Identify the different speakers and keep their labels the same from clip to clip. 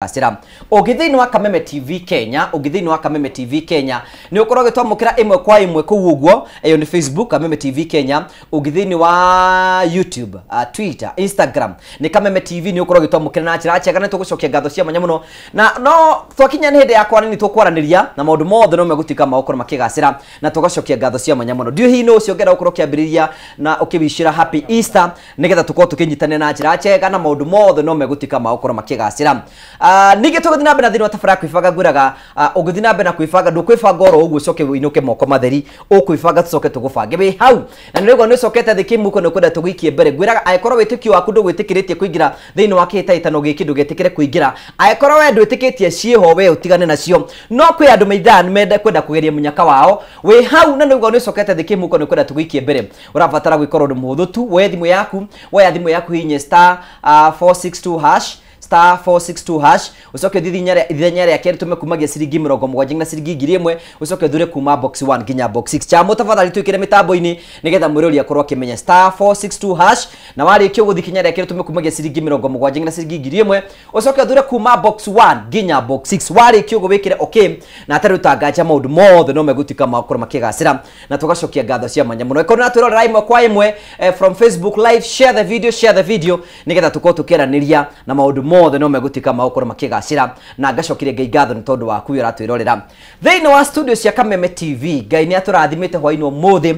Speaker 1: Asira ogithini wa Kameme TV Kenya ogithini wa Kameme TV Kenya ni ukoroge twamukira imwe kwa imwe ku uguo eyo ni Facebook Kameme TV Kenya ogithini wa YouTube Twitter Instagram ni Kameme TV ni ukoroge twamukira na njira chega ne tugucokia ngatho cia manya muno na no twakinya ni hindi yakwa ni tukwaraniria na maundu mothe no megutika maukoro makigasira na tugacokia ngatho cia manya muno ndio hino ucio ngera ukoro kiambiriria na ukibishira happy Easter nigetha tuko tukinyitane na njira chega na maundu mothe no megutika maukoro makigasira nige tugathina bena thino tafara kwifanga gwiraga uguthina bena kwifanga ndukwifanga oro ugu coke inuke moko matheri ukwifanga tucoke tugufange be hau na nirego ni cokete thikimuko no kwenda tugikie mbere gwiraga aikoro witikio waku ndugwitikiretie kuingira thino wake taitano giki ndugetikire kuingira aikoro we ndwitikitie cieho we utigane nacio no kwi andu meithan mende kwenda kugeria munyaka wao we hau na nirego ni cokete thikimuko no kwenda tugikie mbere urabatara gwikoro ndumuthu tu we thimu yaku hinye star 462 hash star 462 hash usoke thithinyare ya keri tumekumagia ciringi 70 na ciringi 1000 usoke thure kuma box 1 ginya box 6 cha mutafadhali twikire mitambo-ini nigetha mwirori akorwo akimenya star 462 hash na wari kyo guthikinyare ya keri tumekumagia ciringi 70 na ciringi 1000 usoke thure kuma box 1 ginya box 6 wari kyo gwikire okay na atarutangaja maundu mothe no megutika makoro makigasira na tugacokia ngatho cia manya muno ikona twirora imwe kwa imwe from Facebook live share the video nigetha tuko tukiraniria na maundu mothe no megutika maukoro makigacira na ngacokire ngai ngatho ni tondu waku wi ratwirorera thiini wa studio cia Kameme TV ngai ni aturathimite hwaino muthi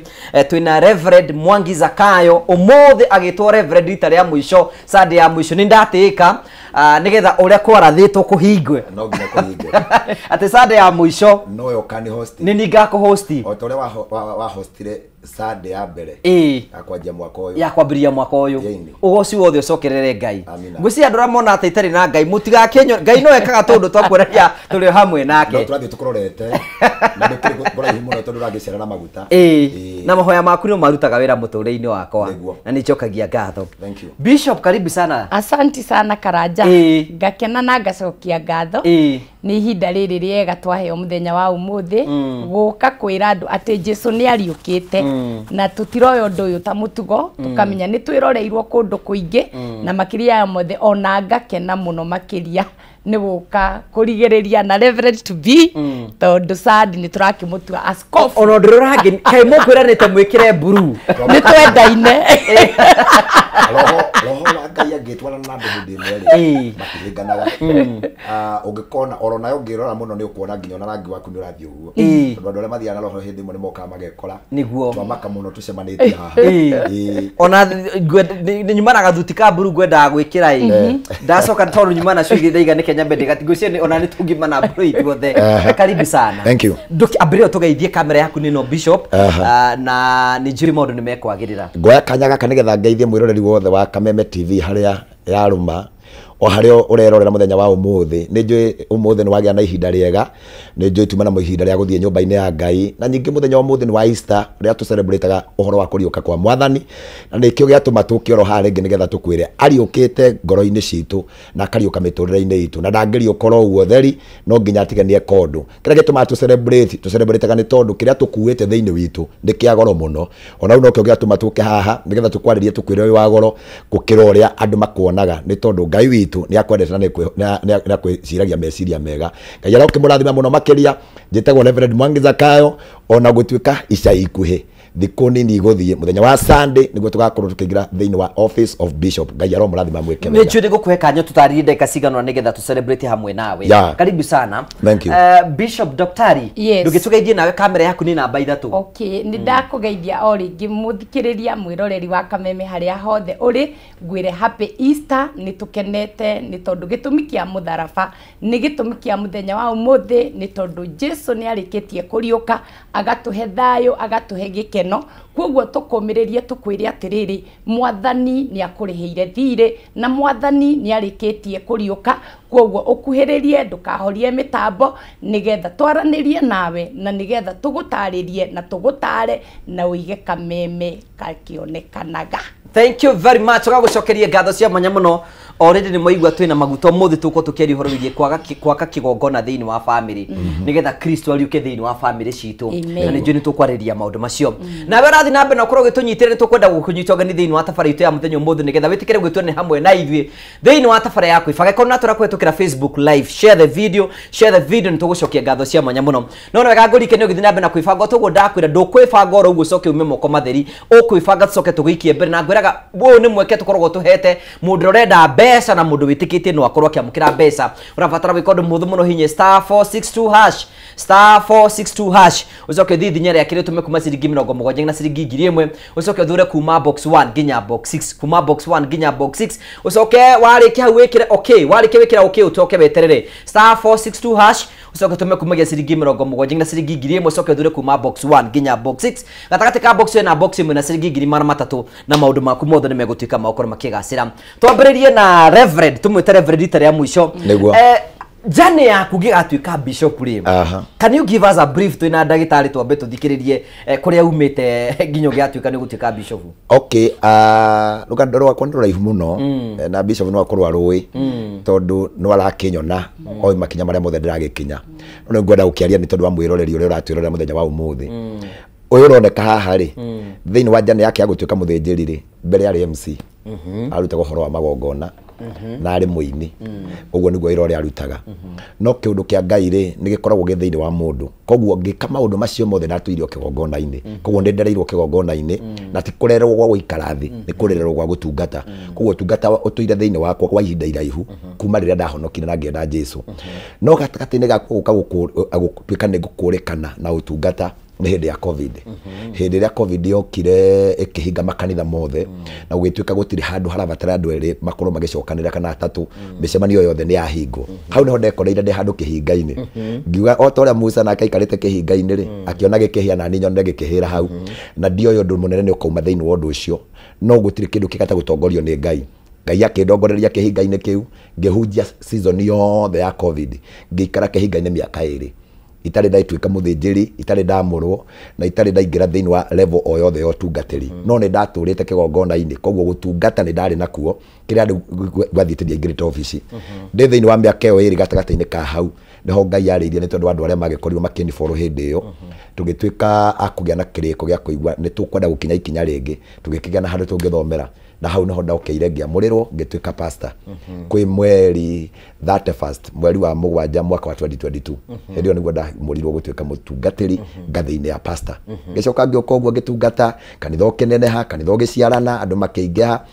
Speaker 1: twina Reverend Mwangi Zakayo umuthi agitwo Reverend rita ria mwisho Sunday ya mwisho ni ndatika nigetha uria kwarathitwo kuhingwe
Speaker 2: no nginya kuhingwe
Speaker 1: ati Sunday ya mwisho
Speaker 2: no yo kani host
Speaker 1: ni ngako host
Speaker 2: o tore wa hostire Sunday ya mbere akwaje mwaka uyu
Speaker 1: ya kwambiria mwaka uyu ugoci wothe ucokerere ngai ngwisi andura mona ati itari na ngai mutiga kenyo ngai no ekaga tondu twakwereria turi hamwe nake
Speaker 2: no turathi tukororete na ndikiri gukora himu no tondu ragicera na maguta
Speaker 1: na mahoya maku no marutaga wira muture-ini wakwa na ni chokagia ngatho Bishop karibu sana
Speaker 3: asante sana Karanja ngakena na ngacokia ngatho ni ihinda riri riega twaheo muthenya wa umuthi guka kwira andu ati Jesu ni ariukite na tutiroyo ndu uyu ta mutugo tukamenya ni twiroreirwo kundu kuingi na makiria ya mothe ona ngakena muno makiria ni guka kurigiriria na Reverend to be tondu sad ni turakimutua askofu
Speaker 1: ono nduragi kai mukwiranite mwikire buru
Speaker 3: ni twendaine
Speaker 2: roho ngai agitwara na ndu hindi mweri makiganaga ugikona orona yo ngirora muno ni ukuona nginya na rangi waku ni urathi uguo tondu andu aria mathiana roho hindi mo ni moka magekora
Speaker 1: niguo
Speaker 2: twamaka muno tucemanitie haha
Speaker 1: ona ni nyumana gathuti ka buru gwenda gwikira ndacoka tondu nyumana cigi ndaiga ni Kenya bende gatigũcio ni ona ni tungimana buru ithuothe karibu sana
Speaker 2: thank you
Speaker 1: nduki abirio tugeithie kamera yaku nino Bishop na ni njuri maundu ni mekwagirira
Speaker 2: ngoya kanyaga kanigetha ngeithie mwiroreri wothe wa Kameme TV haria yaruma o hario urerorera muthenya wa umuthi ni njui umuthi ni wagia na ihinda riega ni njui tuma na ihinda ria guthie nyumba-ini ya Ngai na nyingi muthenya wa umuthi ni wa Easter ria tu celebrateaga uhoro wa kuriuka kwa Mwathani na nikio giatuma tukioro haringi nigetha tukwire ariukite ngoro-ini citu na kariuka miturire-ini itu na ndangerio koro uo theri no nginya atiganie kondu kira gituma tu celebrateaga ni tondu kiria tukuite thiini witu ni kia goro muno ona u no kio giatuma tuke haha nigetha tukwaririe tukwire uyu wa goro gukira uria andu makuonaga ni tondu Ngai witu ni akwendete na kwiciragia meciria mega ngai ara ukimurathima muno makiria njitagwo Reverend Mwangi Zakayo ona gutwika ica ikuhi thiku nini iguthie muthenya wa Sunday niguo tugakorwo tukigira thiini wa office of Bishop ngai ara murathima mwike mega
Speaker 1: mechu niguo kanyo tutarire ndeka cigano nigetha tu celebrate hamwe nawe karibu sana
Speaker 2: thank you
Speaker 1: Bishop Daktari ndugitugeithie nawe kamera yaku ni namba 3
Speaker 3: okay ni ndakugeithia o ringi muthikiriria mwiroreri wa Kameme haria hothe uri ngwire happy Easter ni tukenete ni tondu gitumi kia mutharaba ni gitumi kia muthenya wa umuthi ni tondu Jesu ni arikitie kuriuka agatuhe thayo agatuhe gikeno kwoguo tukumiririe tukwire atiriri Mwathani ni akuriheire thire na Mwathani ni arikitie kuriuka kwoguo ukuhiririe ndukahorie mitambo nigetha twaranirie nawe na nigetha tugutaririe na tugutare na uige Kameme kakionekanaga
Speaker 1: thank you very much ugagucokerie ngatho cia manya muno already ni mwaigua twina maguto muthi tuko tukiari horo wigie kwaga kigongona thiini wa family nigetha Kristo ariuke thiini wa family citu na ni jeni tukwariria maundu macio na we rathi nambe na ukorwo gitunyitire ni tukwenda gukunyita ogani thiini wa tabara itu ya muthenya muthi nigetha witikire gwitwo ni hamwe na ithwi thiini wa tabara yaku ibaga kona turakwetukira Facebook live share the video ni tugucokia ngatho cia mwanya muno no wega ngurike ni ugithi nambe na kwibanga tugo ndakwira ndukwibanga oro uguo coke ume moko matheri ukwibanga coke tugikie mbere na ngwiraga wo ni mweke tukorwo tuhete mundu urenda mbeca na mundu witikitie no akorwo akiamukira mbeca urabatara wikondo muthu muno hinye *462# ucoke thithi nyere yakire tume kuma ciringi 70 na ciringi 1000 ucoke thure kuma box 1 ginya box 6 kuma box 1 ginya box 6 ucoke warike hau wikire okay warike wikira okay utoke weterere *462# ucoke tume kuma ciringi 70 na ciringi 1000 ucoke thure kuma box 1 ginya box 6 gatagati ka box na box 1 na ciringi 300 na maundu maku mothe ni megutuika makoro makigacira twambiririe na Reverend tumwite Reverend ita ya mwisho jane yaku gigatuika bishop ri can you give us a brief twina ndagitari twambe tuthikiririe kuria umite nginyo gatuika ni gutuika bishop
Speaker 2: okay luka ndoro kwa ndoro live muno na bishop no akorwa arui tondu no arakinyona oi makinya maria mothe ndiragikinya no ngwenda gukiaria ni tondu wa mwiroreri uria uratwirorera muthenya wa umuthi uyu uroneka haha ri thiini wa jane yake agutuika muthinjiri ri mbere ya MC arutaga horo wa magongona na ari muini uguo niguo irore arutaga no kiundu kia Ngai ri ni gikoragwo githiini wa mundu koguo ngika maundu macio mothe natuirio kigongona-ini koguo ndendereirwo kigongona-ini na ti kurererwo gwa guikara thi ni kurererwo gwa gutungata koguo tungata utuire thiini wakwa kwa ihinda iraihu kuma riria ndahonokire na ngienda Jesu no gatakati-ini gakwa guka gutwika ni gukurikana na utungata ni hindi ya covid hindi ya covid yokire ikihinga makanitha mothe na ugituika gutiri handu harabatara andu eri makorwo magicokanira kana atatu micemanio yothe ni yahingo hau niho ndekoreire ndi handu kihinga-ini ngiuga o toria Musa na kaikarite kihinga-ini ri akiona gikihia na ninyone gikihira hau na ndio ndu munene ni ukauma thiini wa undu ucio no gutiri kindu kigata gutongorio ni Ngai Ngai akindongoreria kihinga-ini kiu ngihunjia season yothe ya covid ngikara kihinga-ini miaka 2 itari ndaituika muthinjiri itari ndamurwo na itari ndaingira thiini wa level o yothe yo tungatiri no ni ndaturite kigongona-ini koguo gutungata ni ndari nakuo kiria gwathitiria ingirite office ndi thiini wa miaka iyo iri gatagati-ini ka hau niho Ngai ariirie ni tondu andu aria magikorirwo makini follow hindi iyo tugituika akugia na kiriko gia kuigwa ni tukwenda gukinya ikinya ringi tugikigia na handu tungithomera na hau niho ndaukeire ngiamurirwo ngituika pastor kwi mweri 31st mweri wa mugwanja mwaka wa 2022 ndio niguo ndamurirwo gutuika mutungatiri ngathi-ini ya pastor gicoka ngioka uguo ngitungata kanitha ukineneha kanitha ugiciarana andu makiingiha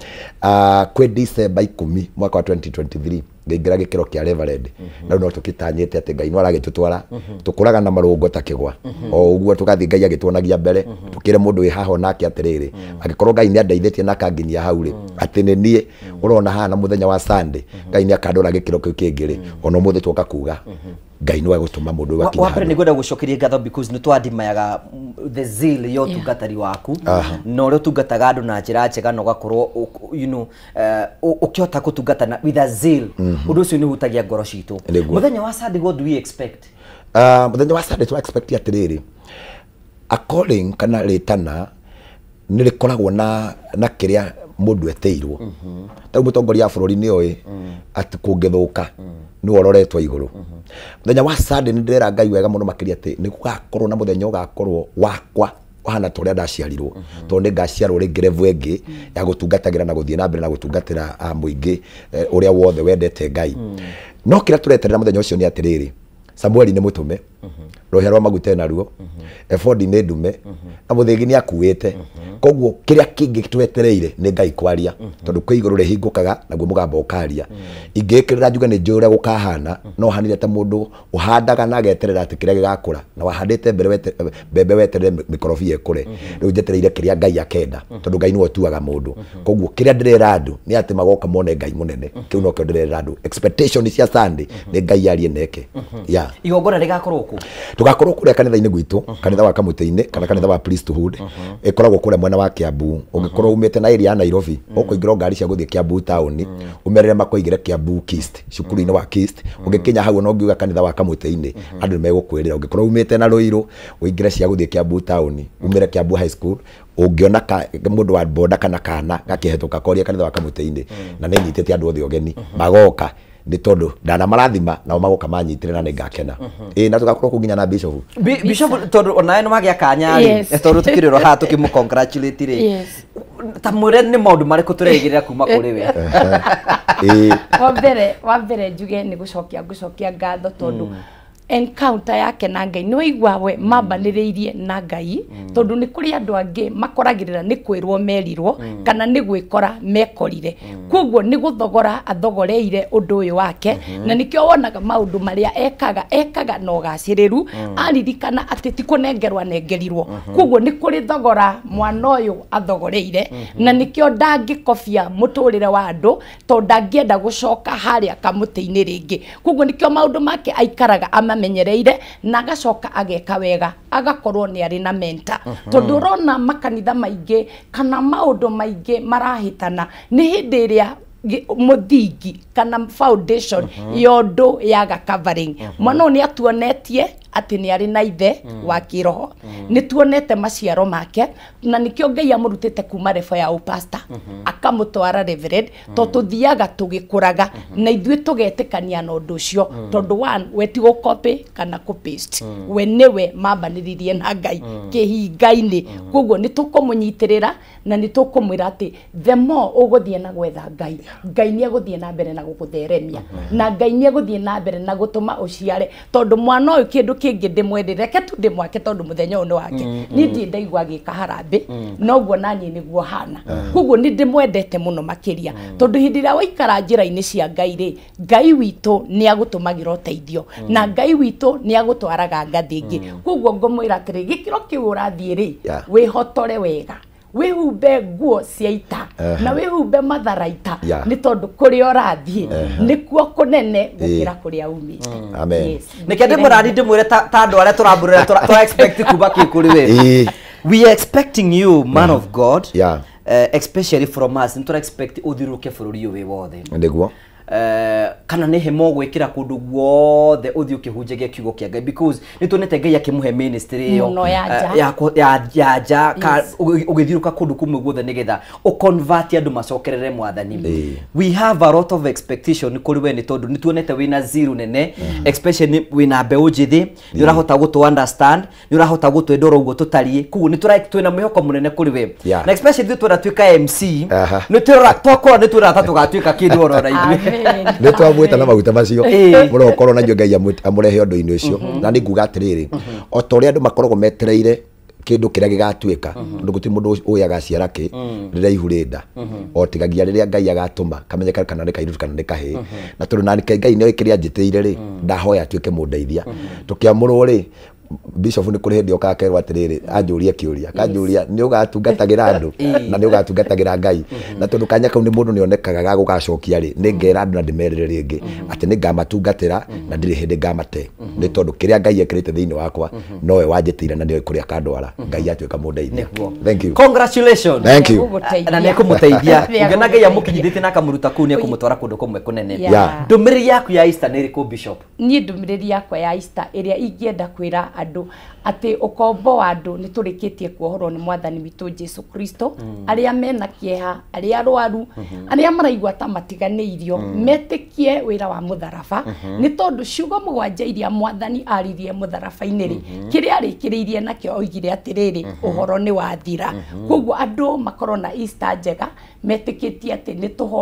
Speaker 2: kwi December 10 mwaka wa 2023 ngira gikiro kia Reverend na no tukitanyite ati Ngai no aragitutwara tukuraga na marungo ta kigwa o uguo tugathi Ngai agitwonagia mbere tukire mundu wi haho nake atiriri agikorwo Ngai ni andeithitie na kanginia hau ri ati ni nie urona hana muthenya wa Sunday Ngai ni akandora gikiro kiu kingiri ono muthe twoka kuga Ngai no agutuma mundu wakinya
Speaker 1: wapere ni gwenda gucokeria ngatho because ni twandimayaga the zeal yo tungatari waku no ro tungataga andu na njira njega no gakorwo ukiota kutungata na with a zeal undu ucio ni hutagia ngoro citu muthenya wa Sunday what do we expect
Speaker 2: muthenya wa Sunday to expect atiriri according kana ritana ni rikoragwo na kiria mundu eteirwo ta mutongoria wa bururi ni oi ati kungithuka ni wororetwo iguru muthenya wa Sunday ni ndira Ngai wega muno makiria ati ni gugakorwo na muthenya ugakorwo wakwa hana toria ndaciarirwo tonde ngaciarwo ri ngerevu engi ya gutungatagira na guthie na mbere na gutungatira muingi uria wothe wendete Ngai no kira tureterera muthenya ucio ni atiriri Samuel ni mutume roho rwa magute naruo efodi ni ndume na muthigi ni akuite koguo kiria kingi twetereire ni Ngai kwaria tondu kwi iguru rihingukaga naguo mugamba ukaria ingikirira njuga ni njure gukahana no hanire ta mundu uhandaga na geterera ati kiria gigakura na wahandite mbembe weterere mikorofia ekure riu njetereire kiria Ngai akenda tondu Ngai ni otuaga mundu koguo kiria ndirira andu ni ati magoka mone Ngai munene kiu no kio ndirira andu expectation cia Sunday ni Ngai arie neke
Speaker 1: igongona rigakorwo ku
Speaker 2: tugakorwo kuria kanitha-ini gwitu kanitha wa Kamutĩ-ini kana kanitha wa priesthood ikoragwo kuria mwena wa Kiambu ungikorwo umite na area ya Nairobi ukuingira ngari cia guthie Kiambu town umerere makoigire Kiambu Kist cukuru-ini wa Kist ungikinya hau no ngiuga kanitha wa Kamutĩ-ini andu megukwirira ungikorwo umite na Ruiru uingire cia guthie Kiambu town umere Kiambu high school ungiona mundu wa boda kana kana gakihetoka koria kanitha wa Kamutĩ-ini na ni nyitete andu othe ogeni magoka ni tondu ndana marathima nao magoka manyitire na ningakena na tugakorwo kuginya na bishop
Speaker 1: tondu onae no magia kanya ri tondu tukiriro ha tukimu congratulate ri ta mwire ni maundu mariku turegirira kuma kuri we
Speaker 3: wa mbere njuge ni gucokia ngatho tondu encounter yake na Ngai no igwawe mambaniriirie na Ngai tondu ni kuri andu angi makoragirira ni kwirwo merirwo kana ni gwikora mekorire koguo ni guthogora athogoreire undu uyu wake na nikio wonaga maundu maria ekaga no gaciriru aririkana ati ti kunengerwa nengerirwo koguo ni kuri thogora mwana uyu athogoreire na nikio ndangikofia muturire wa andu tondu angienda gucoka haria Kamutĩ-ini ringi koguo nikio maundu make aikaraga amenyereire na agacoka ageka wega agakorwo ni ari na mentor tondu rona makanitha maingi kana maundu maingi marahitana ni hindi iria muthingi kana foundation yondu yaga covering mwana ni atuonetie ati ni ari na ithe wa kiroho ni tuonete maciaro make na nikio Ngai amurutite kuma refo ya upasta akamutwara reverend to tuthiaga tugikuraga na ithuĩ tugetikania na undu ucio tondu one weti go copy kana ku paste we niwe mambaniririe na Ngai kihinga-ini koguo ni tukumunyitirira na ni tukumwira ati the more uguthie na gwetha Ngai ni eguthie na mbere na gukutheremia na Ngai ni eguthie na mbere na gutuma uciare tondu mwana uyu kindu kingi ndimwendire reke tu ndimwake tondu muthenya uyu wake ni ndie ndaigua agika harambe noguo nani niguo hana koguo ni ndimwendete muno makiria tondu hindi ria waikara njira-ini cia Ngai ri Ngai witu ni agutumagira uteithio na Ngai witu ni agutwaraga ngathi ingi koguo ngumwira atiri gikiro kiu urathie ri wihotore wega wihumbe nguo cia ita na wihumbe matharaita ni tondu kuria urathie nikuo kunene gukira kuria umite
Speaker 2: amen
Speaker 1: nikende murari ndimwire ta andu aria turamburira tura expect kuba kuri we we are expecting you man of God especially from us ntura expect uthiruke bururi uyu wothe
Speaker 2: ndiguo
Speaker 1: kana ni hemo gwikira kundu guothe uthi ukihunjagia kiugo kia Ngai because ni tuonete Ngai akimuhe ministry yo ya ja ugithiruka kundu kumwe guothe nigetha o convert andu macokerere mwathani we have a lot of expectation kuri we ni tondu ni tuonete wina zero nene especially wina mbeu njithi ni urahota gutu understand ni urahota gutu endoro uguo tutarie kugu ni twina mwihoko munene kuri we na especially twira twika MC ni twakora ni twira tatugatwika kindu orora ithuĩ
Speaker 2: ni twamwita na maguta macio murokorwo na Ngai amurehe undu-ini ucio na ni nguga atiriri o ta uria andu makoragwo metereire kindu kiria gigatuika ndu guti mundu uyu agaciara ki riria ihurida o tigagia riria Ngai agatuma kamenyeka kana ni kairu kana ni kahi na tondu nani Ngai ni kiria njitire ri ndahoya atuike mundeithia tukiamurwo ri Bishop ni kuri hindi okakerwa atiriri anjuria kiuria kanjuria ni ugatungatagira andu na ni ugatungatagira Ngai na tondu kanya kau ni mundu ni onekaga gagugacokia ri ni ngera andu na ndimerere ringi ati ni ngamatungatira na ndiri hindi ngamate ni tondu kiria Ngai ekirite thiini wakwa nowe wanjitire na niwe kuria kandwara Ngai atuika mundeithia thank you
Speaker 1: congratulations
Speaker 2: thank you
Speaker 1: na ni kumuteithia ugena Ngai amukinyithite na kamuruta ku ni kumutwara kundu kumwe kunene ndumiriri yaku ya Easter ni riku Bishop
Speaker 3: ni ndumiriri yakwa ya Easter iria ingienda kwira andu ati ukombo wa andu ni turikitie kuohorwo ni mwathani witu Jesu Kristo aria mena kieha aria arwaru aria maraigwa ta matiganeirio metikie wira wa mutharaba ni tondu ciugo mugwanja iria mwathani aririe mutharabai-ini ri kiria arikiriirie nakio oigire atiriri uhoro ni wathira koguo andu makorwo na Easter njega metikitie ati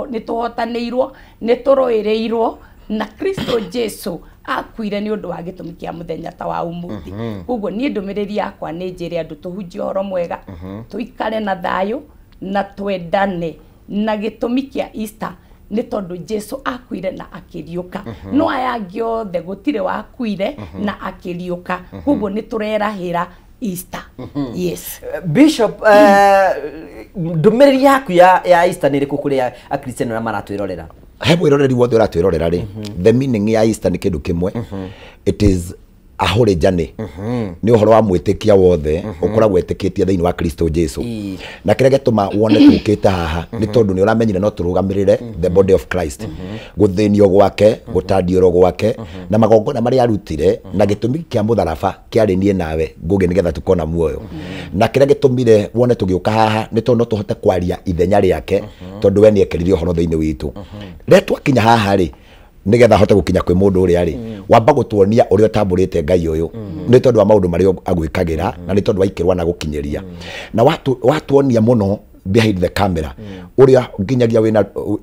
Speaker 3: ni tuhotaneirwo ni turoireirwo na Kristo Jesu akuire ni undu wa gitumi kia muthenya ta wa umuthi koguo ni ndumiriri yakwa ni njire andu tuhunjie horo mwega tuikare na thayu na twendane na gitumi kia Easter ni tondu Jesu akuire na akiriuka no aya giothe gutire wakuire na akiriuka koguo ni turerahira Easter yes
Speaker 1: Bishop ndumiriri yaku ya Easter ni riku kuri akristiano na maratwirorera
Speaker 2: he mwiroreri wothe uratwirorera ri the meaning ya Easter ni kindu kimwe it is ahore jane ni uhoro wa mwitikia wothe ukoragwo etikitie thiini wa Kristo Jesu na kire getuma wone tukite haha ni tondu ni uramenyire no turugamirire the body of Christ guthinio gwake gutandioro gwake na magongona mari arutire na gitumi kia mutharaba kiari nie nawe ngugi nigetha tukona muoyo na kire gitumire wone tugiuka haha ni tondu tuhote kwaria ithenya riake tondu we ni ekeririe uhoro thiini witu retwa kinya haha ri nigetha hote gukinya kwi mundu uri ari wamba gutuonia uri otamburite Ngai uyu ni tondu wa maundu mari agwikagira na ni tondu wa ikirwa na gukinyeria na watuonia muno behind the camera uria nginyagia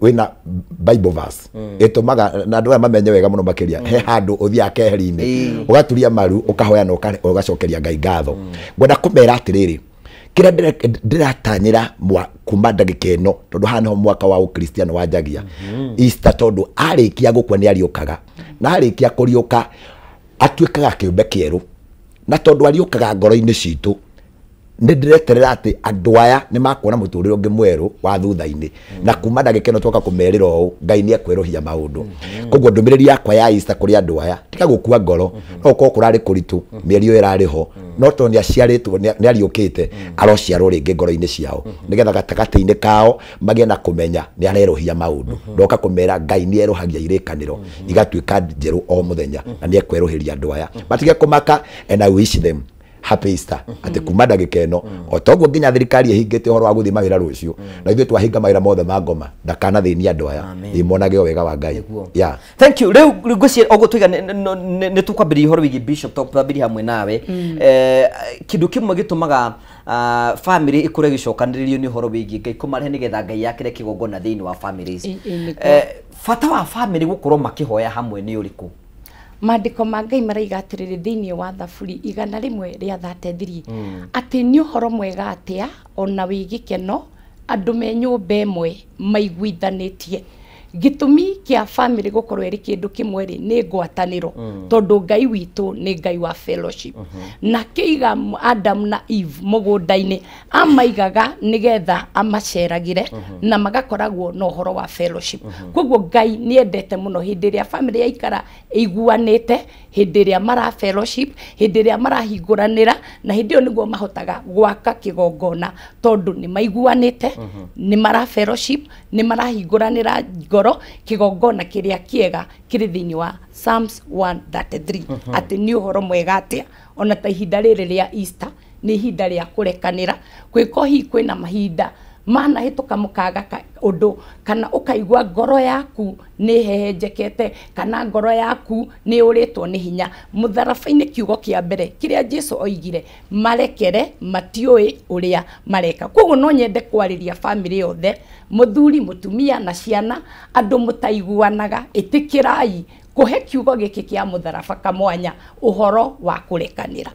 Speaker 2: wina Bible verse itumaga na andu mamenye wega muno makiria he handu uthia keheri-ini ugaturia maru ukahoya na ugacokeria Ngai ngatho ngwenda kumera atiriri kira ndiratanyira kuma ndagika ino tondu hano mwaka wa ukristiano wanjagia Easter tondu arikia gukwa ni ariukaga na arikia kuriuka atuikaga kiumbe kieru na tondu ariukaga ngoro-ini citu ni ndireterera ati andu aya ni makuona muturire ungi mweru wa thutha-ini na kuma ndagika ino twoka kumerira uu Ngai ni ekweruhia maundu koguo ndumiriri yakwa ya Easter kuri andu aya tiga gukua ngoro no ko kurari kuritu mieri yo irariho no to ni aciaritwo ni ariukite arociarwo ringi ngoro-ini ciao nigetha gatagati-ini kao magie na kumenya ni areruhia maundu ndoka kumera Ngai ni eruhagia irikaniro igatuika njeru o muthenya na ni ekweruhiria andu aya matige kumaka and I wish them happy Easter ati kuma ndagika ino otoguo nginya thirikari ihingite horo wa guthima wira rucio na ithuĩ twahinga mawira mothe ma ngoma ndakana thiini andu aya imonage wega wa Ngai yeah
Speaker 1: thank you riu ngwiciria ogo twiga ni tukwambiria horo wigi bishop twambiria hamwe nawe kindu kimwe gitumaga family ikure gicokaniririo ni horo wigi Ngai kumarehe nigetha Ngai yakire kigongona thiini wa families fata wa family gukorwo makihoya hamwe ni uriku
Speaker 3: Maandiko ma Ngai maraiga atiriri thiini wa Thaburi 100 ria 33 ati ni uhoro mwega atia ona wigikeno andu me nyumba imwe maiguithanitie gitumi kia family gukorwo eri kindu kimwe ri ni ngwataniro tondu Ngai witu ni Ngai wa fellowship na kiiga Adam na Eve mugunda-ini amaigaga nigetha amaceragire na magakoragwo no horo wa fellowship koguo Ngai ni endete muno hindi ria family yaikara iguanite hindi ria mara fellowship hindi ria marahinguranira na hindi yo niguo mahotaga gwaka kigongona tondu ni maiguanite ni mara fellowship ni marahinguranira kigongona kiria kiega kiri thiini wa Psalms 133 ati ni uhoro mwega atia ona ta ihinda riri ria Easter ni ihinda ria kurekanira kwikohi kwina mahinda mana hituka mukaga undu kana ukaigwa ngoro yaku ni hehenjekete kana ngoro yaku ni uritwo ni hinya mutharafa-ini kiugo kia mbere kiria Jesu oigire marekere matioi uria mareka koguo no nyende kwariria family yothe muthuri mutumia na ciana andu mutaiguanaga itikirai kuhe kiugo giki kia mutharaba kamwanya uhoro wa kurekanira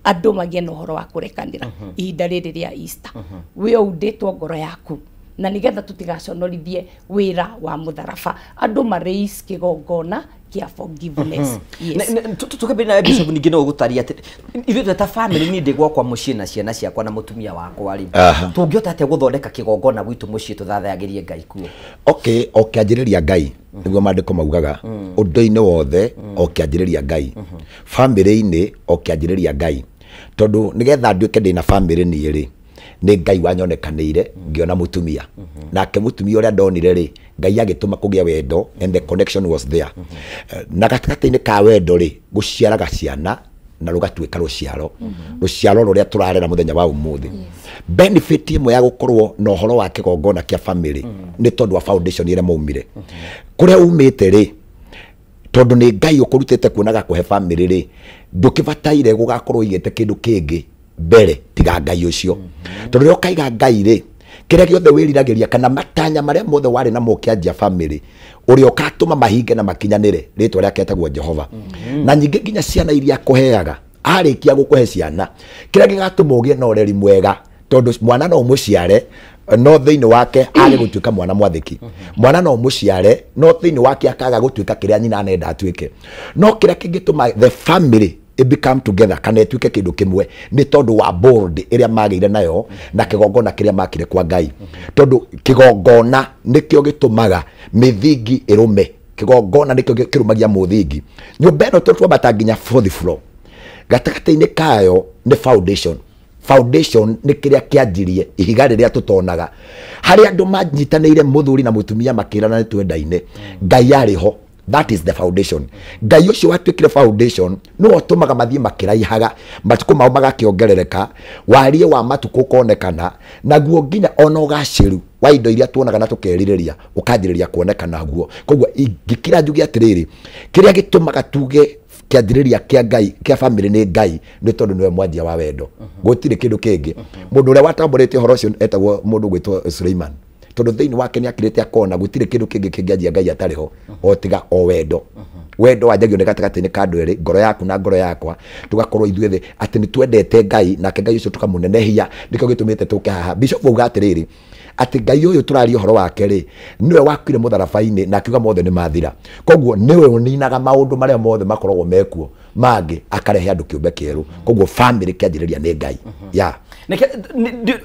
Speaker 3: andu magie no horo wa kurekanira ihinda riri ria Easter we udetwo ngoro yaku na nigetha tutigaconorithie wira wa mutharaba andu mareis kigongona kia forgiveness
Speaker 1: yes tukabina bishop ningi no gutaria ati ithuĩ ta family ni ndigwa kwa mucii na ciana ciakwa na mutumia wakwa ri tungiota ate guthondeka kigongona gwitu mucii tuthathayagirie Ngai kuo
Speaker 2: okay anjiriria Ngai niguo maandiko maugaga undu-ini wothe anjiriria Ngai family-ini anjiriria Ngai tondu nigetha nduike ndina family ni ri ni Ngai wanyonekanire ngiona mutumia nake mutumia uria ndonire ri Ngai agituma kugia wendo and the connection was there na gatakati-ini ka wendo ri guciaraga ciana na rugatuika ruciaro ruria turarera muthenya wa umuthi benefit imwe ya gukorwo no horo wa kigongona kia family ni tondu wa foundation ire maumire kuria umite ri tondu ni Ngai ukurutite kuonaga kuhe family ri ndukibataire gugakorwo igete kindu kingi mbere tiga Ngai ucio tondu rio kaiga Ngai ri kiria giothe wiriragiria kana matanya maria mothe wari na mokianjia family urio katuma mahinge na makinyanire ritwa ria ketagwo Jehova na nyingi nginya ciana iria kuheaga arikia gukuhe ciana kiria gigatuma ugie na ureri mwega tondu mwana no muciare no thiini wake age gutuika mwana mwathiki mwana no muciare no thiini wake akaga gutuika kiria nyina anenda atuike no kiria kingituma the family it become together kana etuike kindu kimwe ni tondu wa bold iria magire nayo na kigongona kiria makire kwa Ngai tondu kigongona nikio gitumaga mithingi irume kigongona nikio kirumagia muthingi nyumba ino twambata nginya 4th floor gatagata-ini kayo ni foundation ni kiria kianjirie ihiga riria tutonaga hari andu manyitanire muthuri na mutumia makirana ni twendaine ngai ariho. That is the foundation. Ngai ucio watwikire foundation no otumaga mathie makiraihaga matuko mao magakiongerereka warie wa matuko konekana naguo nginya ona ugaciru wa indo iria tuonaga na tukeririria ukanjiriria kuonekana guo. Koguo ingikira njugi atiriri kiria gitumaga tuge kianjiriria kia ngai kia family ni ngai ni tondu niwe mwanjia wa wendo gutire kindu kingi. Mundu uria watamburite horo ucio etagwo mundu gwitwo Suleiman tondu thiini wake ni akirite akona gutire kindu kingi kingianjia ngai atariho otiga o wendo. Wendo wanjagio ni gatagati-ini ka andu eri ngoro yaku na ngoro yakwa tugakorwo ithuĩ thĩ ati ni twendete ngai nake ngai ucio tukamunenehia nikio gitumite tuke haha. Bishop uga atiriri ati ngai uyu turaria horo wake ri niwe wakwire mutharabai-ini na akiuga mothe ni mathira. Koguo niwe uninaga maundu maria mothe makoragwo mekuo mangi akarehe andu kiumbe kieru. Koguo family kianjiriria ni ngai.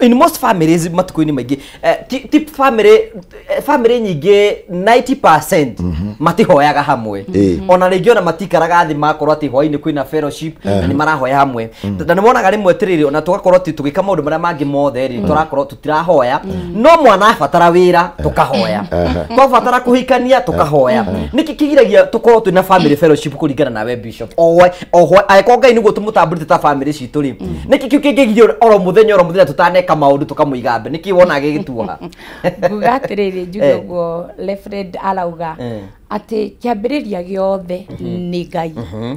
Speaker 1: In most families matuko-ini maingi tip family nyingi 90% matihoyaga hamwe ona ringi ona matikaraga thi makorwo ati hoi-ini kwina fellowship na ni marahoya hamwe na ni monaga rimwe tiriri ona tugakorwo ti tugika maundu maria mangi mothe ri turakorwo tutirahoya no mwana abatara wira tukahoya twabatara kuhikania tukahoya niki kigiragia tukorwo twina family fellowship kuringana nawe Bishop oho aiko ngai niguo tumutambũrĩte ta family citu ri niki kiu kingigirio oro muthenya tutaneka maundu tukamuigambe niki wona gigituha
Speaker 3: nguga atiriri njuge guo Lefred arauga ati kiambiriria giothe ni ngai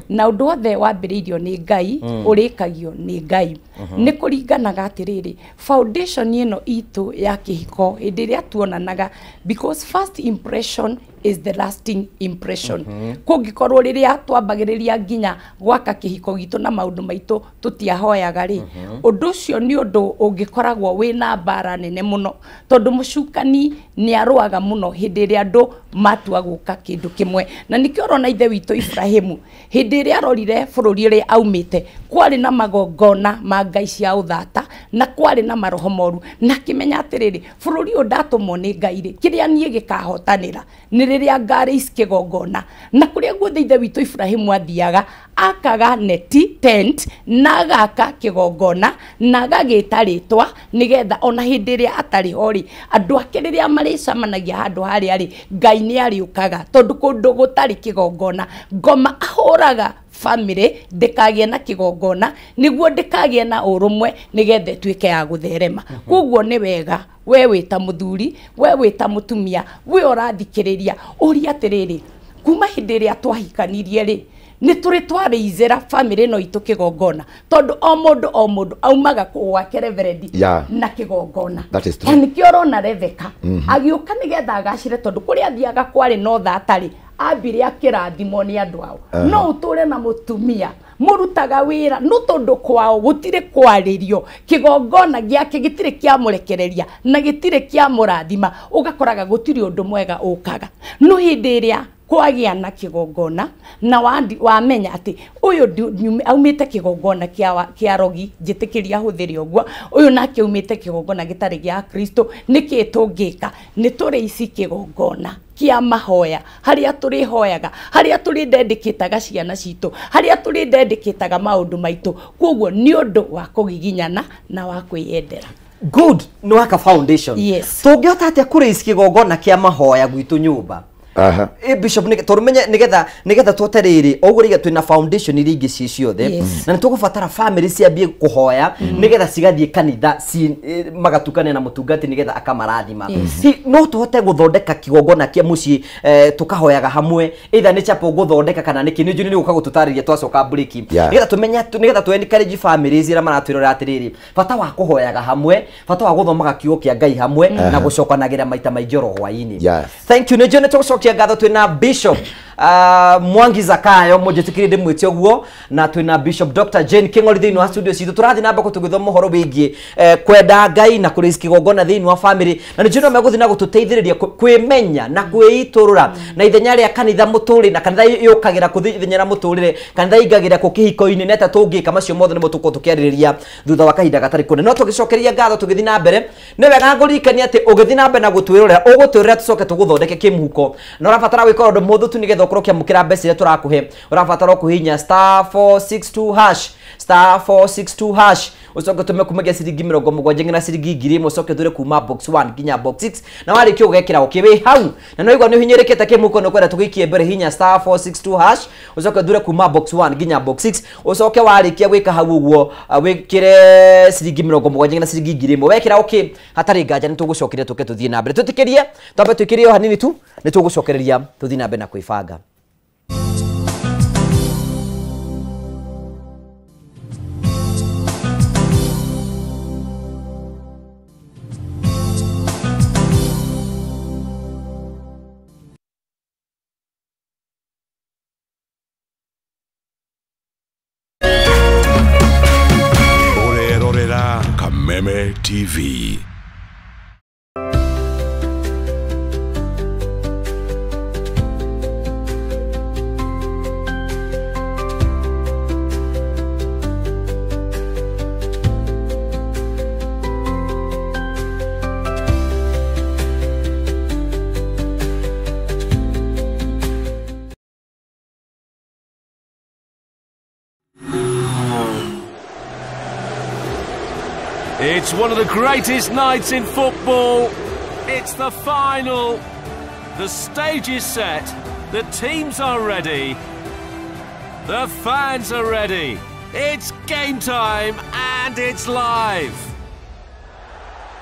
Speaker 3: na undu wothe wambiriirio ni ngai urikagio ni ngai ni kuringanaga atiriri foundation ino itu ya kihiko indiria tuonanaga because first impression is the lasting impression. Kungikorwo riria twambagiriria nginya gwaka kihiko gitu na maundu maitu tutiahoyaga ri undu ucio ni undu ungikoragwo wina mbara nene muno tondu mucukani ni aruaga muno hindi ria andu matua guka kindu kimwe na nikio rona ithe witu Ibrahimu hindi ria arorire bururi ria aumite kwari na magongona ma ngai cia uthata na kwari na maroho moru na kimenya atiriri bururi undatumwo ni ngai ri kiria nie gikahotanira ni riria ngari ikigongona na kuria guothe ithe witu Ibrahimu athiaga akaga neti tent na gaka kigongona na gagita ritwa nigetha ona hindi ria atari hori andu ake riria maricamanagia handu haria ri ngai ni ariukaga tondu kundu gutari kigongona ngoma ahuraga family ndikagie na kigongona niguo ndikagie na urumwe nigethe twike ya gutherema. Koguo ni wega we wita muthuri we wita mutumia we orathikiriria uri atiriri kuma hindi ria twahikanirie ri ni turi twareizera family no itu kigongona tondu o mundu aumaga gwake Reverend na kigongona. Yani kiorona Rebeka agiuka nigetha agacire tondu kuria athiaga kwari no thatari ambire akirathimo ni andu ao no uture na mutumia murutaga wira no tondu kwao gutire kwaririo kigongona giake gitire kia murekereria na gitire kia murathima ugakoraga gutiri undu mwega ukaga no hindi ria kwagia na kigongona na wamenya ati uyu aumite kigongona kia rogi njitikiria huthiri ogwa uyu nake aumite kigongona gitari gia Kristo niki tungika ni turi ici kigongona kia mahoya haria turi hoyaga haria turi dedicataga ciana citu haria turi dedicataga maundu maitu koguo ni undu wa kugiginyana na wa kwiyendera.
Speaker 1: Good no waka foundation.
Speaker 3: Yes.
Speaker 1: Tungihota atia kuri kigongona kia mahoya gwitu nyumba Bishop turumenye nigetha twoteriri oguriga twina foundation iringi ciothe na nitugubatara family ciambie kuhoya nigetha cigathie kanitha magatukane na mutungati nigetha akamarathima no tuhote guthondeka kigongona kia muci tukahoyaga hamwe either ni chapo guthondeka kana niki ni njuni uka gututariria twacoka break nigetha tumenya nigetha tu encourage families ira maratwirora atiriri bata wa kuhoyaga hamwe bata wa guthomaga kiugo kia Ngai hamwe na gucokanagira maita maingi rohwa-ini. Thank you. Nejone tucokia ngatho twina Bishop Mwangi Zakayo mujitikirinde mwiti ogwo na twina Bishop Dr. Jane King'ori thiini wa studio citu turathi namba kutugithoma horo wingi kwenda Ngai na kuri kigongona thiini wa family na njino meguthi na gututeithiriria kwimenya na kwiiturura na ithenya ria kanitha muturi na kanitha yukagira kuthi ithenya ra muturire kanitha ingagira ku kihiko-ini neta tungika macio mothe nimo tuko tukiaririria thutha wa kahinda gatari kune no tugicokeria ngatho tugithi na mbere ni wega ngurikania ati ugithi na mbere na gutwirora ugutwirira tucoke tuguthondeke kimuhuko na urabatara gwika undu muthu tu nigetha ukorwo kiamukira mbeca iria turakuhe urabatara kuhinya *462# *462# ucoke tume kumegia ciringi 70 na ciringi 1000 ucoke thure kuma box 1 nginya box 6 na warikio ugekira ukiwi hau na no igwa ni hinyirikite kimuko no kwenda tugikie mbere hinya *462# ucoke thure kuma box 1 nginya box 6 ucoke warikia gwika hau uguo wikire ciringi 70 na ciringi 1000 wekira uki hatari nganja ni tugucokeria tuke tuthie na mbere tutikirie twambe twikirie hanini tu ni tugucokereria tuthie na mbere na kwibanga.
Speaker 4: Kameme TV.
Speaker 5: It's one of the greatest nights in football. It's the final. The stage is set. The teams are ready. The fans are ready. It's game time and it's live.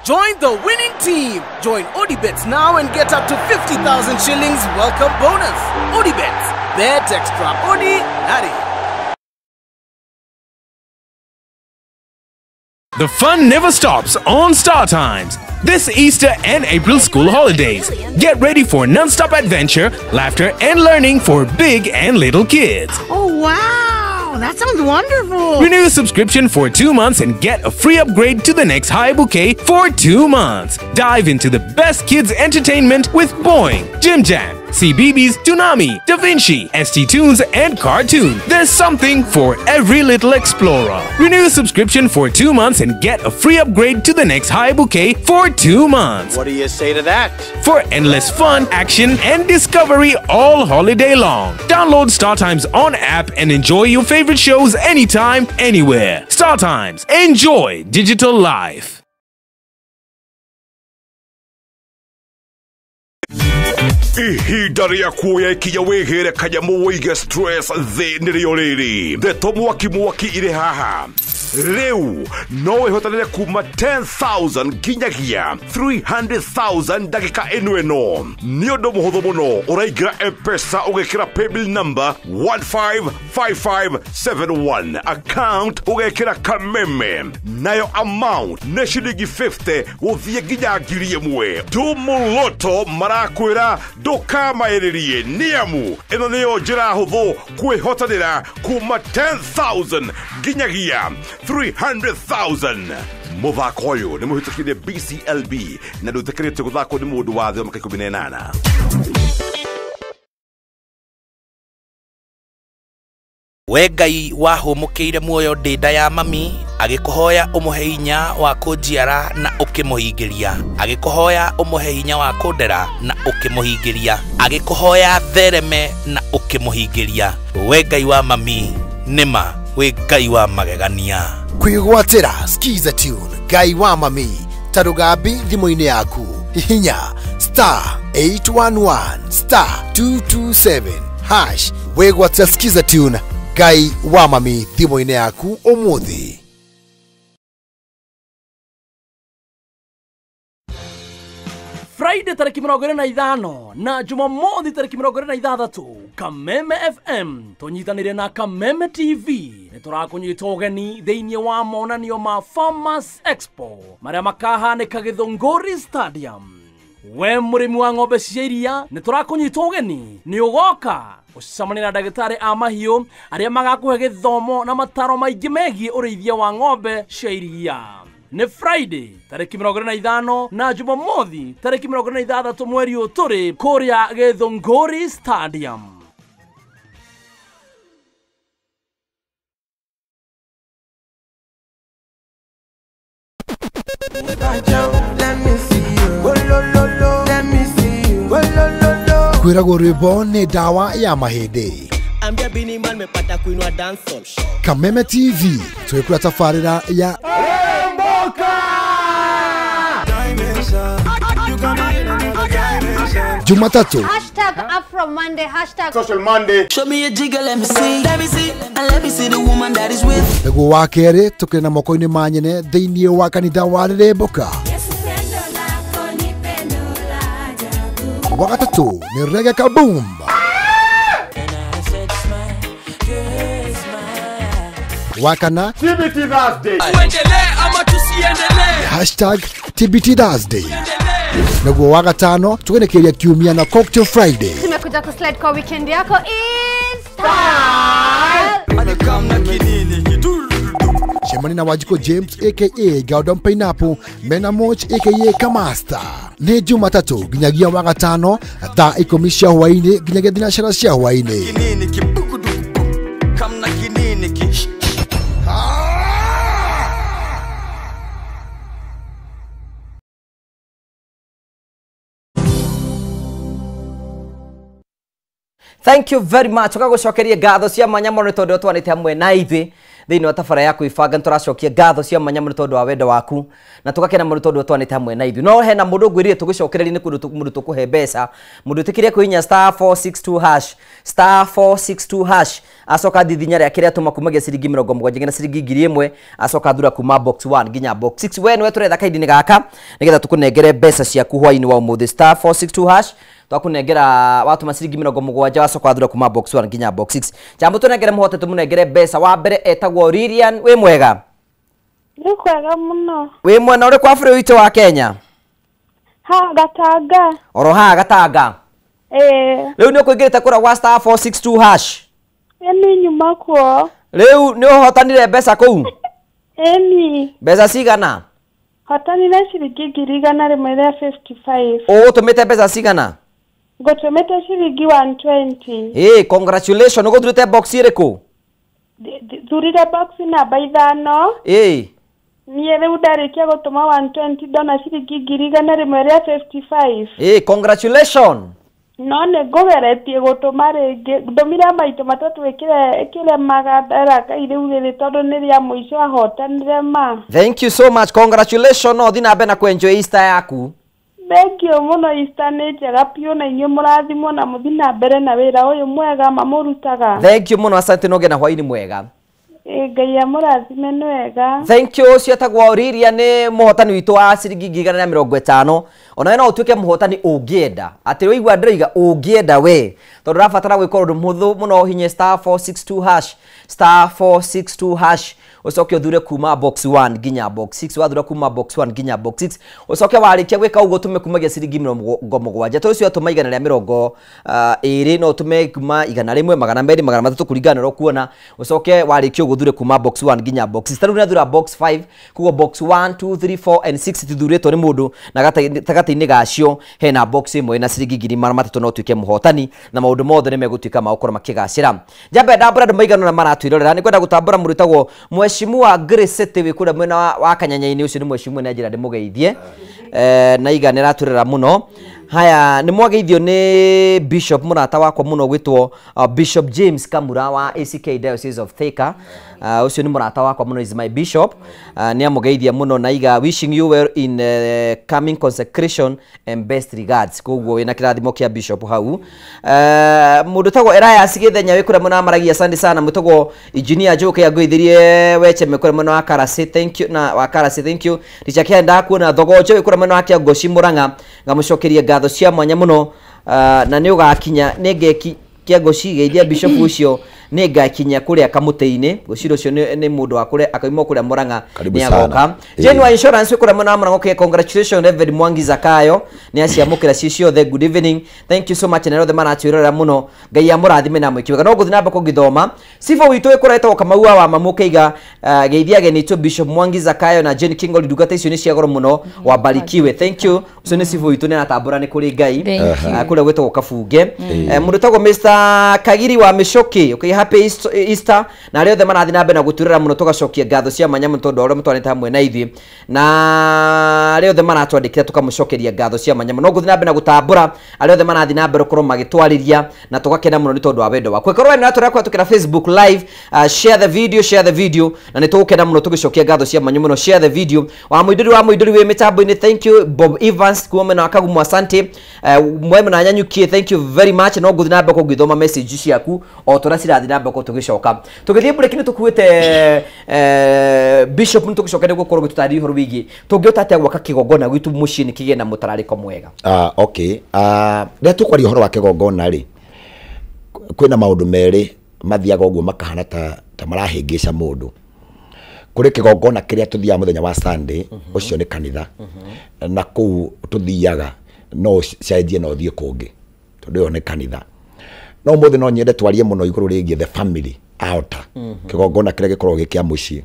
Speaker 6: Join the winning team. Join ODBets now and get up to 50,000 shillings welcome bonus. ODBets. Bet extra. Odi Harry.
Speaker 7: The fun never stops on Star Times. This Easter and April school holidays. Get ready for non-stop adventure, laughter, and learning for big and little kids.
Speaker 8: Oh, wow! That sounds wonderful!
Speaker 7: Renew your subscription for 2 months and get a free upgrade to the next high bouquet for 2 months. Dive into the best kids entertainment with Boing, Jim Jam, CBeebies, Toonami, Da Vinci, ST Tunes, and Cartoon. There's something for every little explorer. Renew your subscription for 2 months and get a free upgrade to the next high bouquet for 2 months.
Speaker 6: What do you say to that?
Speaker 7: For endless fun, action, and discovery all holiday long. Download StarTimes on app and enjoy your favorite shows anytime, anywhere. StarTimes. Enjoy digital life.
Speaker 4: Ihinda rĩa kuoya ikinya wĩgĩre kanyamu wĩige stress thĩ nĩrĩo rĩrĩ. Ndeto mwaki irĩ haha. Rĩu no wĩhotanĩre kuma 10,000 nginyagia 300,000 ndagĩka ĩno nĩ ũndũ mũhũthũ mũno. Ũraingĩra M-Pesa ũgekĩra paybill number 155571 account ũgekĩra Kameme nayo amount nĩ ciringi 50 gũthiĩ nginya 1,000. Tumuluto marakwĩra ndũkamaĩrĩrie nĩamu ĩno nĩyo njĩra hũthũ kwĩhotanĩra kuma 10,000 nginyagia 300,000. Mũthako ũyũ nĩ mũhĩtũkĩire BCLB na ndũtĩkĩrĩtio gũthakwo nĩ mũndũ wa thĩ wa mĩaka 18.
Speaker 9: We Ngai wahũmũkĩire muoyo ndĩnda ya mami agĩkũhoya ũmũhe hinya wa kũnjiara na ũkĩmũhingĩria, agĩkũhoya ũmũhe hinya wa kũndera na ũkĩmũhingĩria, agĩkũhoya thereme na ũkĩmũhingĩria. We Ngai wa mami nĩma we Ngai wa magegania.
Speaker 10: Kwĩgwatĩra Skiza Tune Ngai wa mami ta rũgambi thimũ-inĩ yaku hihinya *811 *227# wĩgwatĩra Skiza Tune Ngai wa mami thimũ-inĩ yaku ũmũthĩ.
Speaker 5: Friday tariki 25 na Jumamothi tariki 26 Kameme FM tunyitanire na Kameme TV niturakunyita ugeni thiini wa monanio ma Farmers Expo maria makahanĩka Gĩthũngũri Stadium. We mũrĩmi wa ng'ombe cia iria niturakunyita ugeni ni ugoka ucamania na ndagĩtarĩ a mahiũ arĩa magakuhe gĩthomo na mataro maingĩ megiĩ ũrĩithia wa ng'ombe cia iria. Ni Friday tariki 25 na Jumamothi tariki 26 mweri ũyũ tũrĩ kũrĩa Gĩthũngũri Stadium.
Speaker 11: Let me see you. Oh, lo, lo, lo. Let me see you. Oh, lo, lo, lo.
Speaker 10: kwĩragwo rwĩmbo nĩ ndawa ya mahĩndĩ. Kameme TV twĩkũra tabarĩra ya Jumatatu
Speaker 11: #Afro Monday
Speaker 10: #Social Monday.
Speaker 11: Show me a jigger, let me see and let me see the woman that is with.
Speaker 10: Nĩguo wa kerĩ tũkĩrĩ na moko-inĩ ma nyene thĩinĩ wa kanitha wa Rĩrĩmbũka. Wa gatatũ nĩ Reggae Kaboom. Wa kana TBT Thursday. #TBT Thursday. Nĩguo wa gatano tũgenekeria kiumia na Cocktail Friday.
Speaker 11: Tumekuja kuslide kwa weekend yako Insta.
Speaker 10: Shemani na Wajiko James aka Gordon Pineapple, Mena Moch aka Kamasta. Ni Jumatatu ginyagia wa gatano thaa 10 cia hwaini ginyagia thinacara cia hwaini.
Speaker 1: Thank you very much. Tukagucokeria ngatho cia mwanya mũno tondu twanite hamwe na ithuĩ thĩinĩ wa tabara ya kwĩbanga. Tũracokia ngatho cia mwanya mũno tondu wa wendo waku na tũgakena mũno tondu twanite hamwe na ithuĩ. No hena mũndũ ngwĩrire tũgĩcokereria nĩ mũndũ tũkũhe mbeca. Mũndũ ũtĩkĩria kũhinya *462# *462# acoka thithinya rĩa kĩrĩa tũma kumagia ciringi 70 nginya ciringi 1000 acoka thura kuma box 1 nginya box 6. We nĩwe tũretha kaindi-inĩ gaka nĩgetha tũkũnengere mbeca ciaku hwainĩ wa ũmũthĩ *462# twakunengera watuma ciringi 70 wacoka thura kuma box 1 nginya box 6. Jambo tunengere muhote tumunengere mbeca. Wa mbere etagwo Lilian. Wi mwega?
Speaker 12: Ni kwega muno.
Speaker 1: Wi mwena uri kwa bũrũri witũ wa Kenya?
Speaker 12: Ha Gatanga.
Speaker 1: Oro ha Gatanga. Riu ni ukuingirite kura wa *462#.
Speaker 12: Ni nyuma kuo.
Speaker 1: Riu ni uhotanire mbeca kuu?
Speaker 12: Ni.
Speaker 1: Mbeca cigana?
Speaker 12: Hotanire ciringi 155.
Speaker 1: Utumite mbeca cigana?
Speaker 12: Ngotumite ciringi 120.
Speaker 1: Congratulations. Uguthurite box iriku?
Speaker 12: Thurire box namba 5. Niĩ rĩu ndarĩkia gũtũma 120 ndona ciringi 155.
Speaker 1: Congratulations.
Speaker 12: No nĩ ngũgeretie gũtũma rĩngĩ ndũmire maitũ matatũ ĩkĩre magadara rĩu rĩrĩ tondũ nĩ rĩa mũico ahotanire ma.
Speaker 1: Thank you so much. Congratulations. No thiĩ na mbere na kwenjoy Easter yaku.
Speaker 12: Thank you muno. Easter nĩ njega piũ na inyuĩ mũrathimwo na mũthiĩ na mbere na wĩra ũyũ mwega mamũrutaga.
Speaker 1: Thank you muno. Asante no gena hwainĩ mwega.
Speaker 12: Ngai amũrathime nĩ wega.
Speaker 1: Thank you. Ciatagwo Lilia nĩ mũhotani witũ wa ciringi 150. Ona no utuike mũhotani ũngĩenda. Atĩ ũigua ndĩraiga ũngĩenda we. Tondũ rabatara gwĩka ũndũ mũhũthũ mũno hinye *462# *462# ucoke uthure kuma box 1 nginya box 6. Wathura kuma box 1 nginya box 6 ucoke warikia gwika uguo tume kumagia ciringi 70 to ucio atuma igana rĩa 20 no tume kuma igana rimwe 200 300 kuringana ro kuona ucoke warikia uguo thure kuma box 1 nginya box 6. Taru na thura box 5 kugo box 1 2 3 4 and 6 tuthuretwo ni mundu na gatagatĩ-inĩ gacio hena box imwe na ciringi 300 no tuike muhotani na maundu mothe nĩ megũtuĩka maũkorwo makĩgacĩra. Jambe ndambura andũ maigana na maratwĩrorera nĩ kwenda gũtambũra mũndũ wĩtagwo Mheshimiwa Grace City wĩ kũrĩa mwena wa Kanyanya-inĩ. Ũcio nĩ mheshimiwa na njĩra ndĩmũgeithie na igana ratũrera muno. Haya nĩ mwageithio nĩ Bishop mũrata wakwa muno gwĩtwo Bishop James Kamura wa ACK Diocese of Thika. Ũcio nĩ mũrata wakwa muno, is my bishop. Nĩ amũgeithia muno na iga wishing you well in coming consecration and best regards. Koguo wĩna kĩrathimo kĩa bishop hau. Mũndũ tagwo Elias Gĩthenya wĩ kũrĩa mwena wa Maragia. Asante sana. Mũtagwo Engineer Njoke agũithirie weche mekũrĩa mwena wa Karasi. Thank you na wa Karasi. Thank you. Richard Kenda kuona Thogojo wĩ kũrĩa mwena wa Kĩangoci Mũrang'a. Ngamucokeria ngatho cia mwanya muno na nĩ ũgakinya nĩ ngeki Kĩangoci geithia bishop ucio nĩ ngakinya kũrĩa kamũtĩ-inĩ. Gũciro ucio nĩ mũndũ wa kũrĩa akaima kũrĩa Mũrang'a nĩ agoka. Genuine Insurance kũrĩa mwena wa Mũrang'a. Congratulations Reverend Mwangi Zakayo nĩ aciamũkĩra ciothe. Good evening. Thank you so much na rothe maratwĩrorera muno. Ngai amũrathime na mwĩkiwega. No gũthiĩ na mbere kũngĩthoma Sifo witũ ĩkoretwo Kamau wa mamũkĩiga geithia ageni to Bishop Mwangi Zakayo na Jane Kingoli. Ndungata icio nĩ cia goro muno. Wabarikiwe. Thank you. Ucio nĩ Sifo witũ nĩ aratambũra nĩ kũrĩ Ngai kũrĩa gwĩtwo Kabunge. Mũndũ tagwo Mr Kagiri wa Mĩcoki happy Easter na arĩa othe marathi na mbere na guturira muno tugacokia ngatho cia manyamũ tondu ũrĩa mũtwanĩte hamwe na ithuĩ na arĩa othe maratwandĩkĩra tukamũcokeria ngatho cia manyamũ no gũthi na mbere na gũtambũra arĩa othe marathi na mbere gũkorwo magĩtwarĩria na tũgakena mũno nĩ tondũ wa wendo wako korwo nĩ natũrĩa kwa tukĩra Facebook live share the video na nĩ tũgũkena mũno tũgĩcokia ngatho cia manyamũ no share the video wa mũindũri wĩ mĩtambo-inĩ thank you Bob Evans kuuma mwena wa Kagumu asante mwema na nyanyukie thank you very much no gũthi na mbere kũgĩthoma message ciaku o tũrĩa cirathi na mbere tũgĩcoka tũgĩthiĩ break-inĩ tũkuĩte Bishop nĩ tũgĩcoka nĩguo korwo gĩtũtarĩria ũhoro wĩgiĩ tũngĩhota atĩa gwaka kĩgongona gwitũ mũciĩ kĩgĩe na mũtararĩko mwega
Speaker 2: okay rĩrĩa tũkwaria ũhoro wa kĩgongona rĩ kwĩna maũndũ merĩ mathiaga ũguo makahana ta marahĩngĩca mũndũ kũrĩ kĩgongona kĩrĩa tũthiaga mũthenya wa Sunday ũcio nĩ kanitha na kũu tũthiaga no cenjie na ũthiĩ kũngĩ tondũ ĩyo nĩ kanitha no mũthĩ no nyende twarie mũno igũrũ rĩgiĩ the family altar kĩgongona kĩrĩa gĩkoragwo gĩkĩa mũciĩ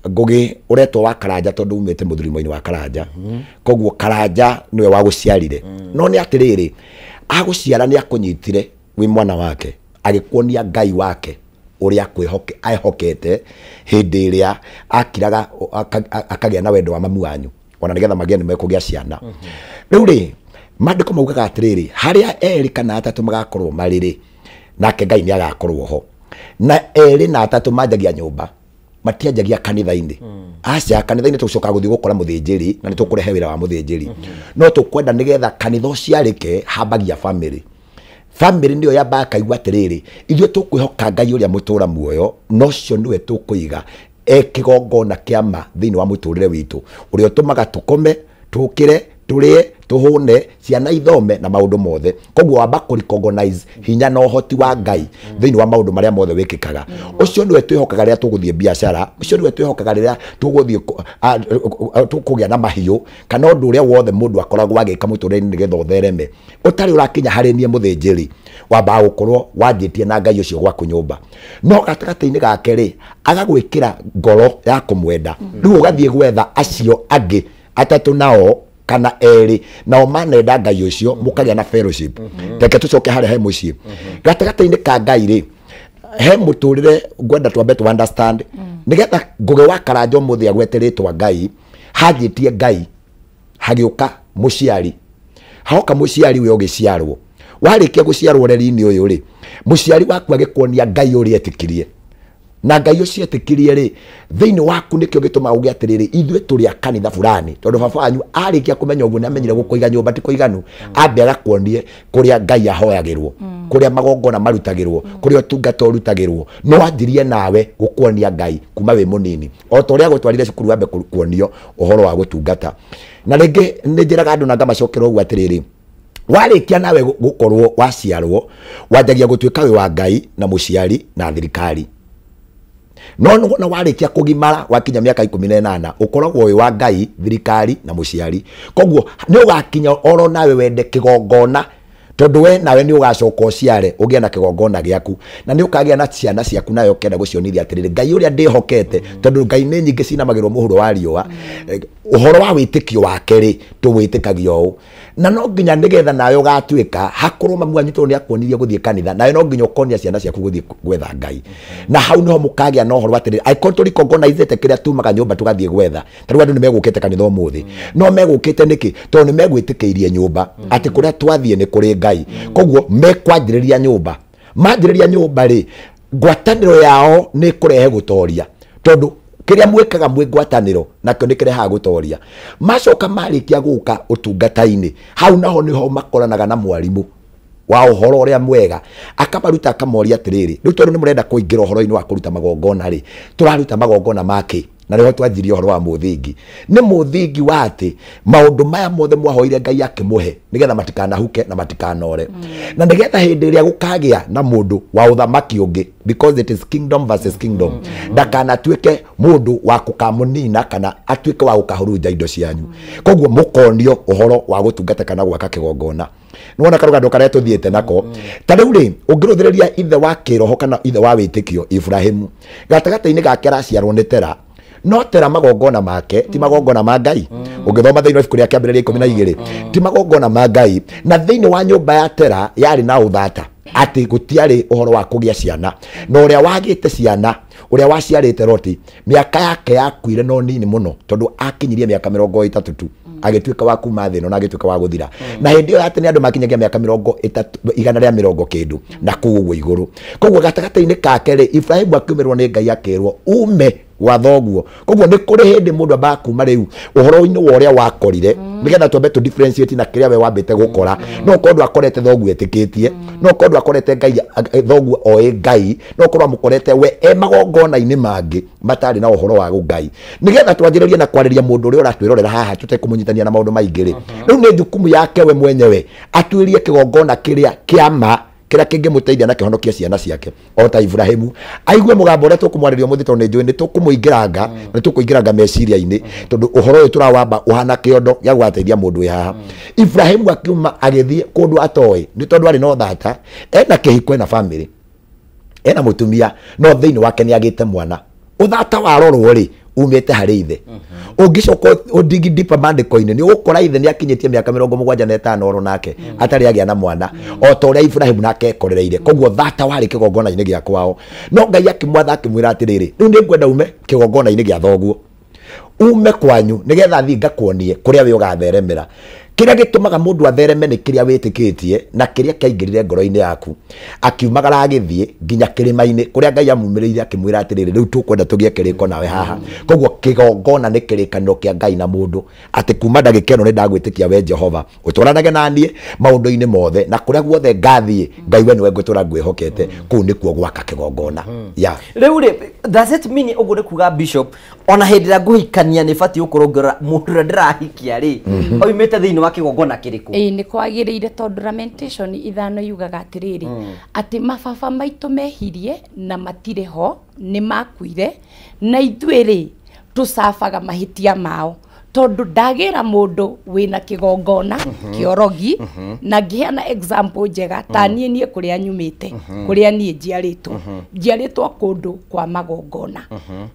Speaker 2: Ngugi uretwo wa Karanja tondu umete muthurimo-ini wa Karanja koguo Karanja niwe wa guciarire no nĩ atiriri aguciara nĩ akunyitire wi mwana wake agikuonia Ngai wake uria kwihokete hindi iria akiraga akagĩa na wendo wa mamu wanyu ona nigetha magĩe nĩ mekũgĩa ciana rĩu rĩ mandĩko maugaga atiriri harĩa erĩ kana atatu magakorwo marĩrĩ nake Ngai nĩ agakorwo ho na erĩ na atatu manjagia nyũmba matianjagia kanitha-inĩ aca kanitha-inĩ tũcoka gũthiĩ gũkora mũthĩnjĩri na nĩ tũkũrehe wĩra wa mũthĩnjĩri no tũkwenda nĩgetha kanitha ũciarĩke hambagia family nĩyo yambaga kaigua atĩrĩrĩ ithuĩ tũkwĩhoka Ngai ũrĩa mũtũra muoyo nocio niwe tũkũiga kĩgongona kĩama thĩinĩ wa mũtũrĩre witũ ũrĩa ũtũmaga tũkome tũkĩre tũrĩe tuhune ciana ithome na maundu mothe koguo wamba recognize hinya na ũhoti wa Ngai thĩinĩ wa maundu marĩa mothe wĩkĩkaga ũcio niwe twĩhokaga rĩrĩa tũgũthiĩ biacara ũcio niwe twĩhokaga rĩrĩa tũgũthiĩ tũkũgĩa na mahiũ kana ũndũ ũrĩa wothe mũndũ akoragwo agĩka mũtũrĩre-inĩ nĩgetha ũthereme ũtarĩ ũrakinya harĩ niĩ mũthĩnjĩri wamba gũkorwo wanjĩtie na Ngai ũcio gwaku nyũmba no gatagatĩ-inĩ gake rĩ agagwĩkĩra ngoro ya kũmwenda rĩu ũgathiĩ gwetha acio angĩ atatu nao kana erĩ nao manenda Ngai ũcio mũkagĩa na fellowship reke tũcoke harĩa he mũciĩ gatagatĩ-inĩ ka Ngai rĩ he mũtũrĩre ngwenda twambe to understand nĩgetha Ngugi wa Karanja ũmũthĩ agweterĩtwo Ngai hanjĩtie Ngai hagĩũka mũciari haoka mũciari we ũgĩciarwo warĩkia gũciarwo reri-inĩ ũyũ rĩ mũciari waku agĩkuonia Ngai ũrĩa etĩkirie na Ngai ũcio etĩkirie rĩ thĩinĩ waku nĩkĩo gĩtũmaga uge atĩrĩrĩ ithuĩ tũrĩ a kanitha fulani tondũ baba wanyu arĩkia kũmenya ũguo nĩ amenyire gũkũiga nyũmba ti kũiganu ambe agakuonie kũrĩa Ngai ahoyagĩrwo kũrĩa magongona marutagĩrwo kũrĩa ũtungata ũrutagĩrwo no anjirie nawe gũkuonia Ngai kuma wĩ mũnini o ta ũrĩa gũtwarire cukuru wambe kuonio ũhoro wa gũtungata na rĩngĩ nĩ njĩraga andũ na ngamacokera ũguo atĩrĩrĩ warĩkia nawe gũkorwo waciarwo wanjagia gũtuĩka wĩ wa Ngai na mũciari na thirikari no na warĩkia kũgimara wakinya mĩaka 18 ũkoragwo wĩ wa Ngai thirikari na mũciari koguo nĩ ũgakinya oro nawe wende kĩgongona tondu we nawe nĩ ũgacoka ũciare ũgĩe na kĩgongona gĩaku na nĩ ũkagĩa na ciana ciaku nayo ũkenda gũcionithia atĩrĩrĩ Ngai ũrĩa ndĩhokete tondu Ngai nĩ nyingĩ cinamagĩrwo mũhuro wa riũa ũhoro wa wĩtĩkio wake rĩ tũwĩtĩkagio ũũ na no nginya nĩgetha nawe ũgatuĩka hakorwo mamu wanyu tondũ nĩ akuonirie gũthiĩ kanitha nawe no nginya ũkonia ciana ciaku gũthiĩ gwetha Ngai na hau niho mũkagĩa na ũhoro atĩrĩrĩ angĩkorwo tũrĩkongonaicĩte kĩrĩa tumaga nyũmba tũgathiĩ gwetha tarĩu andũ nĩ megũkĩte kanitha ũmũthĩ no megũkĩte nĩkĩ tondũ nĩ megwĩtĩkĩirie nyũmba atĩ kũrĩa twathiĩ nĩ kũrĩ Ngai koguo mekwanjĩrĩria nyũmba manjĩrĩria nyũmba rĩ ngwatanĩro yao nĩ kũrehe gũtoria tondũ kĩrĩa mwĩkaga mwĩ ngwatanĩro nakĩo nĩ kĩrehaga gũtoria macoka marĩkia gũka ũtungata-inĩ hau naho nĩho makoranaga na mwarimũ wa ũhoro ũrĩa mwega akamaruta akamoria atĩrĩrĩ rĩu tondũ nĩ mũrenda kũingĩra ũhoro-inĩ wa kũruta magongona rĩ tũraruta magongona makĩ na rĩho twanjirie ũhoro wa mũthingi nĩ mũthingi wa atĩ maũndũ maya mothe mwahoire Ngai akĩmũhe nĩgetha matikanahuke na matikanore na nĩgetha hĩndĩ ĩrĩa gũkagĩa na mũndũ wa ũthamaki ũngĩ because it is kingdom versus kingdom ndakanatuĩke mũndũ wa gũkamũnina kana atuĩke wa gũkahurunja indo cianyu koguo mũkonio ũhoro wa gũtungata kana gwaka kĩgongona nĩwona karũgano karĩa tũthiĩte nako ta rĩu rĩ ũngĩrũthĩrĩria ithe wa kĩroho kana ithe wa wĩtĩkio Ibrahimu gatagatĩ-inĩ gake araciarwo nĩ Tera no Tera magongona make ti magongona ma Ngai ũngĩthoma thĩinĩ wa ibuku rĩa kĩambĩrĩria 12 ti magongona ma Ngai na thĩinĩ wa nyũmba ya Tera yarĩ na ũthata ati gutiari uhoro wa kugia ciana no uria wagite ciana uria waciarite Loti miaka yake yakuire no nini muno tondu akinyirie miaka 30 tu agituika wa kuma thino na agituika wa guthira na hindi yo ati ni andu makinyagia miaka 30 igana ria 30 kindu na kuguo iguru koguo gatagataini kake ri Ibrahimu akiumirwo ni Ngai akirwo ume wa thoguo koguo ni kuri hindi mundu amba kuma riu uhoro-ini wa uria wakorire nigetha twambe tu differentiate na kiria we wambite gukora no kondu akorete thoguo etikitie no kondu akorete Ngai thoguo oe Ngai no korwa mukorete we magongona-ini mangi matari na uhoro wa Ngai nigetha twanjiririe na kwariria mundu uria uratwirorera haha tutekumunyitania na maundu maingiri riu ni jukumu yake we mwenyewe atwirie kigongona kiria kiama kira kingimuteithia na kihonokia ciana ciake ota Ibrahimu aigue mugambo uria tukumwariria muthi tondu njui ni tukumuingiranga ni tukuingiranga meciria-ini tondu uhoro uyu turawamba uhana kiondo ya gwateithia mundu haha Ibrahimu akiuma agithie kundu atoi ni tondu ari no thata ena kihiko na family ena mutumia no thiini wake ni agite mwana uthata warorwo ri umete hari ithe ungicoka udigi dipa mandiko-ini ni ukora ithe ni akinyitie miaka 75 oro nake atari agia na mwana o ta uria Ibrahimu nake ekorereire koguo thata wari kigongona-ini gia kwao no Ngai akimwatha akimwira atiriri riu ni ngwenda ume kigongona-ini gia thoguo ume kwanyu nigetha thi ngakuonie kuria we ugatheremera kiria gitumaga mundu athereme ni kiria witikitie na kiria kiaingirire ngoro-ini yaku akiumagara agithie nginya kirima-ini kuria Ngai amumirire akimwira atiriri riu tukwenda tugie kiriko nawe haha koguo kigongona ni kirikaniro kia Ngai na mundu ati kuma ndagika ino ni ndagwitikia we Jehova utwaranage nanie maundu-ini mothe na kuria guothe ngathie Ngai we niwe ngwitura ngwihokete kuu nikuo gwaka kigongona
Speaker 1: riu ri does it mean uguo ni kuga bishop ona hindi ya guhikania ni bati ukurongora mundu ndirahikia ri oimite thiini wa kigongona kiriku
Speaker 3: ni kwagiriire tondu Lamentation 5 yugaga atiriri ati mababa maitu mehirie na matire ho ni makuire na ithuiri tucabaga mahitia mao tondu ndagira mundu wina kigongona kiorogi na ngiheana example njega ta nie kuria nyumite kuria nie njiaritwo kundu kwa magongona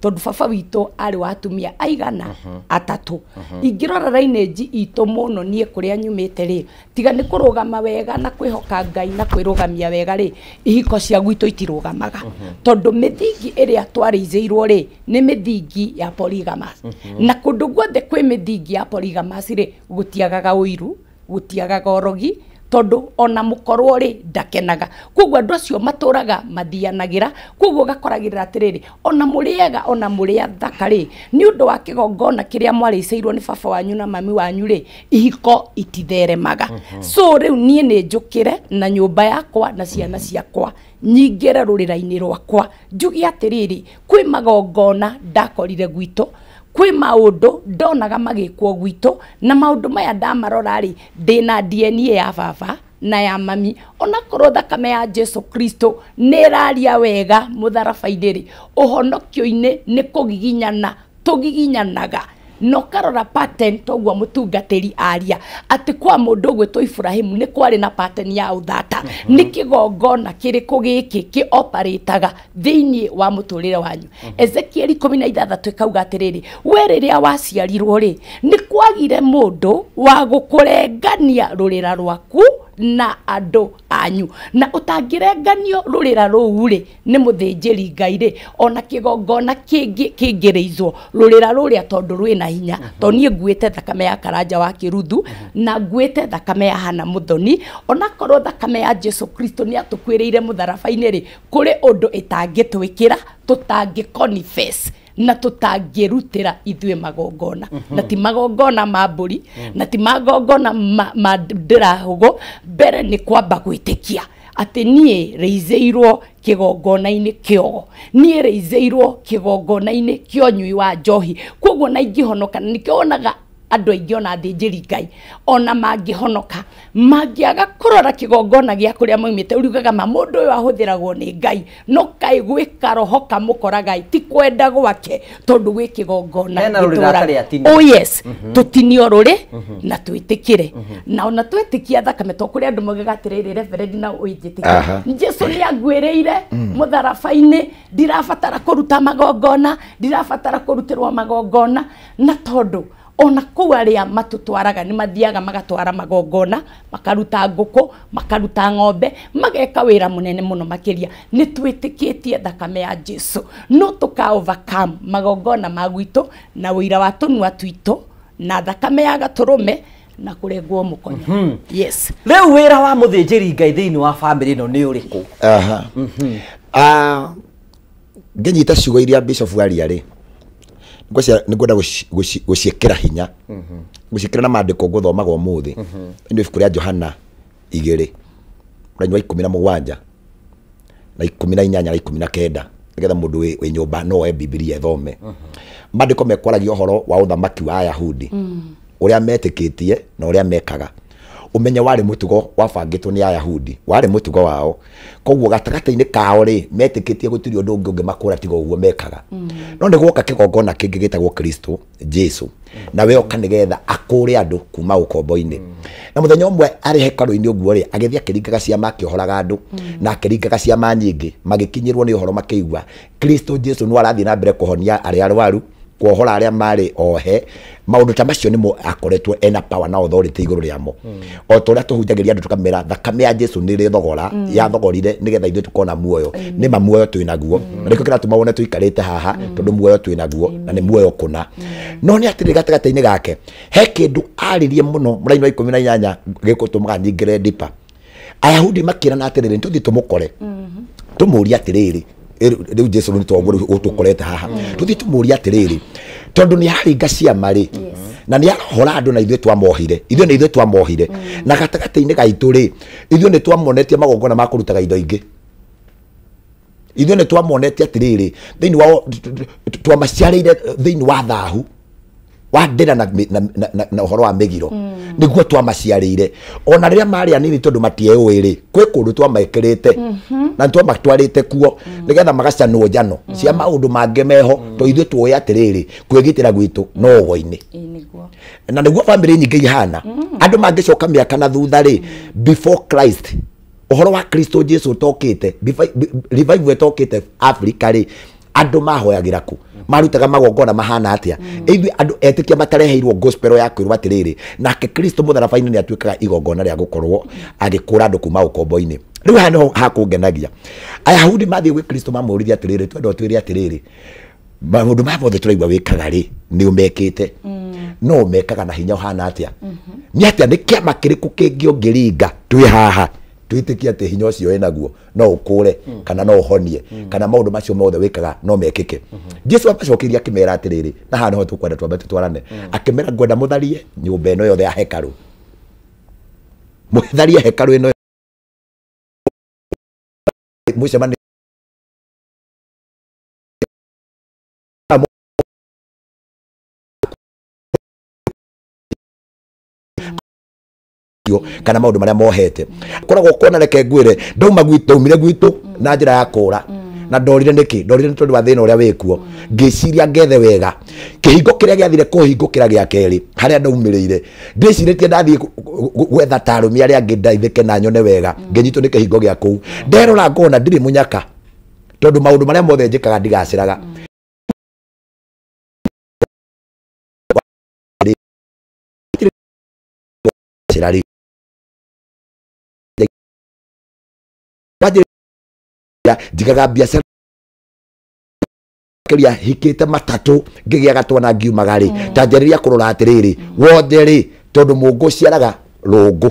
Speaker 3: tondu baba witu ari wa atumia aigana atatu ingirora lineage itu muno nie kuria nyumite ri tiga ni kurugama wega na kwihoka Ngai na kwirugamia wega ri ihiko cia gwitu itirugamaga tondu mithingi iria twarizeirwo ri ni mithingi ya polygamous na kundu guothe kwi mithingi ya polygamous ri gutiagaga uiru gutiagaga orogi tondu ona mukorwo ri ndakenaga koguo andu acio maturaga mathianagira koguo gakoragirira atiriri ona muriega ona muria thaka ri ni undu wa kigongona kiria mwariceirwo ni baba wanyu na mami wanyu ri ihiko ititheremaga so riu nie ni njukire na nyumba yakwa na ciana ciakwa nyingire rurira-ini rwakwa njugi atiriri kwi magongona ndakorire gwitu kwi maundu ndonaga magikwo gwitu na maundu maya ndamarora ri ndina DNA ya baba na ya mami ona korwo thakame ya Jesu Kristo niraria wega mutharaba-ini ri uhonokio-ini ni kugiginyana tugiginyanaga no karora pattern toguo mutungatiri aria ati kwa mundu gwitwo Ibrahimu ni kwari na pattern ya uthata ni kigongona kiriku giki ki operataga thiini wa muturire wanyu Ezekiel 16 kauga atiriri we riria waciarirwo ri ni kwagire mundu wa gukurengania rurira rwaku na andu anyu na utangirenganio rurira ruu ri ni muthinjiri Ngai ri ona kigongona kingireizwo rurira ruria tondu rwina hinya tonie nguite thakame ya Karanja wa Kiruthu na nguite thakame ya Hana Muthoni ona korwo thakame ya Jesu Kristo ni atukwiriire mutharaba-ini ri kuri undu itangitwikira tutangi confess na tutangirutira ithwe magongona na ti magongona ma mburi na ti magongona ma ndirahugo mbere ni kwamba gwitikia ati nie reizeirwo kigongona-ini kiogo nie reizeirwo kigongona-ini kio nyui wa njohi koguo na ingihonoka nikionaga andu aingi ona thinjiri Ngai ona mangihonoka mangiaga kurora kigongona gia kuria moimite urugaga mundu uyu ahuthiragwo ni Ngai no kai gwika roho kamukora Ngai ti kwenda gwake tondu gwi kigongona oh yes tutinio ruri na twitikire na ona twitikia thakame to kuria andu mogaga atiriri reverend na uinjitikia Jesu ni agwireire mutharaba-ini ndirabatara kuruta magongona ndirabatara kurutirwo magongona na tondu ona kũu arĩa matũtwaraga nĩ mathiaga magatwara magongona makaruta ngũkũ makaruta ng'ombe mageka wĩra mũnene mũno makĩria nĩ twĩtĩkĩtie thakame ya Jesu no tũka overcome magongona ma gwitũ na wĩra wa tũnua twitũ na thakame ya gatũrũme na kũrengwo mũkonya. Yes.
Speaker 1: Rĩu wĩra wa mũthĩnjĩri Ngai thĩinĩ wa family ĩno nĩ ũrĩkũ?
Speaker 2: Ngĩnyita ciugo iria Bishop aria rĩ nĩngwenda gũciĩkĩra hinya gũciĩkĩra na maandĩko ngũthomaga ũmũthĩ nĩ ibuku rĩa Johana 2 mũthenya wa 17 na 18 na 19 nĩgetha mũndũ wĩ nyũmba no oe Biblia ethome. Maandĩko mekwaragia ũhoro wa ũthamaki wa Ayahudi ũrĩa metĩkĩtie na ũrĩa mekaga. Ũmenye warĩ mũtugo wabangĩtwo nĩ Ayahudi warĩ mũtugo wao koguo gatagata-inĩ kao rĩ metĩkĩtie gũtirĩ ũndũ ũngĩ ũngĩmakũra tiga ũguo mekaga. No nĩ gwoka kĩgongona kĩngĩ gĩtagwo Kristo Jesu nawe oka nĩgetha akũre andũ kuma ũkombo-inĩ. Na mũthenya ũmwe arĩ hekarũ-inĩ ũguo rĩ agĩthiĩ akĩringaga ciama akĩohoraga andũ na akĩringaga ciama nyingĩ magĩkinyĩrwo nĩ ũhoro makĩigua Kristo Jesu no arathiĩ na mbere kũhonia arĩa arwaru kuohora arĩa marĩ ohe maũndũ ta macio nĩmo akoretwo ena power na authority igũrũ rĩamo. O ta ũrĩa tũhunjagĩria andũ tũkamera thakame ya Jesu nĩ ĩrĩ thogora yathogorire nĩgetha ithuĩ tũkona muoyo nĩ ma muoyo twĩ naguo na nĩkĩo kĩratũma wone tũikarĩte haha tondũ muoyo twĩ naguo na nĩ muoyo kũna. No nĩ atĩrĩ gatagata-inĩ gake he kĩndũ aririe mũno mũraini wa 18 gĩgũtũmaga nyingĩre ndipa. Ayahudi makĩrana atĩrĩrĩ tũthiĩ tũmũkore tũmũũrie atĩrĩrĩ rĩu Jesu nĩ twaguo tũkorete haha tũthiĩ tũmũũrie atĩrĩrĩ tondũ nĩ haringa ciama rĩ na nĩ arahora andũ na ithuĩ twamohire na gatagata-inĩ gaitũ rĩ ithuĩ nĩ twamonetie magongona ma kũrutaga indo ingĩ. Ithuĩ nĩ twamonetie atĩrĩrĩ thĩinĩ wa twamaciarĩire thĩinĩ wa thahu wa ndĩra na ũhoro wa mĩgiro nĩguo twamaciarĩire ona rĩrĩa marĩ anini tondũ matieũĩ rĩ kwĩ kũndũ twamekĩrĩte na twamatwarĩte kuo nĩgetha magacanwo njano cia maũndũ mangĩ meho to ithuĩ tuoĩ atĩrĩrĩ kwĩgitĩra gwitũ no ũgo-inĩ. Na nĩguo family nyingĩ ihana andũ mangĩcoka mĩaka na thutha rĩ before Christ ũhoro wa Kristo Jesu ũtokĩte revival ĩtokĩte Africa rĩ andũ mahoyagĩra ku marutaga magongona mahana atĩa ithuĩ andũ etĩkia matareheirwo gospel ya kwĩrwo atĩrĩrĩ nake Kristo mũtharaba-inĩ nĩ atuĩkaga igongona rĩa gũkorwo agĩkũra andũ kuma ũkombo-inĩ. Rĩu haha nĩho hakũngenagia Ayahudi mathiĩ gwĩ Kristo mamũũririe atĩrĩrĩ twenda twĩre atĩrĩrĩ maũndũ ma mothe tũraigua wĩkaga rĩ nĩ ũmekĩte no ũmekaga na hinya ũhana atĩa nĩ atĩa nĩ kĩama kĩrĩkũ kĩngĩ ũngĩringa twĩ haha twĩtĩkie atĩ hinya ũcio wĩnaguo no ũkũre kana no ũhonie kana maũndũ macio mothe wĩkaga no mekĩke. Jesu acokeria akĩmera atĩrĩrĩ na haha nĩho tũkwenda twambe tũtwarane akĩmera ngwenda mũtharie nyũmba ĩno yothe ya hekarũ mũtharie hekarũ ĩno mũcemani kana maũndũ marĩa mohete koragwo kuona reke ngwĩre ndauma gwitũ na njĩra ya kũra na ndorire nĩkĩ ndorire nĩ tondũ wa thĩna ũrĩa wĩkuo ngĩciria ngethe wega kĩhingo kĩrĩa gĩathire kũhingũkĩra gĩa kerĩ harĩa ndaumĩrĩire ndĩcirĩtie ndathiĩ gwetha tarũmi arĩa angĩ ndaithĩke na nyone wega ngĩnyitwo nĩ kĩhingo gĩa kũu nderora ngona ndirĩ mũnyaka tondũ maũndũ marĩa mothe njĩkaga ndigacĩraga. Jigaga biacara kĩria hikĩte matatũ ngĩgĩa gatwana ngiumaga rĩ tanjĩrĩria kũrora atĩrĩrĩ wothe rĩ tondũ mũngũ ciaraga rũngũ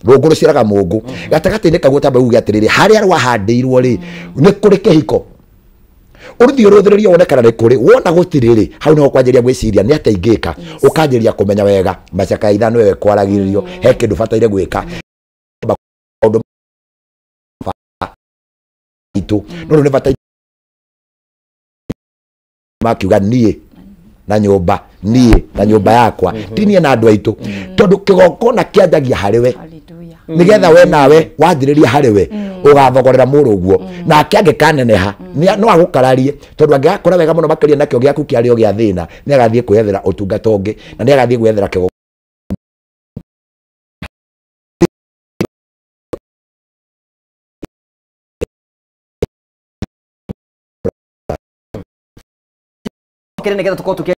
Speaker 2: rũciaraga mũngũ gatagata-inĩ kaguo tamba uge atĩrĩrĩ harĩa rwahandĩirwo rĩ nĩ kũrĩ kĩhiko ũrũthiĩ ũrũthĩrĩria wone kana nĩ kũrĩ wona gũtirĩ rĩ hau nĩho kwanjĩria gwĩciria nĩ atĩa ingĩka ũkanjĩria kũmenya wega macaka ithano wewe kwaragĩrĩrio he kĩndũ bataire gwĩka no nĩ bataire makiuga niĩ na nyũmba yakwa tinie na andũ aitũ tondũ kĩgongona kĩanjagia harĩwe nĩgetha we nawe wanjĩrĩria harĩwe ũgathogorera mũrũguo nake angĩkaneneha no agũkararie tondũ angĩgakora wega mũno makĩria nakĩo gĩaku kĩarĩo gĩa thĩna nĩ agathiĩ kwĩyethera ũtungata ũngĩ na nĩ agathiĩ gwethera kĩgongona
Speaker 1: nĩgetha tũkorwo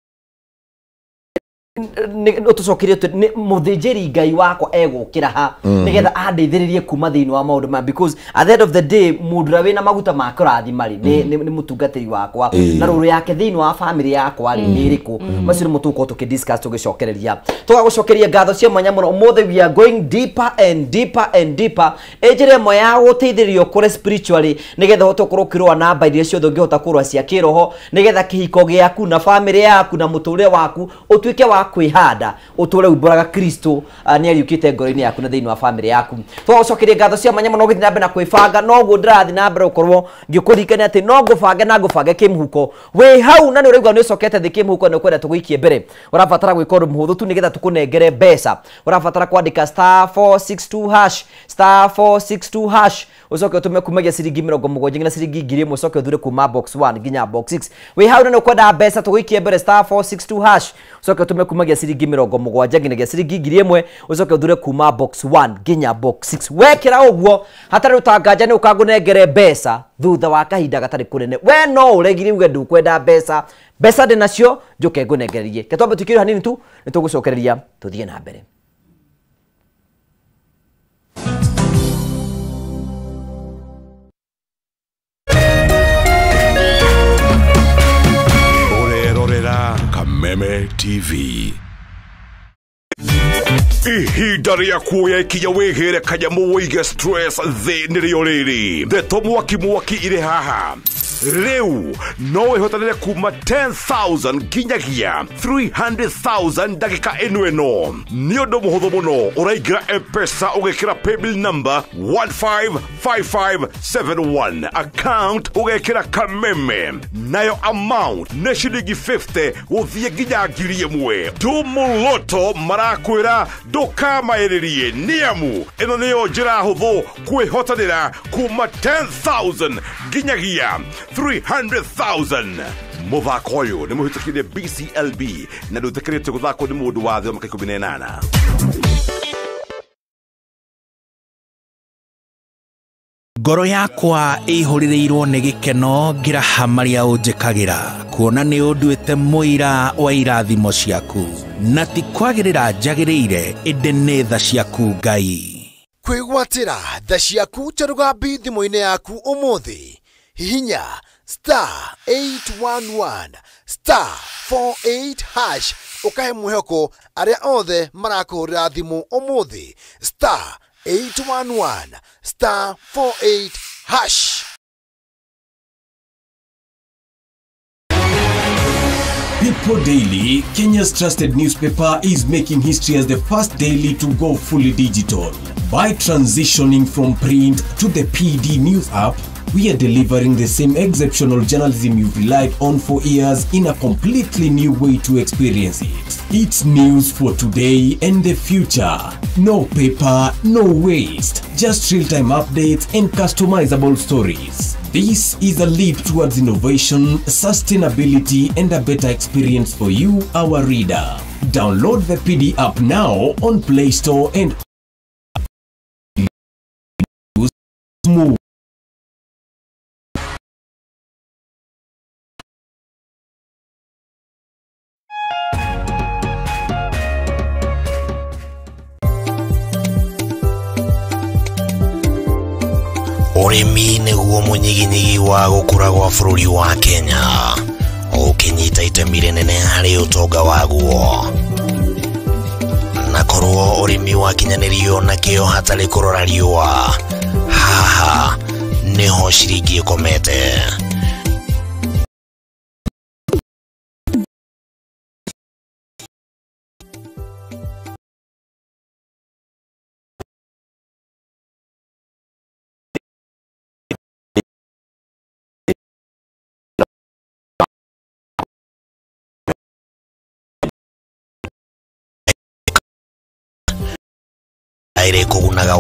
Speaker 1: utucokirie muthinjiri ngai wakwa egukira ha nigetha andeithiririe kuma thiini wa maundu ma because at the end of the day mundu ra wina maguta ma kurathi mari ni mutungatiri wakwa na ruru yake thiini wa family yakwa ri ni iriku macio mutuko tukidiscuss tugicokereria tugagucokeria ngatho cia mwanya muno umuthe we are going deeper and deeper and deeper ejire mo ya guteithirio kure spiritually nigetha utokurukirwa na mba iria ciothe ngihota kurwa cia kiroho nigetha kihiko giaku na family yaku na muture waku utuike wa kwihanda uture umburaga Kristo ni ariukite ngoro-ini yaku na thiini wa family yaku tugacokeria ngatho cia mwanya muno githina mbe na kwibanga no guo ndirathi na mbere ukorwo ngikurikania ati no ngubange na ngubange kimhuko we hau na ni urigwa ni ucokete thi kimhuko ni kwenda tuguikie mbere urabatara gwika undu muhuthu tu nigetha tukunengere mbeca urabatara kwandika *462# ucoke utume kumagia ciringi 70 nginya ciringi 1000 ucoke uthure kuma box 1 nginya box 6 we hau na ni kwenda mbeca tuguikie mbere *462# ucoke utume kumagia ciringi 70 nginya ciringi 1000 ucoke uthure kuma box 1 nginya box 6 wekira uguo hatari utanganja ni ukangunengere mbeca thutha wa kahinda gatari kunene we no uregiri uge ndukwenda mbeca ndi nacio njuke ngunengererie ketwambe tukiri hanini tu nitugucokereria tuthie na mbere
Speaker 4: Kameme TV. Ihinda ria kuoya ikinya wigire kanyamu wige stress thini rio riri ndeto mwaki iri haha riu no ihotanire kuma 10,000 nginyagia 300,000 ndagika eno ni undu muhuthu muno uraingira M-Pesa ugekira paybill number 155571 account ugekira Kameme nayo amount ni shilingi 50 guthie nginya 1,000 Tumoloto marakwira ndukamairirie niamu ino niyo njira huthu kwihotanira kuma 10,000 nginyagia 300,000 muthako uyu ni muhitukirie BCLB na ndutekerete guthako ni mundu wa thio maka 18
Speaker 9: ngoro yakwa ihurireirwo ni gikeno ngira hamaria unjikagira kuona ni unduite muira wa irathimo ciaku na ti kwagirira njagiriire inde ni tha ciaku Ngai
Speaker 10: kwigwatira tha ciaku charugambi thimo-ini yaku umuthi hihinya *811 *48# ukahe mwihoko aria othe marakuhurira thimu umuthi *811 *48#.
Speaker 13: People Daily, Kenya's trusted newspaper, is making history as the first daily to go fully digital. By transitioning from print to the PD News app, we are delivering the same exceptional journalism you've relied on for years in a completely new way to experience it. It's news for today and the future. No paper, no waste. Just real-time updates and customizable stories. This is a leap towards innovation, sustainability, and a better experience for you, our reader. Download the PD app now on Play Store and smooth.
Speaker 9: Urimi niguo munyiginyigi wa gukura gwa bururi wa Kenya ukinyita itemi rinene hari utonga waguo na korwo urimi wakinyanirio na kio hatari kurora riua haha niho ciringi ikomete. Aire kugunaga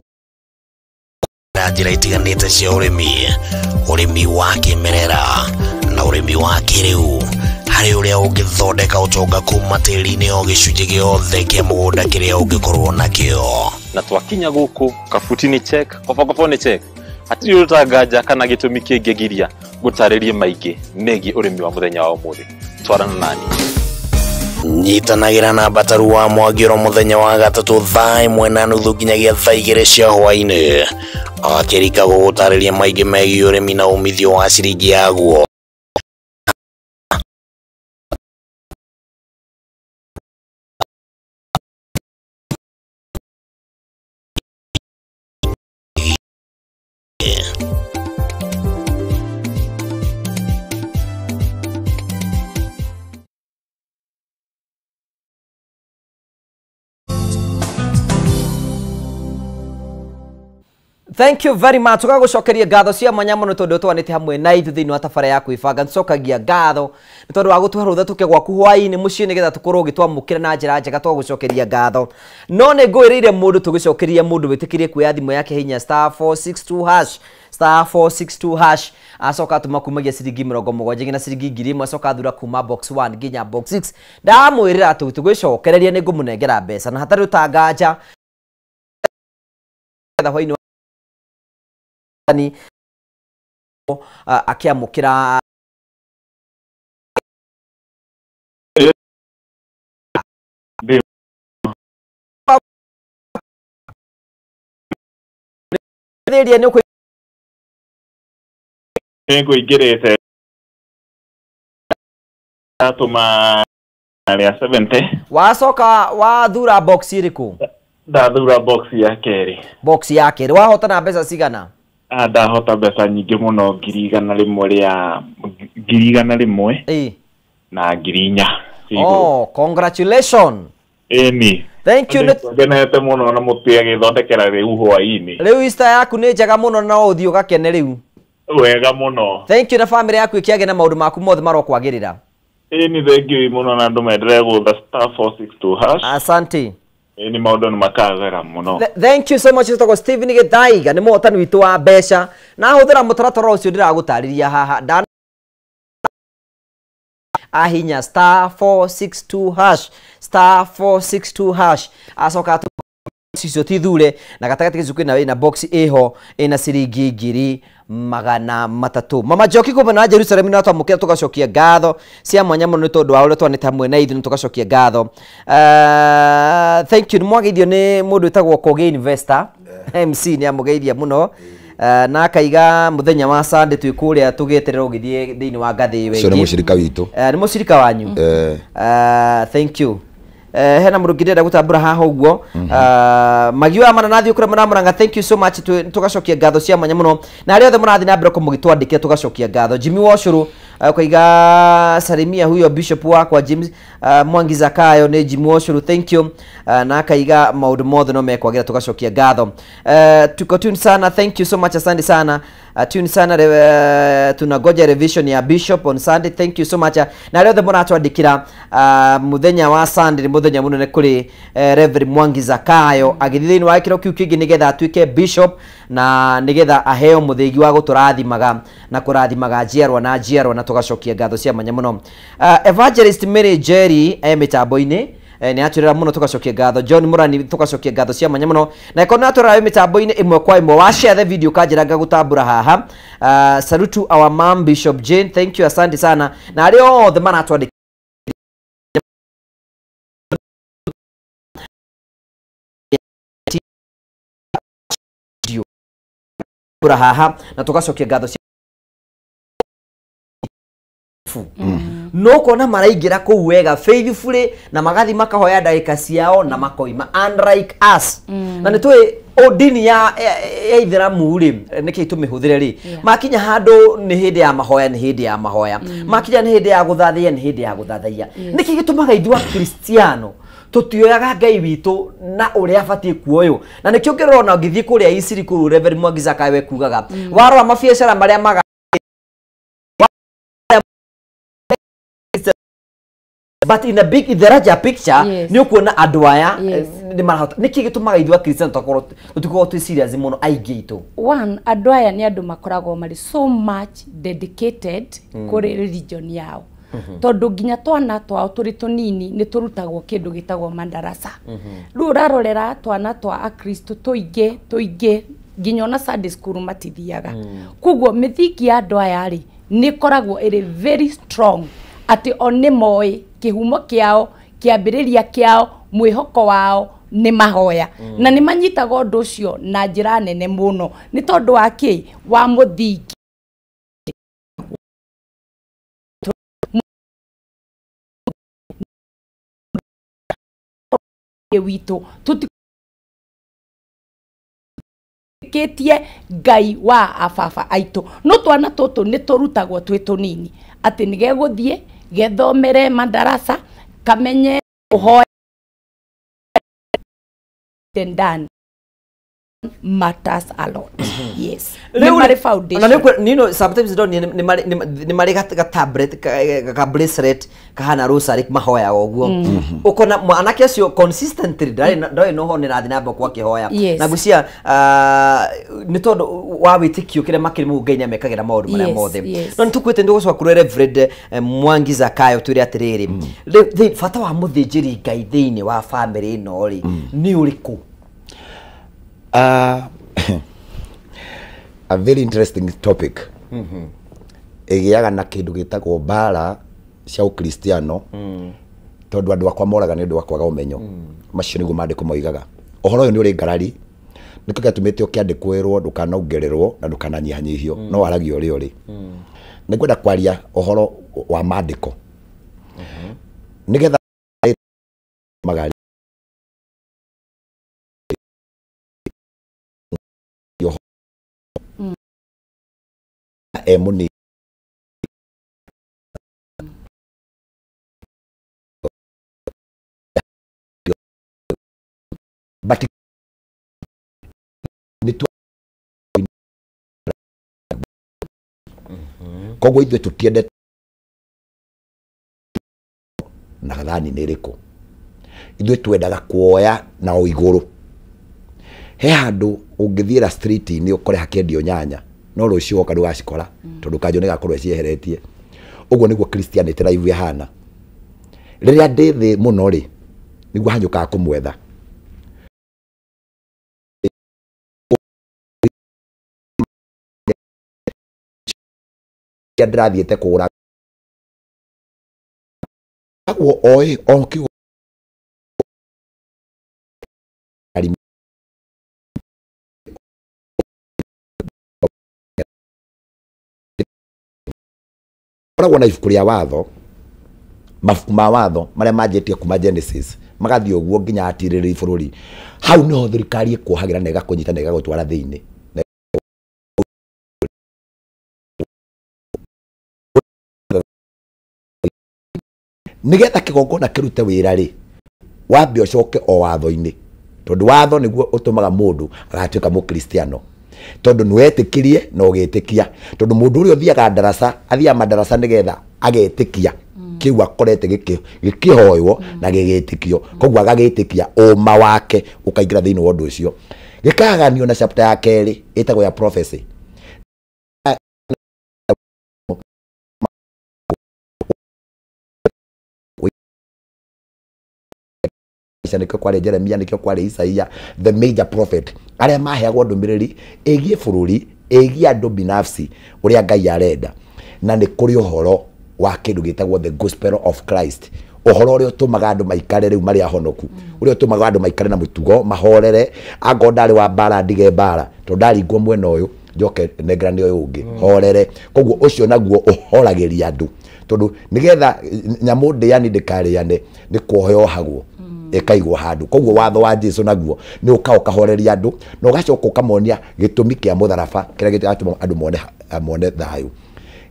Speaker 9: njira itiganite cia urimi wa kimerera na urimi wa kiriu hari uria ungithondeka utonga kuma tiri-ini o gicunji giothe kia mugunda kiria ungikorwo nakio.
Speaker 14: Na twakinya guku kabutini check kobakobone check atiri utanganja kana gitumi kingigiria gutaririe maingi megi urimi wa muthenya wa umuthi twarana nani.
Speaker 9: Nyitanagira na Bataru wa Mwagiro muthenya wa gatatu thaa 1:30 nginyagia thaa 2 cia hwaini akirika gugutariria maingi megie urimi na umithio wa ciringi yaguo.
Speaker 1: Thank you very much. Tugagucokeria ngatho cia mwanya muno tondu twanite hamwe na ithu thiini wa tabara ya kwibanga ncokagia ngatho tondu wa gutwara rutha tuke gwaku hwaini mucii nigetha tukorwo gitwamukira na njira njega twagucokeria ngatho no ne ngwiriire mundu tugicokeria mundu witikirie kuya thimo yake hinya *462# *462# acoka tumakumagia ciringi 70 nginya ciringi 1000 acoka thura kuma box 1 nginya box 6 ndamwirira atu tugicokereria ni ngumunengera mbeca na hatari utanganja hwaini akiamukira
Speaker 15: ingirite atuma aria 70
Speaker 1: wacoka wathura box iriku
Speaker 15: ndathura box ya keri
Speaker 1: wahotana mbeca cigana
Speaker 15: ndahota mbeca nyingi muno 1,100 na 4,000.
Speaker 1: Oh, congratulations.
Speaker 15: Eni.
Speaker 1: Thank you.
Speaker 15: Ngenete muno na mutu agithondekera riu hwaini.
Speaker 1: Riu Easter yaku ni njega muno na uthio gakene riu.
Speaker 15: Wega muno.
Speaker 1: Thank you na family yaku ikiage na maundu maku mothe marokwagirira.
Speaker 15: Eni thank you muno na ndu mendere gutha *462#.
Speaker 1: Asante.
Speaker 15: Ni maundu ni makagera muno.
Speaker 1: Thank you so much to Steven Githaiga ni motani witu wa mbeca na huthira mutaratara ucio ndiragutariria haha ahinya *462# acoka cicio tithure na gatagati gicuku na box iho ina ciringi 300. Mama Joki kuma na Jerusalem na twamukira tugacokia ngatho cia mwanya muno ni tondu wa ule twanite hamwe na ithu tugacokia ngatho. Thank you mwageithio ni mundu witagwo Koge Investor MC ni amugeithia muno na akaiga muthenya wa Sunday twikuria tugeterera ugithie thiini wa ngathi wengi.
Speaker 2: Sio ni mushirika witu.
Speaker 1: Ni mushirika wanyu. Thank you. Hena mundu ngirenda gutambura haha uguo magiwa mananathi ukura manamuranga. Thank you so much tugacokia ngatho cia mwanya muno na ari othe murathi na mbere kumugitwandikira tugacokia ngatho. Jimmy Washuru ukaiga salimia huyo bishop wakwa James Mwangi Zakayo ni Jimmy Washuru. Thank you na akaiga maundu mothe no mekwagira tugacokia ngatho. Tuko tune sana. Thank you so much, asante sana. Tune sana tunagoja revision ya bishop on Sunday. Thank you so much na ari othe muratwandikira muthenya wa Sunday muthenya munene kuri Reverend Mwangi Zakayo agithini wa kiro kiu kingi nigetha atuike bishop na nigetha aheo muthigi wa guturathimaga na kurathimaga njiarwa na tugacokia ngatho cia mwanya muno. Evangelist Mary Jerry mitambo-ini ni aturira muno tugacokia ngatho. John Murani tugacokia ngatho cia mwanya muno na ikona aturira mitambo-ini imwe kwa imwe wa share the video kanjiranga gutambura haha. Salute our mom Bishop Jane, thank you, asante sana na ari othe maratwandika haha na tugacokia ngatho cia no kona maraingira ku wega faithfully na magathi makahoya ndagika ciao na makoima unlike us na ni twi odini ya Ithiramu ri niki tumihuthire ri makinya handu ni hindi ya mahoya makinya ni hindi ya guthathia ni hindi ya guthathia niki gitumaga ithua Kristiano tutioyaga Ngai witu na uria abatie kuoyo na nikio ngirona ngithii kuria Isiri kuru Reverend Mwangi Zakayo we kugaga warwa mabiacara maria maga but in the larger picture ni ukuona andu aya ni marahota niki gitumaga ithua Kristiano tukorwo tu serious muno aigitu.
Speaker 3: One, andu aya ni andu makoragwo mari so much dedicated kuri religion yao tondu nginya twana twao turi tunini ni turutagwo kindu gitagwo madarasa. Riu rarorera twana twa akristo tuinge nginya na Sunday school matithiaga kuguo mithingi ya andu aya ri ni koragwo iri very strong ati oni moi kihumo kiao kiambiriria kiao mwihoko wao ni mahoya na ni manyitaga undu ucio na njira nene muno ni tondu wa ki wa muthingi witu ketie ngai wa afafa aitu no twana tutu ni turutagwo twi tunini ati nige guthie gethomere madarasa kamenye uhoya then matters a lot. Yes. Memory foundation.
Speaker 1: Na nino sometimes don't ni mari ga tablet ka bracelet kahana rosary mahoya oguo. Ukona mwanake acio consistently ndoi no ho ni rathi namba kwa kihoya. Na gucia ni tondu wa witikio kire makiri mugenya mekagira maundu maria mothe. No nitukwite ndugucwa kuri Reverend Mwangi Zakayo twire atiriri. The fata wa muthinjiri ngai thiini wa family ino ri ni uriku.
Speaker 2: A very interesting topic. Egiaga na kindu gitagwo mbara cia ukristiano tondu andu akwa moraga ni andu akwaga umenyo macio niguo mandiko moigaga ohoro uyu ni uri ngarari niko gatumite ukiandikwerwo ndukanaugererwo na ndukananyihanyihio no aragio uri uri nigwenda kwaria ohoro wa mandiko nigetha magari emuni but koguo ithuĩ tũtiendete na gathani nĩ ĩrĩkũ ithuĩ twendaga kuoya na o igũrũ he handũ ũngĩthiĩra street inĩ ũkore hakĩendio nyanya no rũciũ woka ndũgacikora tondũ kanjũ nĩ gakorwo cieheretie ũguo nĩguo Christianity live ihana rĩrĩa ndĩ thĩ mũno rĩ nĩguo hanyũkaga kũmwetha ndĩrathiĩte kũgũra aguo oĩ o kiugo koragwo na ibuku rĩa watho mabuku ma watho marĩa manjĩtie kuma Genesis magathiĩ ũguo nginya atirĩrĩ bũrũri hau nĩho thirikari ĩkuohagĩra na ĩgakũnyita na ĩgagũtwara thĩinĩ nigetha kĩgongona kĩrute wĩra rĩ wambe ũcoke o watho-inĩ tondũ watho nĩguo ũtũmaga mũndũ agatuĩka mũkristiano tondu nĩwetĩkirie na ũgĩtĩkia tondu mũndũ ũrĩa ũthiaga darasa athiaga madarasa nĩgetha agetĩkia kĩu akorete gĩkĩhoywo na gĩgĩtĩkio koguo agagĩtĩkia ũma wake ũkaingĩra thĩinĩ wa ũndũ ũcio gĩkaganio na chapter ya kerĩ ĩtagwo ya prophecy nikio kwari Jeremia nikio kwari Isaia the major prophet aria maheagwo ndumiriri egie bũrũri egie andu binafsi uria Ngai arenda na nĩ kũrĩ ũhoro wa kĩndũ gĩtagwo the gospel of Christ ũhoro ũrĩa ũtũmaga andũ maikare rĩu marĩ ahonoku ũrĩa ũtũmaga andũ maikare na mũtugo mahorere anga ndarĩ wa mbara ndige mbara to ndaringwo mwena ũyũ njoke negrani ũyũ ũngĩ horere koguo ũcio naguo ũhoragĩria andũ tondu nigetha nyamu ndĩani ndĩkarĩane nĩ kuohagwo ekaigwo handu koguo watho wa Jesu naguo ni ukahoreria andu na ugacoka ukamonia gitumi kia mutharaba kira gituma andu mone thayu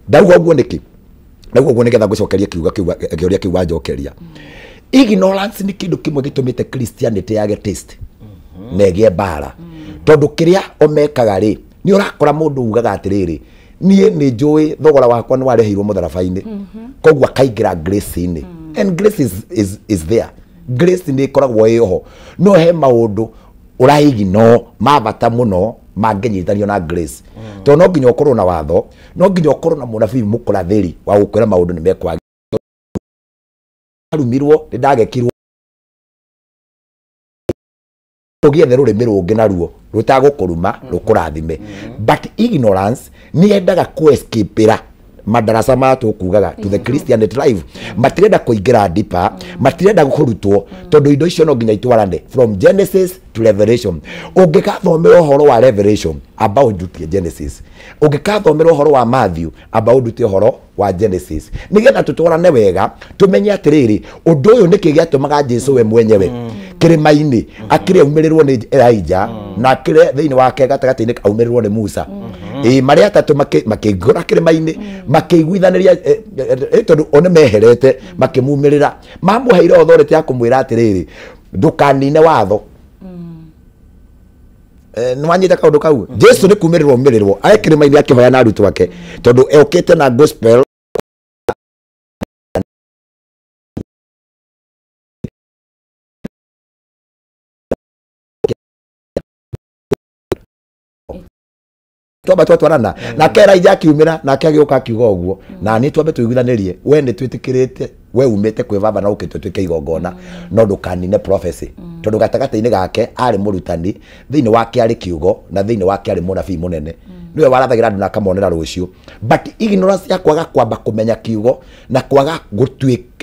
Speaker 2: ndauga uguo niki ndauga uguo nigetha gucokeria kiuria kiuga njokeria ignorance ni kindu kimwe gitumite Christianity yage taste negie bara tondu kiria omekaga ri ni urakora mundu ugaga atiriri nie ni njui thogora wakwa ni warehirwo mutharabaini koguo akaingira grace ini and grace is there grace ni koragwo iho no he maundu uraigi no mabata muno mangenyitanio na grace to no nginya ukorwo na watho no nginya ukorwo na munabii mukuratheri wa gukwira maundu ni mekwa arumirwo ni ndagekirwo tugiethe rurimi rungi naruo rutagukuruma rukurathime but ignorance ni endaga ku escape madarasa matu kugaga to the Christianity life matirenda kuingira dipa matirenda kurutwo tondu indo icio no nginya itwarane from Genesis to Revelation. Ungikathomera uhoro wa Revelation about duty Genesis, ungikathomera uhoro wa Matthew about duty uhoro wa Genesis, nigetha tutwarane wega tumenye atiriri undu uyu niki giatumaga Jesu we mwenyewe kirima-ini akire umirirwo ni Elijah na akire thiini wake gatagati-ini aumirirwo ni Musa. Maria atatu makigura kirima-ini makiguithaniria tondu one meherete makimumirira mamuheire authority ya kumwira atiriri ndukanine watho. Nwanyita kaundu kau Jesu ni kumirirwo umirirwo ae kirima-ini akihoya na arutu wake tondu eukite na gospel twamba twatwarana na kera ija kiumira na kiagioka akiuga uguo na ni twambe tuiguithanirie we ni twitikirite we umite kwi baba na ukite twike igongona no ndukanine prophecy tondu gatagati-ini gake ari murutani thiini wake ari kiugo na thiini wake ari munabii munene niwe warathagira andu na akamonera rucio but ignorance ya kwaga kwamba kumenya kiugo na kwaga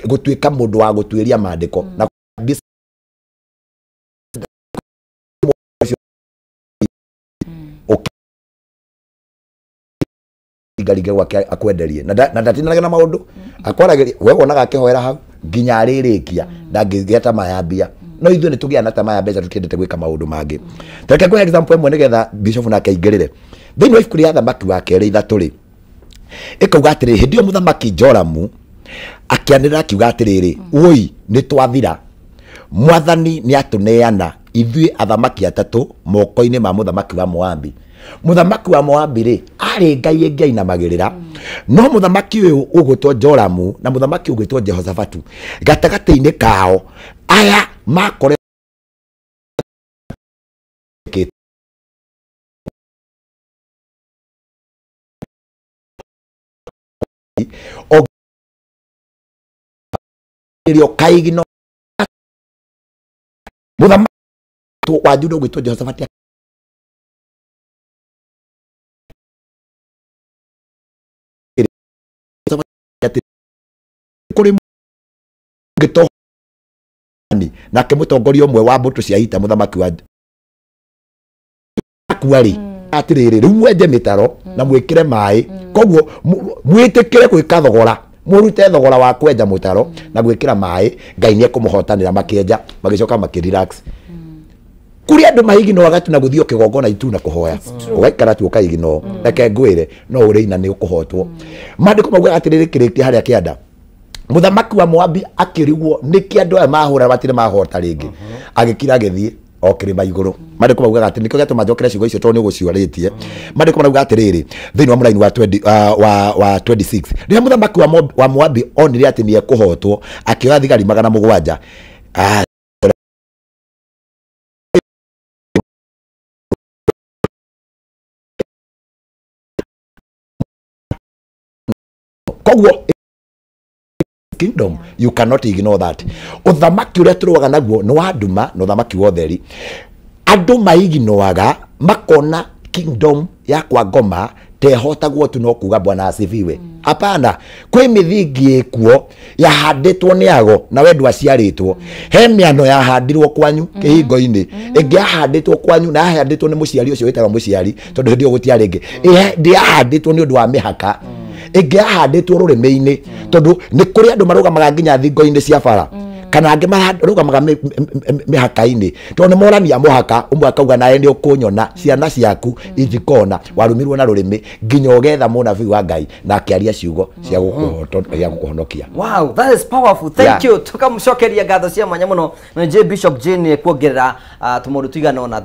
Speaker 2: gutuika mundu wa gutwiria maandiko na garige gwake akwenderie na ndatinanaga na maundu akwarageria we wonaga akihoera hau nginya aririkia ndangigeta mayambia no ithuĩ nĩ tũgĩa na tamaa ya mbeca tũtiendete gwĩka maũndũ mangĩ. Reke ngũhe example ĩmwe nĩgetha Bishop nake aingĩrĩre thĩinĩ wa ibuku rĩa Thamaki wa kerĩ 3 ĩkauga atĩrĩrĩ hĩndĩ ĩyo mũthamaki Joramu akĩanĩrĩra akiuga atĩrĩrĩ woi nĩ twathira mwathani nĩ atũneana ithuĩ athamaki atatũ moko-inĩ ma mũthamaki wa Moabi. Mũthamaki wa Moabi rĩ arĩ ngai ĩngĩ ainamagĩrĩra no mũthamaki ũyũ ũgwĩtwo Joramu na mũthamaki ũgwĩtwo Jehoshafatu gatagatĩ-inĩ kao aya makore kaigino mũthamaki wa Juda ũgwĩtwo Jehoshafatu kuri ngito na kemutongoria umwe wa mbutu cia ita muthamaki wa kwari atiriri riu mwenje mitaro na mwikire mai koguo mwitikire gwika thogora murute thogora wa kwenja mutaro na gwikira mai ngai nie kumuhotanira makienja magicoka makirelax kuri andu mahigino agatu na guthio kigongona itu na kuhoya ugaikara tu ukaigino reke ngwire no ureina ni ukuhotwo mandiko mauga atiriri kiriki haria kianda muthamaki wa Moabi akirigwo niki andu aya mahura batire mahota ringi agikira agithie okirima iguru mandiko mauga ati niko gatuma njokere ciugo icio tondu gucioritie mandiko mauga atiriri thiini wa muraini wa 26 ria muthamaki wa Moabi onire ati ni ekuhotwo akioya thigari 700 koguo kingdom you cannot ignore that uthamaki uria turuaga naguo ni wa nduma na uthamaki wa utheri andu maiginoaga makona kingdom ya kwa ngoma tehotagwo tu no kuga bwana asifiwe hapana kwi mithingi ikuo yahanditwo ni ago na wendu aciaritwo he miano yahandirwo kwanyu kihingo-ini ingi yahanditwo kwanyu na yahanditwo ni muciari ucio witaga muciari tondu hindi gutiari ingi ndi yahanditwo ni undu wa mihaka ingi yahanditwo rurimi-ini tondu ni kuri andu marugamaga nginya thingo-ini cia bara kana angi marugamaga mihaka-ini tondu ni morania muhaka umwe akauga nae ni ukunyona ciana ciaku ithikona warumirwo na rurimi nginya ugetha munabii wa Ngai na akiaria ciugo cia gukuhonokia.
Speaker 1: Wow, that is powerful. Thank you. Tukamcokeria ngatho cia mwanya muno na Bishop Jane kuongerera tumundu tuigana ona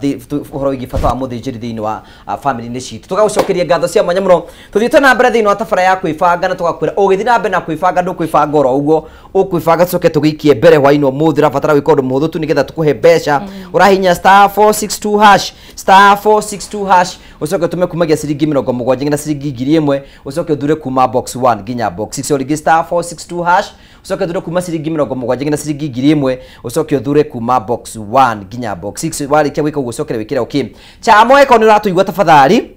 Speaker 1: uhoro wigi bata wa muthinjiri thiini wa family ni citu tugagucokeria ngatho cia mwanya muno tuthiite na mbere thiini wa tabara ya kwibanga na tugakwira ugithi na mbere na kwibanga ndukwibanga oro uguo ukwibanga tucoke tugiikie mbere hwaini umuthi rabatara gwika undu muhuthu tu nigetha tukuhe mbeca urahinya *462 hash *462 hash ucoke tume kumagia ciringi 70 nginya ciringi 1000 ucoke uthure kuma box 1 nginya box 6 origi *462 hash ucoke uthure kuma ciringi 70 nginya ciringi 1000 ucoke uthure kuma box 1 nginya box 6 warikia gwika uguo ucokere wikire okay chamo eko ni uratuigwa tafadhali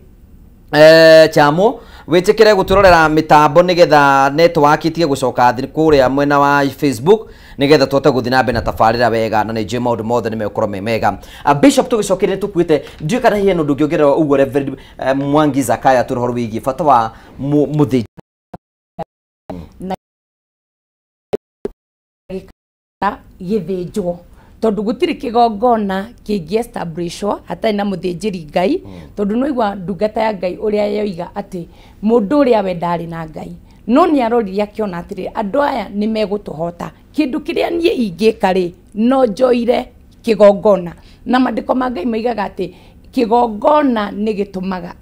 Speaker 1: chamo witikire guturorera mitambo nigetha network itige gucoka thi kuria mwena wa Facebook nigetha tuote guthi na mbere na tafarira wega na nije maundu mothe ni mekoro mega. Bishop tugicokire tukwite ndio kana hiye no ndungiongerera uguo Reverend Mwangi Zakaya turahoro wigi fata wa muthi
Speaker 3: githinjwo tondu gutiri kigongona kingi establishwo hatai na muthinjiri Ngai tondu no igwa ndungata ya Ngai uria yoiga ati mundu uria we ndari na Ngai no ni aroriria kiona atiri andu aya ni megutuhota kindu kiria nie ingika ri no njoire kigongona na mandiko ma Ngai moigaga ati kigongona ni gitumaga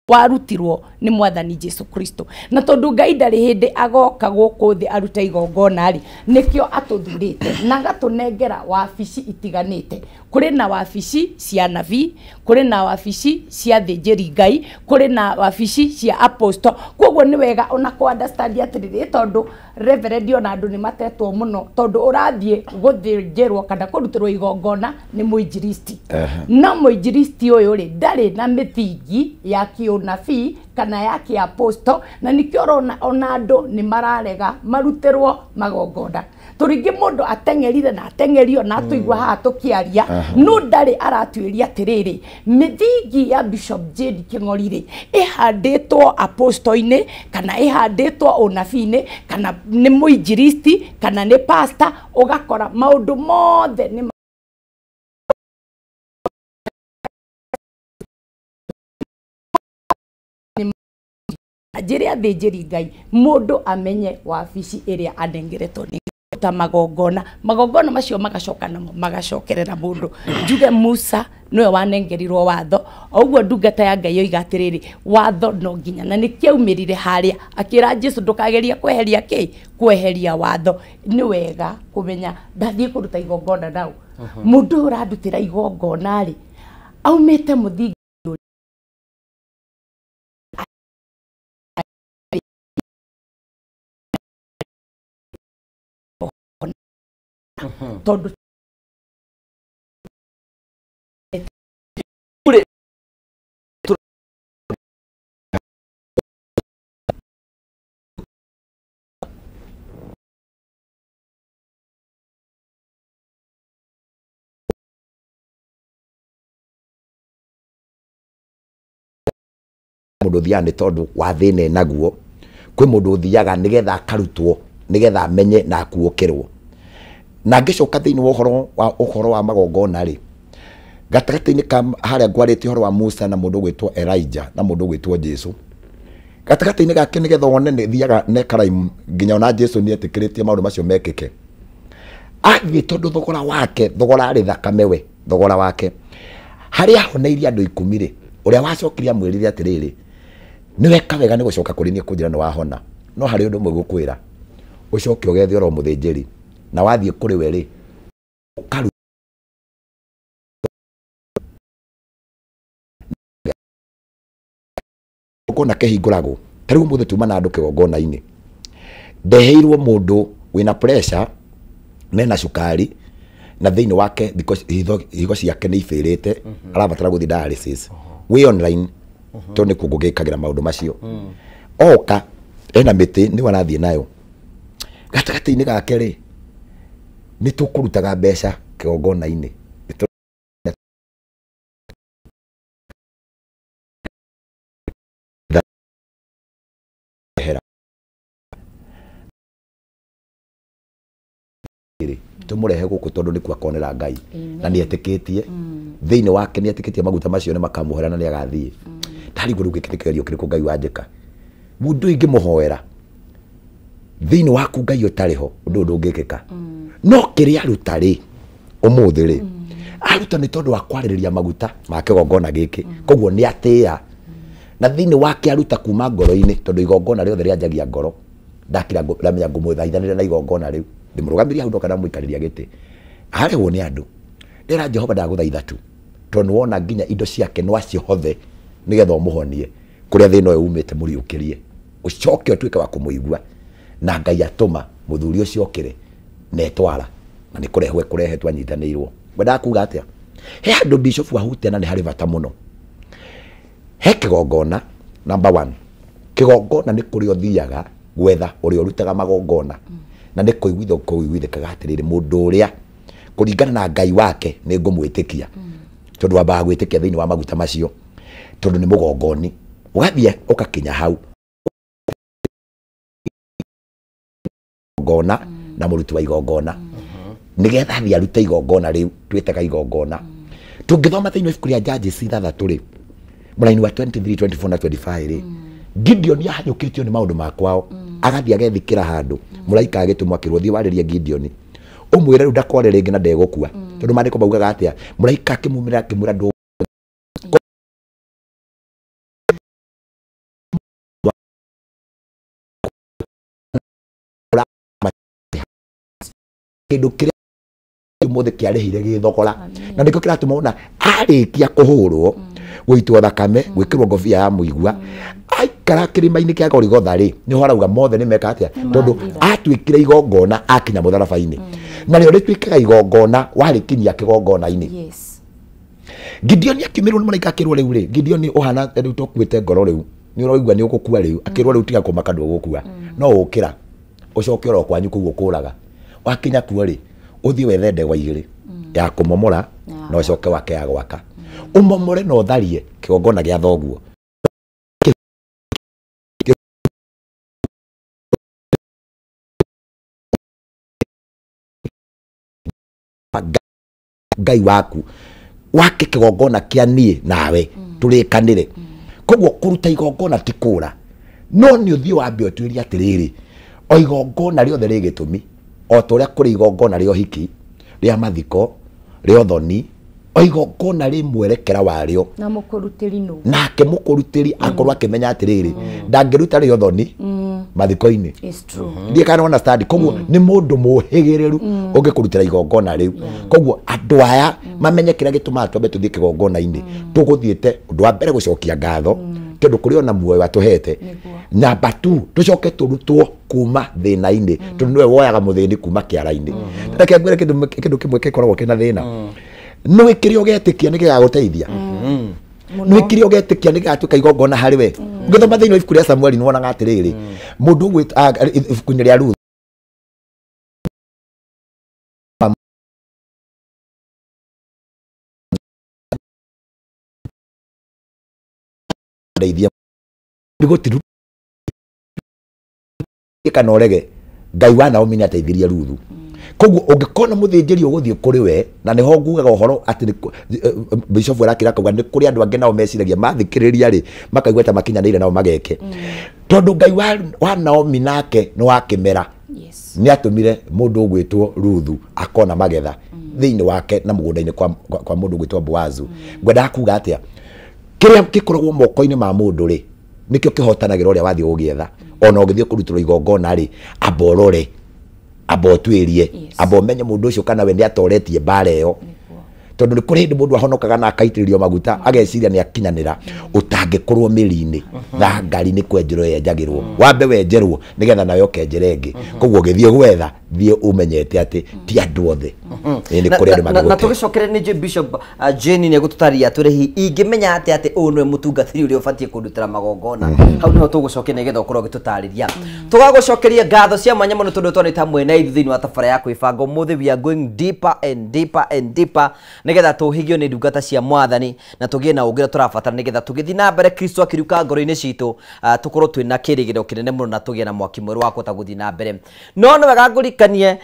Speaker 3: warutirwo ni mwathani Jesu Kristo na tondu Ngai ndari hindi agoka guku thi aruta igongona ri nikio atuthurite na gatunengera wabici itiganite kuri na wabici cia nabii kuri na wabici cia thinjiri Ngai kuri na wabici cia apostle koguo ni wega ona ku understand atiriri tondu reverend ona andu ni matetwo muno tondu urathie guthinjirwo kana kurutirwo igongona ni muinjiristi na muinjiristi uyu ri ndari na mithingi ya nabii kana yake apostle na nikio ona andu ni mararega maruterwo magongona turingi mundu atengerire na atengerio na tuigwa ha tukiaria no ndari aratuiria atiriri mithingi ya Bishop Jade King'ori ihanditwo apostle-ini kana ihanditwo onabii-ini kana ni muinjiristi kana ni pastor ugakora maundu mothe ni Nigeria thinjiri Ngai mundu amenye wabici iria anengeretwo ni ta magongona macio magacoka namo magacokerera mundu njuge Musa niwe wanengerirwo watho oguo ndungata ya Ngai yoiga atiriri watho no nginya na nikiaumirire haria akira Jesu ndukageria kweheria watho ni wega kumenya ndathie kuruta igongona nau mundu urandutira igongona ri aumite muthingi tondu
Speaker 2: mundu thiani tondu wa thine naguo kwi mundu thiaga nigetha akarutwo nigetha amenye na akuokerwo na ngicoka thiini wa uhoro wa magongona ri gatagati-ini ka haria ngwarite uhoro wa Musa na mundu gwitwo Elijah na mundu gwitwo Jesu gatagati-ini gake nigetha wone ni thiaga ne karaimu nginya ona Jesu ni etikiritie maundu macio mekike athie tondu thogora wake thogora ari thakame we thogora wake haria honeirie andu 10 ri uria wacokiria mwirire atiriri ni weka wega ni gucoka kuri nie kunjira ni wahona no hari undu mwe gukwira ucoke ugethe oro muthinjiri na wathie kuri we ri ukaru ukona kehingurago tariu muthe tuma na andu kigongona-ini ndeheirwo mundu wina pressure mena cukari na thiini wake because higo ciake ni ifirite arabatara guthi dialysis we online to ni kugugikagira maundu macio oka ena miti ni wanathie nayo gatagati-ini gake ri ni tukurutaga mbeca kigongona-ini tumurehe guku tondu ni kwa konera Ngai na ni etikitie thiini wake ni etikitie maguta macio ni makamuhera na ni agathie tari guru gikitikirio kiriku Ngai wanjika mundu ingi muhoera thiini waku Ngai utariho undu ndungikika no kiria rutari umuthi ri aruta ni tondu wa kwaririria maguta ma kigongona giki koguo ni atia na thiini wake aruta kuma ngoro-ini tondu igongona riothe rianjagia ngoro ndakira lamenya ngumuthaithanire na igongona riu ndimurugamiria hau ndoka ndamwikariria giti arehwo ni andu ndira Jehova ndaguthaitha tu tondu wona nginya indo ciake no acihothe nigetha umuhonie kuria thina uyu umite muriukirie ucoke utuike wa kumuigua na Ngai atuma muthuri ucio okire netwara na nä kå rehwo kå rehe twanyitanä irwo ngwendaga kuga atä he andå bishop wahutiana nä harä bata må no he kä gongona number 1 kä gongona nä kå rä o thiaga gwetha å rä a å rutaga magongona na nä kå iguithäkaga atä rä rä må ndå å rä a kå ringana na ngai wake nä ngå mwä tä kia tondå wambaga gwä tä kia thä inä wa maguta macio tondå nä må gongoni å gathiä å gakinya hau igongona na må ruti wa igongona nä getha thiä arute igongona rä u twä tega igongona tå ngä thoma thä inä wa ibuku rä a Judges 3 rä må raini wa 23 24 na 25 rä Gideon yahanyå kä tio nä maå ndå makwao agathiä agethikira handå mũraika agĩtũmwo akĩrwo thiĩ warĩrie Gideon ũmwĩre rĩu ndakore rĩngĩ na ndegũkua tondũ maandĩko maugaga atĩa mũraika akĩmumĩrĩra akĩmwĩra ndũ kĩndũ kĩrĩa mũthĩ kĩarĩhire gĩthogora na nĩkĩo kĩratũma ona arĩkia kũhũrwo gũitwo thakame gwĩkĩrwo ngobia ya mũigua aikara kĩrĩma-inĩ kĩa Golgotha rĩ nĩho arauga mothe nĩmeka atĩa tondũ atuĩkire igongona akinya mũtharaba-inĩ na rĩo rĩtuĩkaga igongona warĩkinyia kĩgongona-inĩ Gideon akiumĩrwo nĩ mũraika akĩrwo rĩu rĩ Gideon ũhana rĩu tũkuĩte ngoro rĩu nĩ ũraigua nĩ ũgũkua rĩu akĩrwo rĩu tiga kũmaka ndũgũkua no ũkĩra ũcoke oro kwanyu kũu ũkũraga wakinya kuo rĩ ũthiĩ wethe ndegwa igĩrĩ ya kũmomora na ũcoke wake ya gwaka umomore na ũtharie kĩgongona gĩa thoguo ngai waku wake kĩgongona kĩa niĩ nawe tũrĩkanĩre koguo kũruta igongona ti kũra no nĩ ũthiĩ wambe ũtuĩrie atĩrĩrĩ o igongona rĩothe rĩ gĩtũmi o ta ũrĩa kũrĩ igongona rĩa ũhiki rĩa mathiko rĩa ũthoni o igongona rĩ mwerekera warĩo
Speaker 3: na mũkũrutĩri nũ
Speaker 2: nake mũkũrutĩri akorwo akĩmenya atĩrĩrĩ ndangĩruta rĩ ũthoni mathiko-inĩ ndiĩ kana ona study koguo nĩ mũndũ mũhĩgĩrĩru ũngĩkũrutĩra igongona rĩu koguo andũ aya mamenye kĩrĩa gĩtũmaga twambe tũthiĩ kĩgongona-inĩ tũgũthiĩte ũndũ wa mbere gũcokia ngatho tondũ kũrĩ ona muoyo watũhete namba 2 tũcoke tũrutwo kuma thĩna-inĩ tondũ nĩwe woyaga mũthĩni kuma kĩara-inĩ reke ngwĩre kĩndũ kĩmwe gĩkoragwo kĩna thĩna nĩ kĩrĩa ũgetĩkia nĩ gĩgagũteithia nĩ kĩrĩa ũgetĩkia nĩ gĩgatuĩka igongona harĩ we ũngĩthoma thĩinĩ wa ibuku rĩa Samueli nĩ wonaga atĩrĩrĩ mũndũ ibuku-inĩ rĩa Ruthu ndeithia nĩgũtiru kana ũrege ngai wa Naomi nĩ ateithirie Ruthu koguo ũngĩkona mũthĩnjĩri ũgũthiĩ kũrĩ we na nĩho ngugaga ũhoro atĩ bishop arakĩra kauga nĩ kũrĩ andũ angĩ nao meciragia mathikĩrĩria rĩ makaigua ta makinyanĩire nao mageke tondũ ngai wa Naomi nake nĩ wakĩmera nĩ atũmire mũndũ ũgwĩtwo Ruthu akona magetha thĩinĩ wake na mũgũnda-inĩ kwa mũndũ ũgwĩtwo Boazu ngwendaga kuga atĩa kĩrĩa gĩkoragwo moko-inĩ ma mũndũ rĩ nĩkĩo kĩhotanagĩra ũrĩa wathiĩ gũgĩetha ona ũgĩthiĩ kũrutĩrwo igongona rĩ amba ũrore amba ũtuĩrie amba ũmenye mũndũ ũcio kana we nĩ atoretie mbara ĩyo tondũ nĩ kũrĩ hĩndĩ mũndũ ahonokaga na akaitĩrĩrio maguta ageciria nĩ akinyanĩra ũtangĩkorwo mĩri-inĩ thangari nĩ kwenjerwo yenjagĩrwo wambe wenjerwo nĩgetha nawe ũkenjere ĩngĩ koguo ũgĩthiĩ gwetha thiĩ ũmenyete atĩ ti andũ othe nĩ kũrĩ andũ magũte
Speaker 1: na tũgĩcokere nĩ Bishop Jane nĩ egũtũtarĩria atũrĩ ingĩmenya atĩ ũyũ nĩwe mũtungatĩri ũrĩa ũbatiĩ kũndutĩra magongona hau nĩho tũgũcokia nĩgetha ũkorwo ũgĩtũtarĩria tũgagũcokeria ngatho cia mwanya mũno tondũ twanĩta mwena ithu thĩinĩ wa thabara ya kwĩbanga ũmũthĩ we are going deeper and deeper and deeper nĩgetha tũhigio nĩ ndungata cia mwathani na tũgĩe na ũgĩra tũrabatara nĩgetha tũgĩthiĩ na mbere Kristo akĩriũka ngoro-inĩ citũ tũkorwo twĩna kĩrĩgĩrĩro kĩnene mũno na tũgĩe na mwaki mwerũ wa kũhota gũthiĩ na mbere no nĩ wega ngũrikanie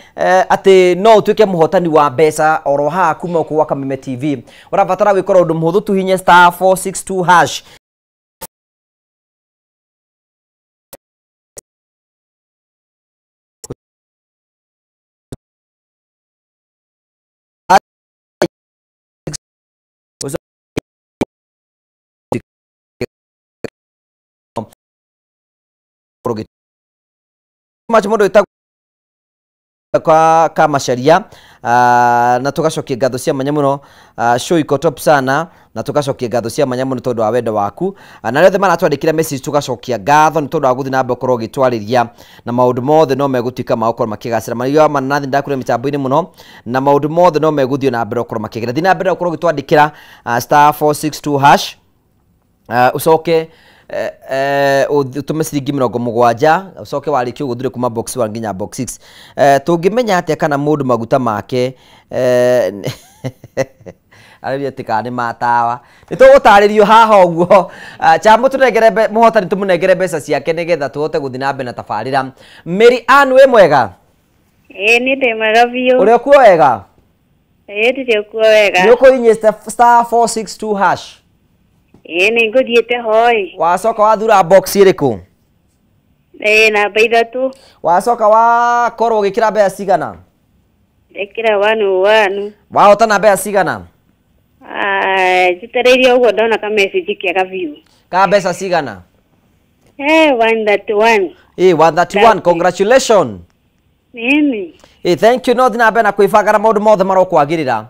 Speaker 1: atĩ no ũtuĩke mũhotani wa mbeca oro haha kuma gũkũ gwa Kameme TV ũrabatara gwĩkora ũndũ mũhũthũ tu hinya *462# kwa Kamacharia na tugacokia ngatho cia manya muno show iko top sana na tugacokia ngatho cia manya muno tondu wa wendo waku na rĩothe maratwandĩkĩra message tugacokia ngatho nĩ tondu wa gũthiĩ na mbere ũkorwo ũgĩtwarĩria na maũndũ mothe no megũtuĩka magũkorwo makĩgacĩra Mario Mananathi ndakũrĩa mĩtambo-inĩ muno na maũndũ mothe no megũthiĩ na mbere ũkorwo makĩgera thiĩ na mbere ũkorwo ũgĩtwandĩkĩra star 462 hash ucoke utume ciringi 70 ucoke warĩkia ũguo thire kuma box 1 nginya box 6 tũngĩmenya atĩa kana mũndũ maguta make arĩria tika nĩ matawa nĩ tũgũtarĩrio haha ũguo chambo tũnengere mũhotani tũmũnengere mbeca ciake nĩgetha tũhote gũthiĩ na mbere na tabarĩra Mary Ann wĩ mwega
Speaker 16: nĩ ndĩ mwega biũ
Speaker 1: ũrĩa kuo wega
Speaker 16: ndĩ kuo wega
Speaker 1: nĩ ũkũhinyia star 462 hash
Speaker 16: nĩ ngũthiĩte hoi
Speaker 1: wacoka wathura box ĩrĩkũ
Speaker 16: namba 3
Speaker 1: wacoka wakorwo ũgĩkĩra mbeca cigana
Speaker 16: ndekĩra 101
Speaker 1: wahotana mbeca cigana
Speaker 16: njitereirie ũguo ndona ka message kĩega biũ
Speaker 1: ka mbeca cigana
Speaker 16: 131
Speaker 1: 131 congratulations thank you no thina mbere na kwĩbangara maũndũ mothe marokwagĩrĩra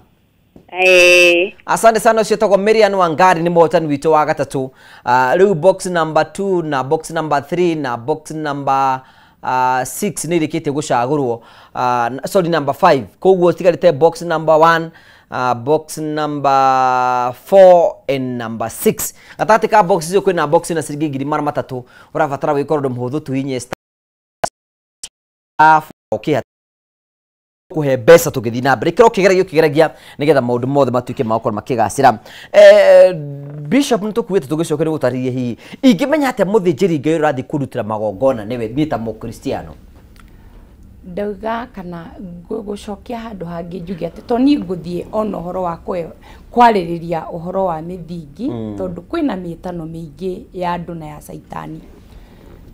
Speaker 1: asante sana ucio tagwo Miriam Wangari ni mũhotani witũ wa gatatũ rĩu box number 2 na box number 3 na box number 6 nĩ irĩkĩtie gũcagũrwo sorry number 5 koguo tigarĩte box number 1 box number 4 and number 6 gatagatĩ ka box icio kwĩna box na ciringi 3,000 ũrabatara gwĩka ũndũ mũhũthũ tuinye star okay kuhe mbeca tũgĩthiĩ na mbere kĩgerio kĩgeragia nĩgetha maũndũ mothe matuĩke magũkorwo makĩgacĩra Bishop nĩ tũkuĩte tũgĩcoka nĩ gũtarĩria hihi ingĩmenya atĩa mũthĩnjĩri Ngai ũrathiĩ kũrutĩra magongona niĩ ta mũkristiano
Speaker 3: ndauga kana gũcokia handũ hangĩ njuge atĩ to niĩ ngũthiĩ ona ũhoro wa kwarĩrĩria ũhoro wa mĩthingi tondũ kwĩna mĩtano mĩingĩ ya andũ na ya caitani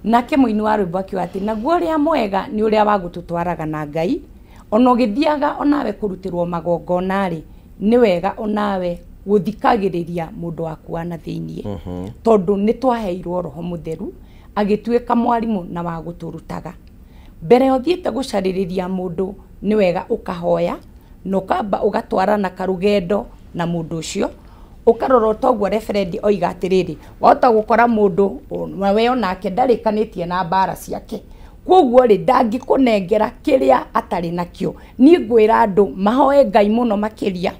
Speaker 3: nake mũini wa rwĩmbo akiuga atĩ naguo ũrĩa mwega nĩ ũrĩa wagũtũtwaraga na Ngai ona ũgĩthiaga onawe kũrutĩrwo magongona rĩ nĩ wega onawe gũthikagĩrĩria mũndũ waku wa na thĩiniĩ tondũ nĩ twaheirwo roho mũtheru agĩtuĩka mwarimũ na wa gũtũrutaga mbere ũthiĩte gũcarĩrĩria mũndũ nĩ wega ũkahoya na ũkamba ũgatwarana karũgendo na mũndũ ũcio ũkarora toguo referendi oiga atĩrĩrĩ wahota gũkora mũndũ we onake ndarĩkanĩtie na mbara ciake koguo rĩ ndangĩkũnengera kĩrĩa atarĩ nakĩo niĩ ngwĩra andũ mahoe Ngai mũno makĩria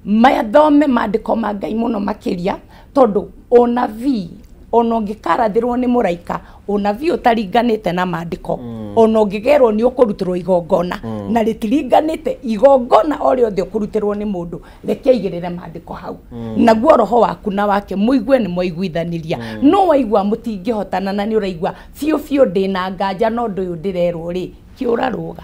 Speaker 3: mathome maandĩko ma Ngai mũno makĩria tondũ onabii ona ũngĩkarathĩrwo nĩ mũraika onabii ũtaringanĩte na maandĩko ona ũngĩgerwo nĩ ũkũrutĩrwo igongona na rĩtiringanĩte igongona o rĩothe ũkũrutĩrwo nĩ mũndũ reke aigĩrĩre maandĩko hau naguo roho waku na wake mũigue nĩ mwaiguithanĩria no waigua mũtingĩhotana na nĩ ũraigua biũ ndĩna nganja no ũndũ ũyũ ndĩrerwo rĩ kĩũra rũga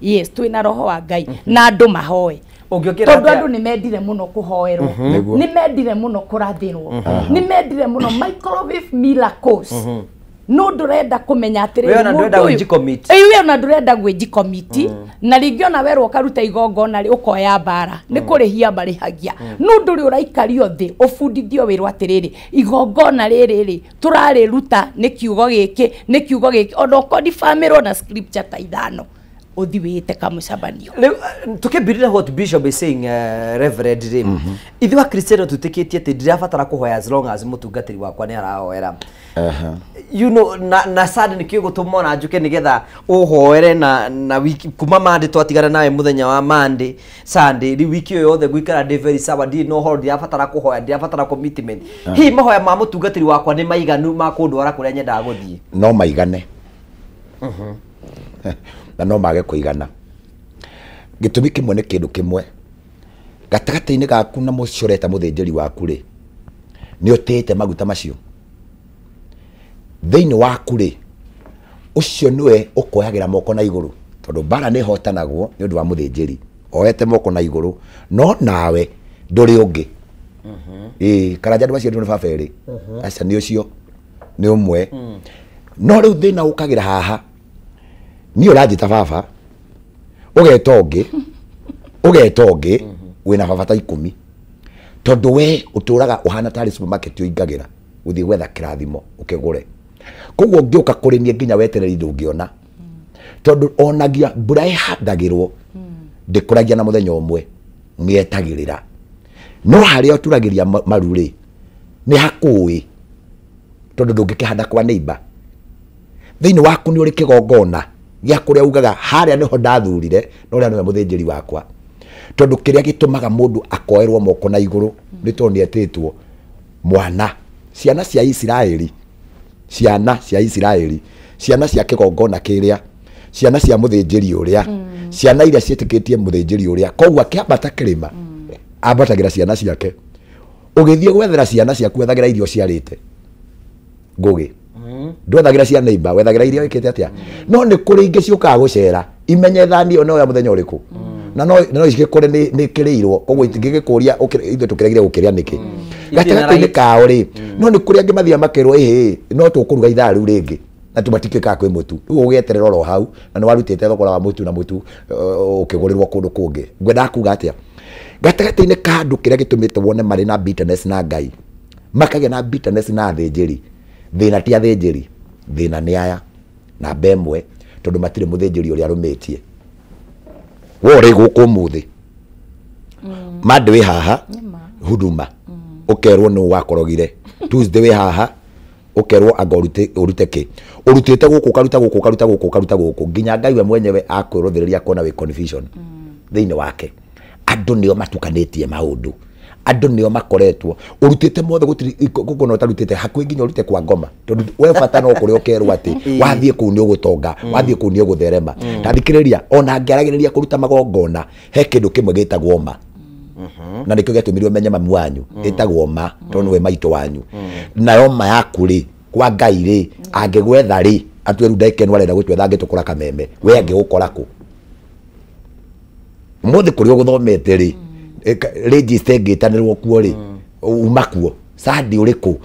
Speaker 3: yes twĩna roho wa Ngai na andũ mahoe tondũ andũ nĩ mendire mũno kũhoerwo nĩ mendire mũno kũrathĩrwo nĩ mendire mũno microwave miracles no ndũrenda kũmenya atĩrĩrĩ mũndũ ũyũ ona ndũrenda gwĩji committee na rĩngĩ ona werwo ũkaruta igongona rĩ ũkoya mbara nĩ kũrĩhia marĩhagia no ndũrĩ ũraikario thĩ ũbundithio wĩrwo atĩrĩrĩ igongona rĩrĩ rĩ tũrarĩruta nĩ kiugo gĩkĩ ona ũkondibamirwo na scripture ta 5 uthi wite kamucabanio
Speaker 1: tukibirira what Bishop is saying Reverend Rim ithuĩ Akristiano tũtĩkĩtie atĩ ndirabatara kũhoya as long as mũtungatĩri wakwa nĩ arahoera you know na sad nĩ kĩo gũtũma na njuke nĩgetha ũhoere na wiki kuma Monday twatigana nawe mũthenya wa Monday Sunday ri wiki yo yothe gwikara day very sawa ndi no hold ndirabatara kũhoya ndirabatara commitment hihi mahoya ma mũtungatĩri wakwa nĩ maiganu ma kũndwara kũrĩa nyendaga gũthiĩ
Speaker 2: no maigane na no mage kũigana gĩtũmi kĩmwe nĩ kĩndũ kĩmwe gatagatĩ-inĩ gaku na mũcoreta mũthĩnjĩri waku rĩ nĩ ũtĩte maguta macio thĩinĩ waku rĩ ũcio nĩwe ũkoyagĩra moko na igũrũ tondũ mbara nĩ hotanagwo nĩ ũndũ wa mũthĩnjĩri oyete moko na igũrũ no nawe ndũrĩ ũngĩ karanja andũ macio nĩ baba erĩ aca nĩ ũcio nĩ ũmwe no rĩu thĩna ũkagĩra haha niĩ ũranjĩta baba ũgeta ũngĩ wĩna baba ta 10 tondũ we ũtũraga ũhana tarĩ supermarket ũingagĩra gũthiĩ gwetha kĩrathimo ũkĩgũre koguo ngĩũka kũrĩ niĩ nginya wetereri ndũngĩona tondu onagia mbura ihandagirwo ndikuragia na muthenya umwe mietagirira no haria oturagiria maruri ni hakui tondu ndungikihanda kwa neighbor thiini waku ni uri kigongona gia kuria ugaga haria niho ndathurire no ria niwe muthinjiri wakwa tondu kiria gitumaga mundu akoerwo moko na iguru ni tondu nietetwo mwana ciana cia Israeli ciana cia kigongona kiria ciana cia muthinjiri uria ciana iria cietikitie muthinjiri uria koguo akiambata kirima ambatagira ciana ciake ugithie gwethera ciana ciaku wethagira irio ciarite ngugi ndwethagira cia neighbor wethagira irio ikite atia no ni kuri ingi ciukaga gucera imenye thani ono ya muthenya uriku na no igikore ni kirirwo koguo itingigikuria ithu tukiregire gukiria niki gatagati-ini kao ri no ni kuri angi mathia makirwo no tukuruga ithaa riu ringi na tumatikika kwi mutu ugu ugeterera oro hau na ni warutite thogora wa mutu na mutu ukigurirwo kundu kungi ngwenda kuga atia gatagati-ini ka andu kiria gitumite wone mari na bitterness na Ngai makage na bitterness na athinjiri thina ti athinjiri thina ni aya na bemwe tondu matire muthinjiri uria arumitie wore guku muthi mad we haha huduma ukerwo no wakorogire Tuesday we haha ukerwo agorute uruteke urutite guku karuta guku nginya Ngai we mwenyewe akwirothireria kona we confusion thiini wake andu nio matukanitie maundu andu nio makoretwo urutite mothe gutiri gukono utarutite hakwi nginya urute kwa ngoma tondu we bata no kuri ukerwo ati wathie ku ni ugutonga wathie ku ni ugutherema tandikiriria ona ngeragiriria kuruta magongona he kindu kimwe gitagwo ma na nikyo gatumirio menye mamu wanyu itagwo ma tondu we maito wanyu nayo ma yaku ri kwa Ngai ri angigwetha ri atweru ndaikenwa arenda gutwetha angitukura kameme we angigukora ku muthi kuri uguthomete ri register ngitanirwo kuo ri umakuo sadi uriku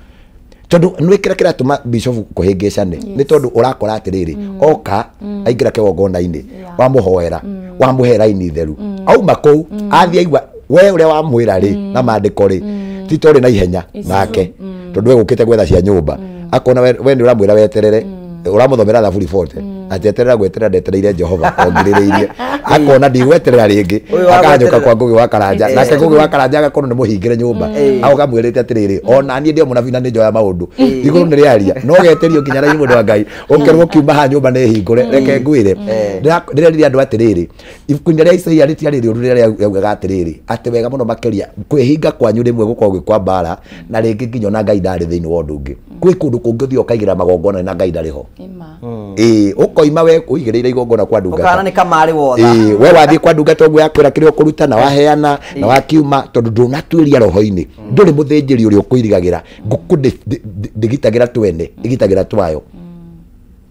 Speaker 2: tondu nwikira kira tuma bishop kuhingicane ni tondu urakora atiriri oka aingira kigongona-ini wamuhoera wamuhera ini theru auma kou athia igwa we uria wamwira ri na mandiko ri titori na ihenya nake tondu we gukite gwetha cia nyumba akona we ni uramwira weterere uramuthomera thaburi 40 ateterera gweterera ndetereire Jehova ongirireirie akona ndigweterera ringi akanyoka kwa Ngugi wa Karanja nake Ngugi wa Karanja agakorwo ni muhingire nyumba au kamwirite atiriri ona nie ndio munabi na ni njoya maundu iguru ni riaria no geterio nginya na mundu wa Ngai ongerwo kiuma ha nyumba ni hingure reke ngwire ndireriria andu atiriri ibuku-ini ria Isaia ritiari riuru riria yaugaga atiriri ati wega muno makiria kwihinga kwanyu rimwe gukorwo kwa bara na ringi nginya na Ngai ndari thiini wa undu ungi kwi kundu kungi ukaigira magongona na Ngai ndariho ukoima we uigireire igongona kwa ndungata
Speaker 1: ukana ni kamari wotha
Speaker 2: we wathie kwa ndungata ogwo yakwira kirio kuruta na waheana na wakiuma tondu ndunatwiria roho-ini nduri muthinjiri uria ukuirigagira nguku ndigitagira twene igitagira twayo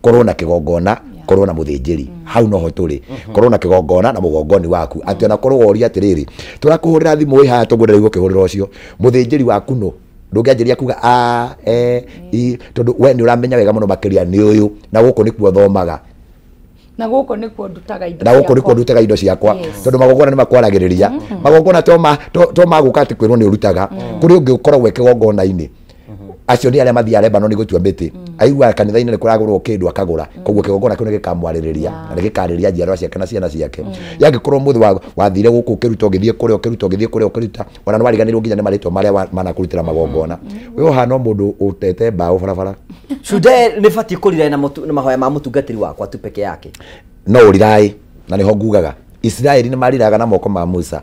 Speaker 2: korwo na kigongona korwo na muthinjiri hau noho turi korwo na kigongona na mugongoni waku ati ona korwo woria atiriri turakuhurira thimu wi haya tugurira igwo kihurira ucio muthinjiri waku no ndungianjiria kuga tondu we ni uramenya wega muno makiria ni uyu na guku nikuo thomaga
Speaker 3: na guku nikuo ndutaga
Speaker 2: indo ciakwa tondu magongona ni makwaragiriria magongona to maguka ati kwirwo ni urutaga kuri ungi ukorwo we kigongona-ini acio ni aria mathia Lebanon gutua mbiti aigua kanitha-ini ni kuragurwo kindu akagura koguo kigongona kiu ni gikamwaririria na ni gikariria njiarwa ciake na ciana ciake yangikorwo muthi wathire guku ukiruta ugithie kuria ona no wariganirwo nginya ni maritwa maria manakurutira magongona we uhana mundu utete mbao barabara
Speaker 1: Shude ni bati kurira na mahoya ma mutungatiri wakwa tu peke yake
Speaker 2: no urirai na niho ngugaga Israeli ni mariraga na moko ma Musa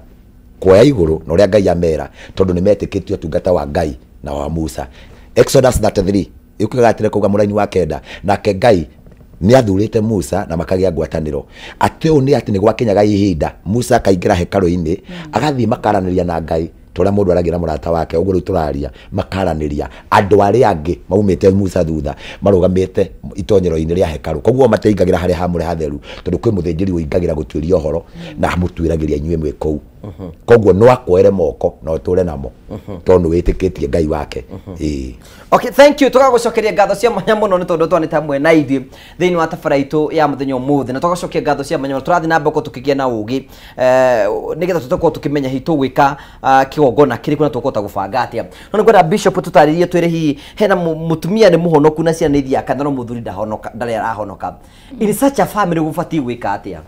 Speaker 2: kuoya iguru na uria Ngai amera tondu ni metikitio tungata wa Ngai na wa Musa Exodus 33 ikuga atire kuga muraini wa kenda nake Ngai ni athurite Musa na makagia ngwataniro ati u ni ati ni gwakinyaga ihinda Musa akaingira hekalu-ini agathie makaraniria na Ngai toria mundu aragira murata wake uguo ru turaria makaraniria andu ari angi maumite Musa thutha marugamite itonyero-ini ria hekalu koguo mateingagira hari hamure hatheru tondu kwi muthinjiri uingagira gutwiria uhoro na mutwiragiria inyue mwe kou koguo no akwere moko no tule namo tondu witikitie ngai wake
Speaker 1: Okay, thank you. Tugagucokeria ngatho cia mwanya muno ni tondu twanite hamwe na ithi thiini wa tabaraitu ya muthenya umuthi na tugacokia ngatho cia mwanya turathi na mboko tukigia na ugi nigetha tutakwo tukimenya hitu gwika kigongona kiriku na tukota gubanga atia no ngwenda bishop tutaririe twire hi hena mutumia ni muhonoku na ciana ithia kana no muthuri ndahonoka ndari arahonoka in such a family gubati gwika atia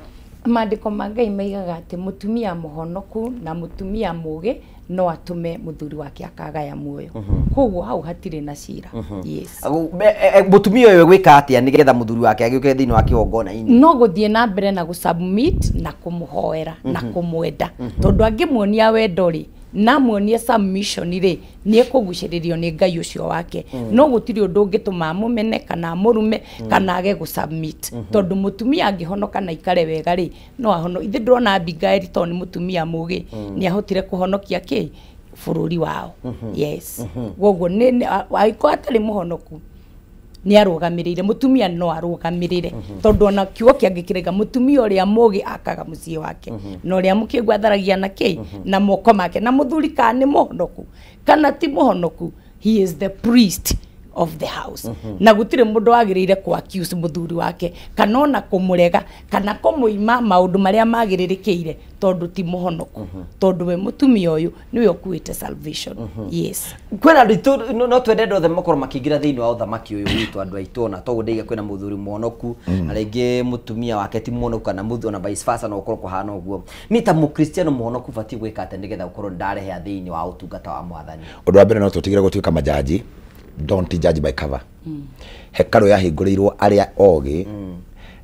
Speaker 3: Maandiko ma Ngai maigaga ati mutumia muhonoku na mutumia mugi no atume muthuri wake akagaya muoyo koguo hau hatire na cira yes
Speaker 1: mutumia uyu gwika atia nigetha muthuri wake agiuke thiini wa kigongona ini
Speaker 3: no guthie na mbere na gusubmit na kumuhoera na kumwenda tondu angimuonia wendo ri na muonie submission ri nie kuguciririo ni Ngai ucio wake no gutiri undu ngituma mumene kana murume kana age gusubmit tondu mutumia angihonoka na ikare wega ri no ahono ithi ndrona Abigail toni mutumia mugi ni ahotire kuhonokia ki bururi wao yes gogo ni aiko atari muhonoku ni arugamirire mutumia no arugamirire tondu ona kiugo kiangikirega mutumia uria mugi akaga mucie wake no uria mukigwa tharagia na ki na moko make na muthuri ka ni muhonoku kana ti muhonoku he is the priest of the house na gutire mundu agirire ku accuse muthuri wake kana ona kumurega kana kumuima maundu maria magiririkire tondu ti muhonoku tondu we mutumia uyu niwe okuite salvation yes
Speaker 1: kwena ritu no twende ndothe makoro makingira thiini wa uthamaki uyu witu andu aitu na to ndige kwena muthuri muhonoku na ringi mutumia wake ti muhonoku kana muthu na vice versa no ukorwo kuhana uguo ni ta mukristiano muhonoku bati gwika ate nigetha ukorwo ndarehe thiini wa utungata wa mwathani
Speaker 2: undu wa mbere no tutigire gutuika majaji don't judge by cover hekalu yahingũrĩirwo aria ogi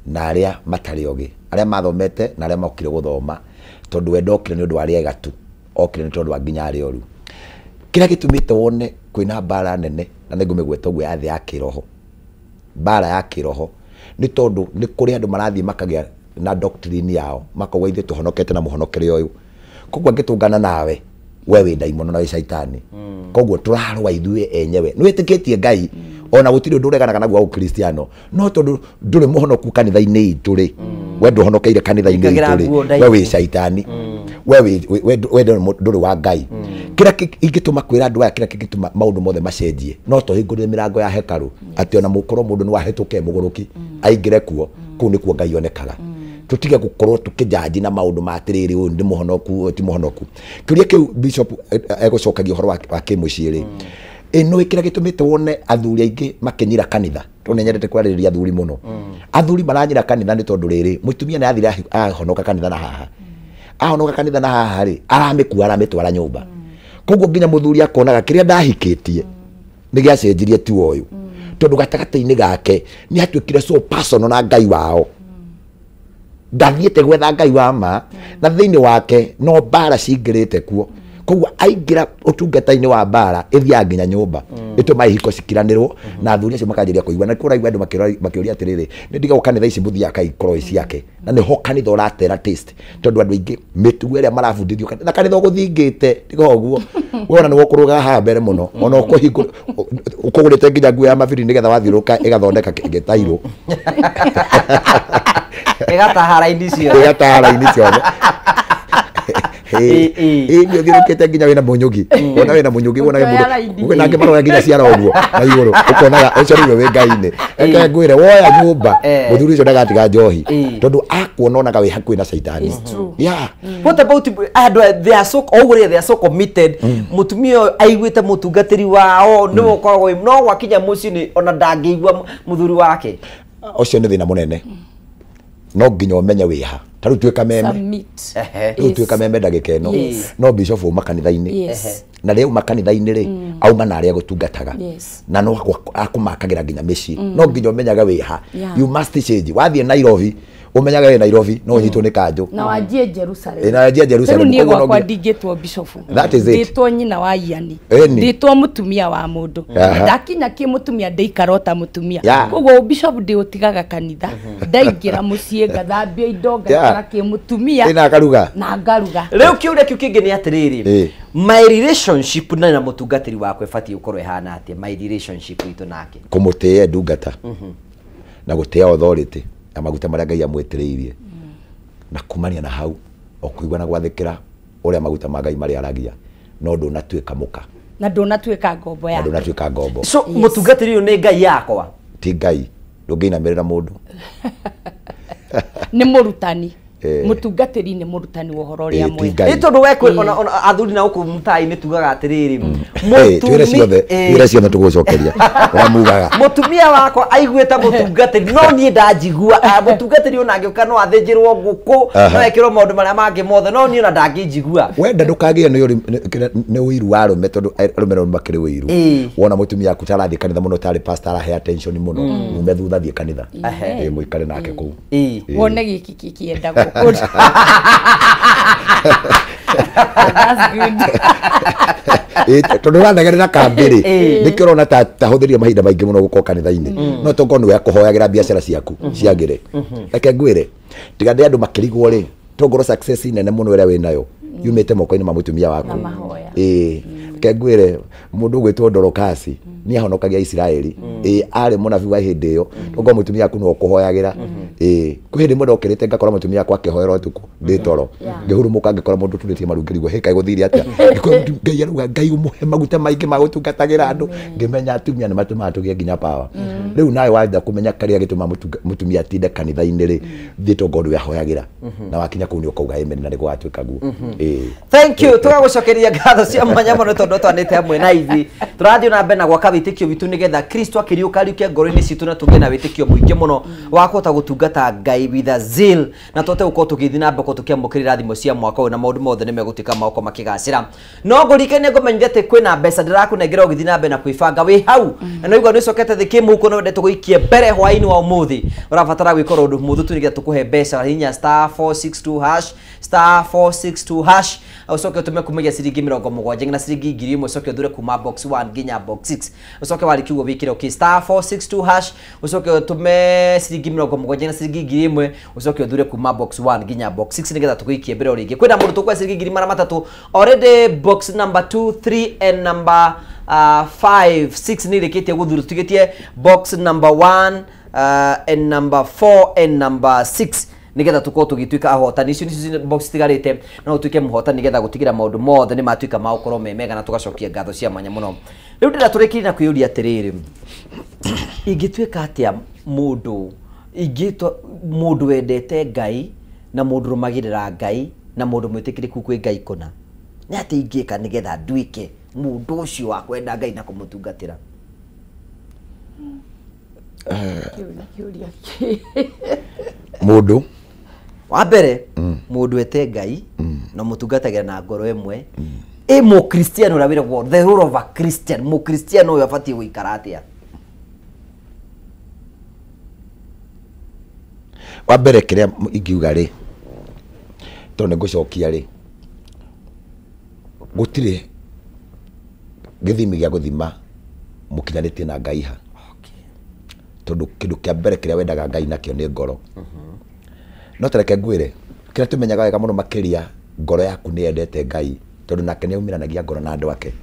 Speaker 2: na aria matari ogi aria mathomete na aria mokire guthoma tondu we ndokire ni undu wa riega tu okire ni tondu wa nginya ari oru kira gitumite wone kwina mbara nene na ningumigweta gwe athi ya kiroho mbara ya kiroho ni tondu ni kuri andu marathie makagia na doctrine yao makauga ithe tuhonokete na muhonokere uyu koguo ngitungana nawe wewe daimono na shaitani koguo turarwa ithue enyewe nwitikitie Ngai ona gutiri undu ureganaga naguo ukristiano no tondu nduri muhonoku kanitha-ini itu ri we nduhonokeire kanitha-ini itu ri wewe shaitani wewe nduri wa Ngai kira ingituma kwira andu aya kira kingituma maundu mothe macenjie no to hingurire mirango ya hekalu ati ona mukorwo mundu ni wahituke muguruki aingire kuo kuu nikuo Ngai onekaga tutige gukorwo tukijaji na maundu matiriri uyu ndi muhonoku ti muhonoku kiuria kiu bishop egucokagia uhoro wa kimuciiri no ikira gitumite wone athuri aingi makenyira kanitha tunenyerete kwaririria athuri muno athuri maranyira kanitha ni tondu riri mutumia ni athira ahonoka kanitha na haha ahonoka kanitha na haha ri aramikua aramitwara nyumba koguo nginya muthuri akonaga kiria ndahikitie ni giacenjirie tu uyu tondu gatagati-ini gake ni atuikire so personal na Ngai wao ndathiete gwetha Ngai wa ma na thiini wake no mbara cingirite kuo koguo aingira utungata-ini wa mbara ithia nginya nyumba ituma ihiko cikiranirwo na athuri acio makanjiria kuigua na kuraigua andu makiuria atiriri ni ndiga kanitha ici muthia kaikoro ciake na ni ho kanitha uratera taste tondu andu aingi mitugo iria marabundithio na kanitha uguthingite ndiga uguo wona ni gukuruga ha mbere muno ona ukuhingo ukugurite nginya nguo ya mabiri nigetha wathiuruka igathondeka ingetairwo
Speaker 1: igatahara-ini ciothe
Speaker 2: ndio thirukite nginya wina munyugi wona wina munyugi wona mundu wina ngi marora nginya ciara uguo na iguru ukonaga ucio niwe wi Ngai-ini eke ngwire woya nyumba muthuri ucio ndagatiga njohi tondu akuona onaga wi hakuhi na shaitani yeah
Speaker 1: what about they are so committed mutumia aiguite mutungatiri wao ni ukoragwo no gwakinya muci ni ona ndangĩigua muthuri wake
Speaker 2: ucio ni thina munene no nginya umenye wiha taru tuika meme tuika meme ndagika ino no bishop makanitha-ini na riu makanitha-ini ri auma na aria gutungataga na no akumakagira nginya mici no nginya umenyaga wiha you must change wathie Nairobi umenyaga we Nairobi no nyitwo ni kanjo
Speaker 3: na wajie Jerusalem
Speaker 2: na wajie Jerusalem
Speaker 3: ni kwa ndigitwo bishop
Speaker 2: that is it
Speaker 3: nditwo nyina wa Iani nditwo mutumia wa mundu ndakinya ki mutumia ndeikarota mutumia koguo bishop ndi utigaga kanitha ndaingira mucie ngathambia indo ngakara ki mutumia
Speaker 2: ina akaruga
Speaker 1: na ngaruga riu kiuria kiu kingi ni atiriri my relationship na mutungatiri wakwe fati ukorwe hana atia my relationship itu nake
Speaker 2: kumutia ndungata na gutia authority amaguta maria Ngai amwetiriirie na kumania na hau okuigwa na gwathikira uria maguta ma Ngai mari aragia no ndunatuika muka
Speaker 3: na ndunatuika ngombo yake
Speaker 2: ndunatuika ngombo
Speaker 1: so mutungatiri uyu ni Ngai yakwa
Speaker 2: ti Ngai ndunginamirira mundu
Speaker 3: ni murutani mutungatiri ni murutani wa horo ria mwe
Speaker 1: ni tondu wekwe ona athuri na uku mutai ni tugaga atiriri
Speaker 2: twire ciothe tugucokeria wamugaga
Speaker 1: mutumia wakwa aiguite mutungatiri no nie ndanjigua mutungatiri ona angioka no athinjirwo nguku no ekirwo maundu maria mangi mothe no nie ona ndangijigua
Speaker 2: wenda ndukagie ni uiru wa rume tondu rume no makiri uiru wona mutumia aku tarathi kanitha muno tari pastor arahe attention muno ume thutha thie kanitha muikare nake kuu
Speaker 3: wone giki kikienda That's
Speaker 2: good. Tondu ranagerera kambiri nikiro na tahuthiria mahinda maingi muno guko kanitha-ini no tongo ni yakuhoyagira biacara ciaku ciagire reke ngwire tigande andu makirigwo ri tongoro success nene muno ira winayo yumite moko-ini ma mutumia waku reke ngwire mundu gwitwo Dorokasi ni ahonokagia Israeli ari munabi wa hindi iyo tongo mutumia waku no kuhoyagira kwi hindi mundu okirite ngakora mutumia waku akihoera utuku ndi toro ngihurumuka ngakora mundu turitie marungirigwo heka iguthiria atia ngikora Ngai aruga Ngai umuhe maguta maingi ma gutungatagira andu ngimenya atumia ni matuma tugie nginya power riu nawe wenda kumenya karia gituma mutumia atinde kanitha-ini ri thi tongo ndu yahoyagira na wakinya kuu ni ukauga amen na ni gwatuika guo
Speaker 1: thank you tugagucokeria ngatho cia mwanya muno tondu twanite hamwe na ithi turathii na mbere na gwaka witikio witu nigetha Kristo akiriuka riuke ngoro-ini citu na tugie na witikio muingi muno wa kuhota gutungata Ngai with a zeal na tote uko tugithi na mbere tukiamukirira thimo cia mwaka uyu na maundu mothe ni megutika mauko makigacira no ngurikane ngomenyire ati kwina mbeca ndirakunengera ugithi na mbere na kwibanga wi hau na noigwa ni cokete thiki muko no wende tuguikie mbere hwaini wa umuthi urabatara gwikora undu muthu tu nigetha tukuhe mbeca hinya *462# ucoke utume kumegia ciringi 70 ngina ciringi 1000 ucoke uthure kuma box 1 nginya box 6 ucoke warikiugo wikire okay *462# ucoke utume ciringi 70 ngina ciringi 1000 ucoke uthure kuma box 1 nginya box 6 nigetha tukuikie mbere oringi kwina mundu tukwa ciringi 3 already box number 2 3 and number 5 6 ni rikitie guthuru tugitie box number 1 and number 4 and number 6 nigetha tuko tugituika ahotani icio nicio box tigarite na utuike muhotani nigetha gutigira maundu mothe ni matuika ma ukoro memega na tugacokia ngatho cia mwanya muno riu ndira turikiri na kwiyuria atiriri ingituika atia mundu wendete Ngai na mundu rumagirira Ngai na mundu mwitikiriku kwi Ngai kuna ni ati ingika nigetha nduike mundu ucio wa kwenda Ngai na kumutungatira
Speaker 2: mundu
Speaker 1: wa mbere mundu ete Ngai na mutungatagira na ngoro imwe mu Christian ura wira the role of a Christian mu Christian uyu afati guikara atia
Speaker 2: wa mbere kiria ingiuga ri to ne gucokia ri gutire githimi gya guthima mukinyanitie na Ngai ha tondu kindu kia mbere kiria wendaga Ngai nakio ni ngoro no tereke ngwire kiria tumenyaga wega muno makiria ngoro yaku ni endete Ngai tondu nake ni umiranagia ngoro na andu ake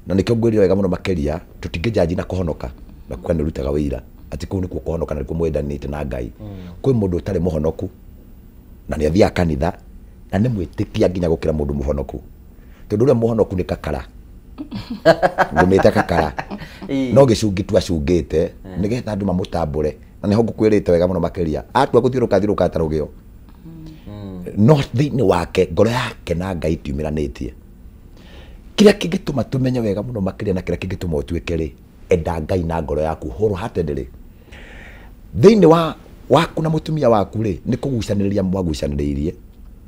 Speaker 2: na nikio ngwire wega muno makiria tutingijaji na kuhonoka na kwani rutaga wira ati kuu ni kuhonoka na kumwendanite na Ngai kwi mundu utari muhonoku na ni athia kanitha na ni mwitikia nginya gukira mundu muhonoku tondu ule muhonoku ni kakara ngumite kakara no gicungi tu acungite nigetha andu mamutambure na niho ngukwirite wega muno makiria atua guthiruka tarugio no thiini wake ngoro yake na Ngai tiumiranitie kiria kingituma tumenye wega muno makiria na kiria kingituma utuike ri enda Ngai na ngoro yaku wholeheartedly thiini waku na mutumia waku ri ni kugucaniriria mwagucaniriirie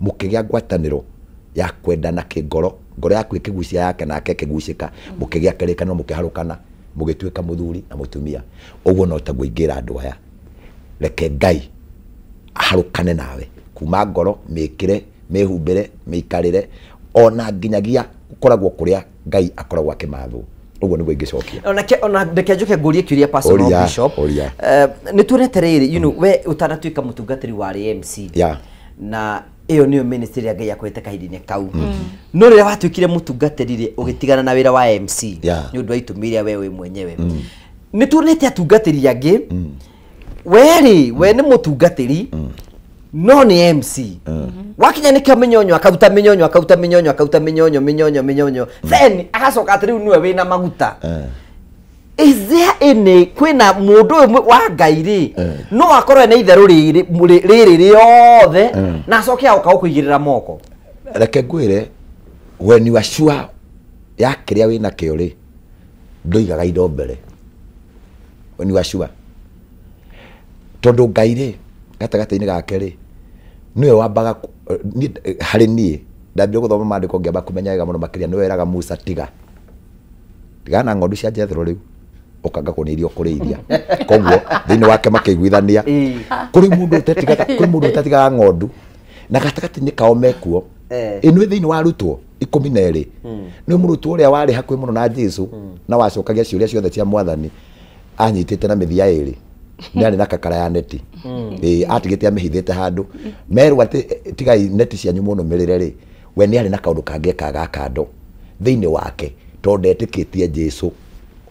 Speaker 2: mukigia ngwataniro ya kwendana kingoro ngoro yaku ikigucia yake nake kigucika mukigia kirikano mukiharukana mugituika muthuri na mutumia uguo no taguo ingira andu aya reke Ngai aharukane nawe kuma ngoro mikire mihumbire mikarire ona nginyagia ukoragwo kuria Ngai akoragwo akimathu uguo niguo ingicokia
Speaker 1: ona ndeke njuke ngurie kiuria personal bishop ni tuonete riri we utanatuika mutungatiri wa MC na iyo niyo ministry ya Ngai akwete kahindine kau no rira watuikire mutungatiri ugitigana na wira wa MC ni undu waitumiria wewe mwenyewe ni tuonete atungatiri angi we ni mutungatiri no ni MC wakinya ni kamenyonyo akaruta minyonyo then agacoka atiri niwe wina maguta is there any kwina mundu wa Ngai ri no akorwe na itheru riri riothe na acoke auka kuigirira moko
Speaker 2: reke ngwire when you are sure ya kiria wina kio ri ndoigaga indo mbere when you are sure tondu Ngai ri gatagata-ini gake ri niwe wambaga hari nie ndambire guthoma maandiko ngiamba kumenya wega muno makiria niwe eraga Musa tiga na ng'ondu cia Jethro riu ukanga kunirio kuriithia koguo thiini wake makiguithania kuri mundu utatiga ng'ondu na gatagati-ini kao mekuo inwe thiini wa rutwo 12 ni murutwo uria wari hakui muno na Jesu na wacokagia ciuria ciothe cia mwathani anyitite na mithia iri ni ari na kakara ya neti atigite amihithite handu meru ati tigai neti cianyu muno mirire ri we ni ari na kaundu kange kaga kando thiini wake to ndetikitie Jesu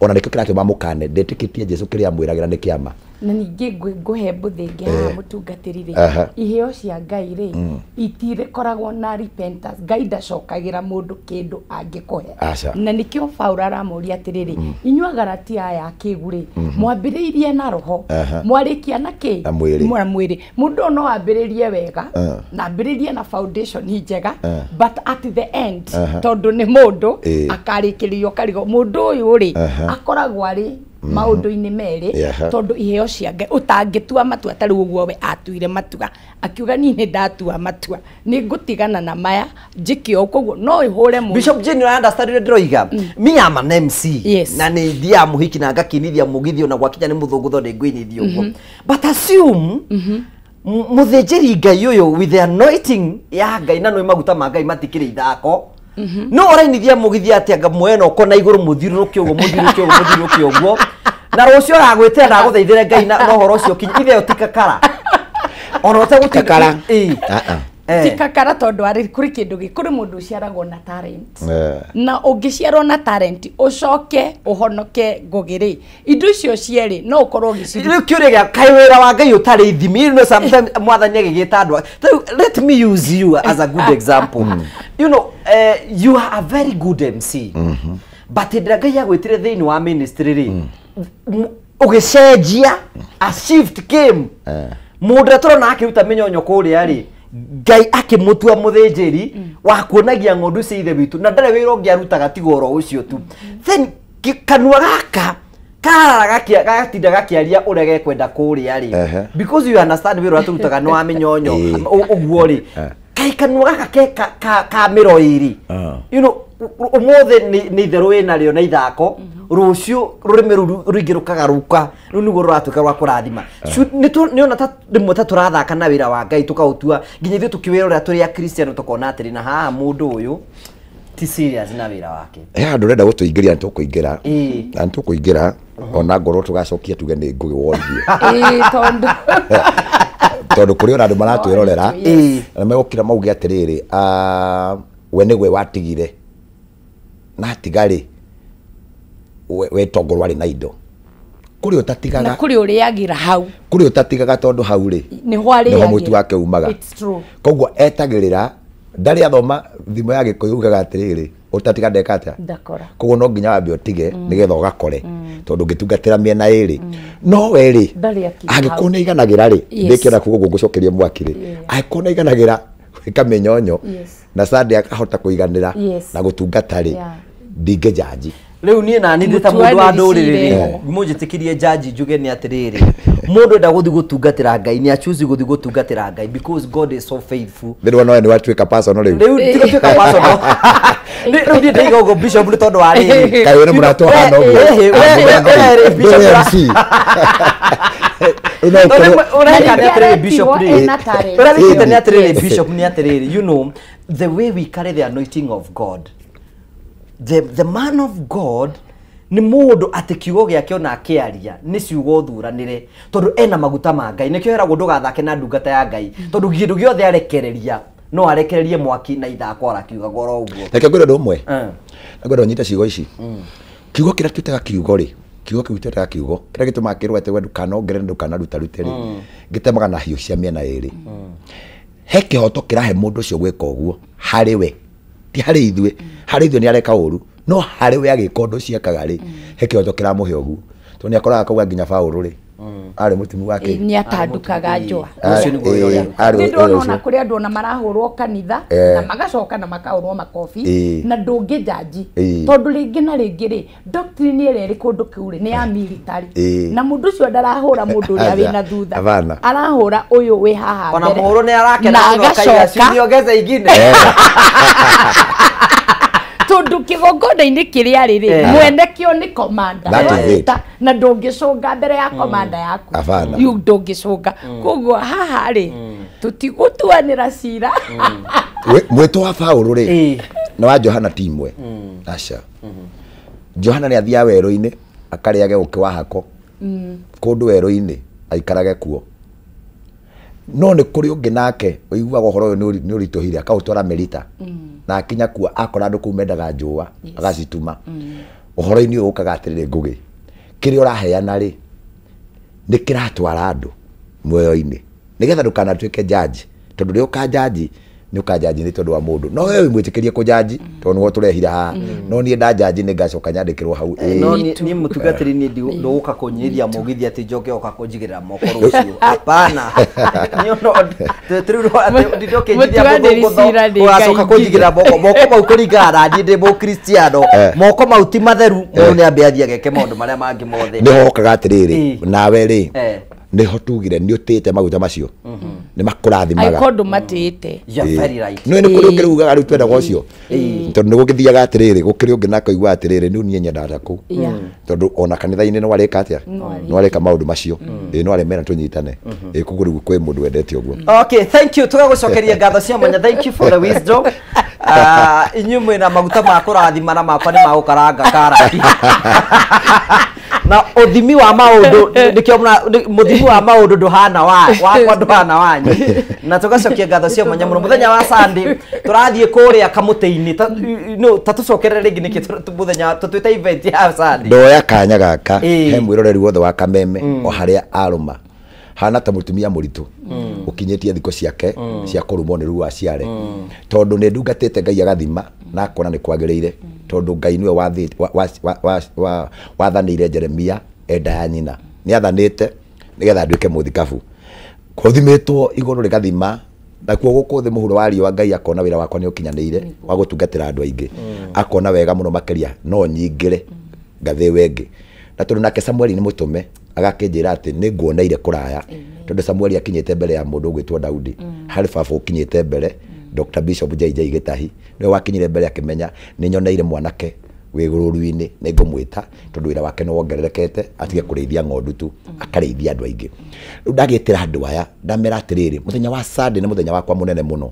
Speaker 2: ona nikio kirate mamukane ndetikitie Jesu kiria mwiragira ni kiama
Speaker 3: na ningi nguhe mbuthi ingi ha mutungatirire iheo cia Ngai ri itire koragwo na repentance Ngai ndacokagira mundu kindu angikuhe na nikio Paulo aramuria atiriri inyua Galatia aya kiguri mwambiriirie na roho mwarikia na ki mwiri mundu no ambiririe wega na ambiririe na foundation njega but at the end tondu ni mundu akarikirio karigo mundu uyu ri akoragwo ari maundu-ini meri tondu iheo cia Ngai utangitua matua tari uguo we atuire matua akiuga ni ndatua matua ni ngutigana na maya njikio koguo no ihure mu
Speaker 1: Bishop Jane understand ndiroiga me am an MC na ni dia muhiki na ngakinithia mugithio na gwakinya ni muthungutho ni ngwinithio uguo but assume muthenjeri Ngai uyu with the anointing ya Ngai na no maguta ma Ngai matikire ithako no orainithia mugithia ati anga mwena ukona iguru muthiruruke uguo na rucio ragwite na guthaithire Ngai na horo ucio kinyi ithe utikakara ona utegukakara tikakara tondu ari kuri kindu gikuri mundu uciaragwo na talent na ungiciarwo na talent ucoke uhonoke ngugiri indo icio cieri no ukorwo giciri riu kiuria kai wira wa Ngai utari ithimi no sometimes mwathani agigita andu let me use you as a good example you know you are a very good MC but Ngai agwitire thiini wa ministry ri ugicenjia a shift came mundu atorona akiruta minyonyo kuria ri Ngai akimutua muthenjeri wa kuonagia ng'ondu cia ithe witu na ndare wira ungiarutaga tigoro ucio tu then kanua gaka kararaga gatinda gakiaria urege kwenda kuria ri because you understand wira turutaga no aminyonyo uguo ri kai kanua gaka ka miro iri you know umothe ni theru wina rio na ithako rucio rurime ruingirukaga ruka ru niguo ruratuka rwa kurathima ni ona ta rimwe ta turathaka na wira wa Ngai tukautua nginya ithu tukiwira uria turi a Christian tukona atiri na haha mundu uyu ti serious na wira wake
Speaker 2: andu renda gutuingiria ntukuingira na ntukuingira ona ngoro tugacokia tuge ni ngugi wonthie tondu kuri ona andu maratwirorera na megukira mauge atiriri we nigwe watigire na tigari we tongorwa ri na indo kuri utatigaga
Speaker 3: na kuri uriagira hau
Speaker 2: kuri utatigaga tondu hau ri
Speaker 3: ni hwari
Speaker 2: ya mutu wake umaga
Speaker 3: it's true
Speaker 2: koguo etagirira ndari athoma thimo ya gikuyu ugaga atiriri utatiga ndekata
Speaker 3: ndakora
Speaker 2: koguo no nginya wambe utige nigetha ugakore tondu ngitungatira miena iri no weri agikona iganagira ri ndikira kuguo ngucokerie mwakiri agikona iganagira ikamenyonyo na sadi akahota kuiganira na gutungata ri ndinge jaji
Speaker 1: riu nie na ndita mundu wa nduriri mujitikirie jaji juge ni atiriri mundu nda guthi gutungatira Ngai ni achuzi guthi gutungatira Ngai because God is so faithful
Speaker 2: ndiru no ni watwika personal
Speaker 1: riu tikotwika personal riu ndi ndaiga go bishop ni tondu wa riri
Speaker 2: kai we murato hano bishop
Speaker 1: bishop ni atiriri you know the way we carry the anointing of God the man of God ni mundu atikiugo giake ona akiaria ni ciugo thuranire tondu ena maguta ma Ngai nikio heragwo ndugathake na ndungata ya Ngai tondu gindu giothe arekereria no arekererie mwaki na ithako arakiuga goro uguo
Speaker 2: reke ngwira ndu umwe ngwira nyita ciugo ici kiugo kira twitaga kiugo ri kiugo kiu teta kiugo kira gituma kirwa ate we ndukana ndukana ruta ruteri ngitemaga na hiu cia miena iri he kihoto kirahe mundu ucio gwika uguo hari we ti hari ithuĩ ni areka uru no hari we agika undu ciekaga ri he kihoto kiramuhe uguo to ni akoraga kauga nginya Paulo ri ari mutimi wake
Speaker 3: ni atandukaga njwa
Speaker 2: ari
Speaker 3: ndona kuri andu na marahurwo kanitha na magacoka na makaurwo makofi na ndungi jaji tondu ringi na ringi ri doctrine ire ri kundu kiuri ni ya military na mundu ucio ndarahura mundu uria wina thutha arahura uyu wi haha
Speaker 1: ona muhuru ni arakena no kaiga ciongeze ingine
Speaker 3: tondu kigongoda-ini kiria riri mwene kio ni commander na ndungicunga mbere ya commander yaku yu ndungicunga koguo haha ri tutigutuanira cira
Speaker 2: mwito wa Paulo ri na wa Johana timwe aca Johana ni athia weru-ini akariage ukiwa hako kundu weru-ini aikarage kuo no ni kuri ungi nake uiguaga uhoro uyu ni urituhire akautwara Merita na akinya kuo akora andu kuu mendaga njũa agacituma uhoro-ini uyu ukaga atiriri ngugi kiri uraheana ri ni kiratwara andu muoyo-ini nigetha ndukanatuike jaji tondu ri uka jaji ni uka jaji ni tondu wa mundu no wewe mwitikirie ku jaji tondu wo turehira ha no nie nda jaji ni ngacoka nyandikirwo hau
Speaker 1: no ni mutugatiri ni nduguka kunyithia mugithi ati njoke oka kunjigirira moko rucio hapana ni no triru ati ndoke nyithia moko ugacoka kunjigirira moko mau kuringana ni ndi mu Kristiano moko mau ti matheru mundu ni ambiathia geke maundu maria mangi mothe
Speaker 2: ni hokaga atiriri nawe ri ni hotugire ni utite maguta macio ni makurathimaga
Speaker 3: aikondu matite
Speaker 1: very right
Speaker 2: no ni kuri ungi rugaga riu twenda gocio tondu ni gugithiaga atiriri gukiri ungi nako igwa atiriri ni nie nyendata ku tondu ona kanitha-ini no areka atia no areka maundu macio no aremera tunyitane kuguru kwi mundu wendete uguo
Speaker 1: okay thank you tugagucokeria ngatho cia mwanya thank you for the wisdom inyumwe na maguta ma kurathima na makwa ni ma gukaranga karati na uthimi wa maundu nikio muthimi wa maundu nduhana wakwa nduhana wanyu na tugacokia ngatho cia mwanya muno muthenya wa Sunday turathie kuria kamuti-ini no tatucokerere ringi niki muthenya tutwita event ya Sunday
Speaker 2: ndoya kanya gaka he mwiroreri wothe wa Kameme o haria aruma hana ta mutumia muritu ukinyetie thiko ciake cia kurumwo ni ruwa ciare tondu ni ndungatite Ngai agathima na akona ni kwagirire tondu Ngai niwe wathanire Jeremia enda ya nyina ni athanite nigetha nduike muthikabu kuthimitwo iguru rigathima na kuo guku thi muhuro wa riwa Ngai akona wira wakwa ni ukinyanire wa gutungatira andu aingi akona wega muno makiria no nyingire ngathe wengi na tondu nake Samueli ni mutume agakinjira ati ni nguoneire kuraya tondu Samueli akinyite mbere ya mundu gwitwa Daudi hari baba ukinyite mbere Dr. Bishop JJ Gitahi niwe wakinyire mbere akimenya ni nyoneire mwanake wigururu-ini ni ngumwita tondu wira wake no wongererekete atige kureithia ng'ondu tu akareithia andu aingi riu ndagitira andu aya ndamera atiriri muthenya wa Sunday ni muthenya wakwa munene muno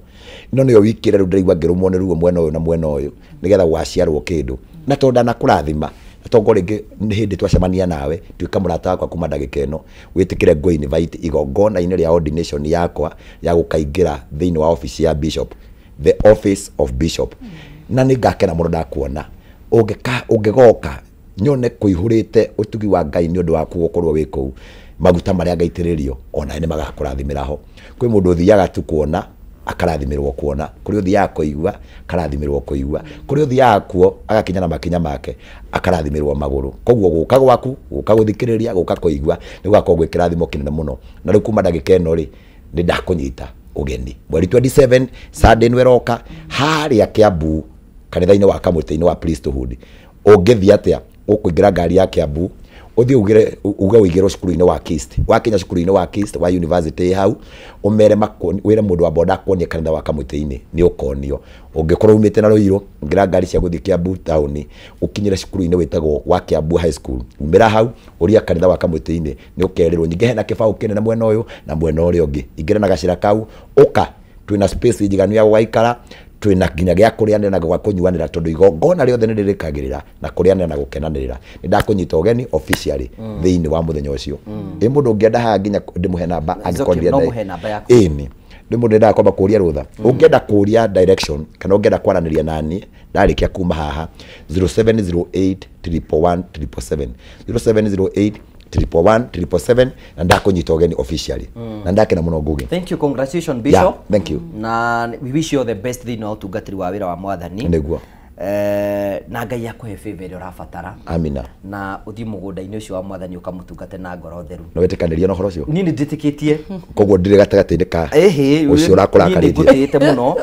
Speaker 2: ino niyo wikire riu ndiraigua ngirumwo ni ruo mwena uyu na mwena uyu nigetha gwaciarwo kindu na tondu na kurathima tongo ringi ni hindi twacemania nawe tuika murata wakwa kuma ndagika ino witikire go invite igongona-ini ria ordination yakwa ya gukaingira thiini wa office ya bishop the office of bishop na ni ngakena muno ndakuona ungigoka nyone kuihurite utugi wa Ngai ni undu waku gukorwo wi kuu maguta maria ngaitiririo ona ni magakurathimira ho kwi mundu thiaga tu kuona akarathimirwo kuona kuri uthiaga kuigua akarathimirwo kuigua kuri uthiaga kuo agakinya na makinya make akarathimirwo maguru koguo guka gwaku guka guthikiriria guka kuigua ni gwakorwo gwi kirathimo kinene muno na riu kuma ndagika ino ri ni ndakunyita ugeni mweri 27 Sunday nwe roka haria Kiambu kanitha-ini wa kamuti-ini wa priesthood ungithia atia ukuingira ngari ya Kiambu uthie uge wigirwo cukuru-ini wa KIST wakinya cukuru-ini wa KIST wa university hau umere makoni wire mundu wa boda kuonia kanitha wa kamuti-ini ni ukonio ungikorwo umite na Ruiru ngira ngari cia guthie Kiambu town ukinyire cukuru-ini witagwo wa Kiambu high school umira hau uria kanitha wa kamuti-ini ni ukerirwo nyinge hena kibao kinene mwena uyu na mwena uria ungi ingire na gacira kau uka twina space njiganu ya gwaikara twina nginya gya kurianira na gwa kunyuanira tondu igongona riothe ni ririkagirira na kurianira na gukenanirira ni ndakunyita ugeni officially thiini wa muthenya ucio mundu ungienda ha nginya ndimuhe namba angikordia
Speaker 1: no muhe namba yaku
Speaker 2: ini nĩ mũndũ ndendaga kwamba kũria rũtha ũngĩenda kũria direction kana ũngĩenda kwaranĩria nani ndarĩkia kuma haha 0708 111 777 0708 111 na ndakunyita ũgeni officially na ndakena mũno Ngugi.
Speaker 1: Thank you, congratulations Bishop.
Speaker 2: Yeah, thank you.
Speaker 1: Na we wish you all the best thing wa utungatiri wa wira wa Mwathani.
Speaker 2: Nĩguo.
Speaker 1: Na Ngai akũhe favor ĩrĩa ũrabatara.
Speaker 2: Amina.
Speaker 1: Na uthi mũgũnda-inĩ ũcio wa Mwathani ũkamũtungate na ngoro theru.
Speaker 2: No wetĩkanĩria na ũhoro ũcio? Niĩ
Speaker 1: nĩ ndĩtĩkĩtie.
Speaker 2: Koguo ndĩrĩ gatagatĩ-inĩ ka ũcio ũrakũrakarĩtie.
Speaker 1: Niĩ ngũtĩĩte mũno.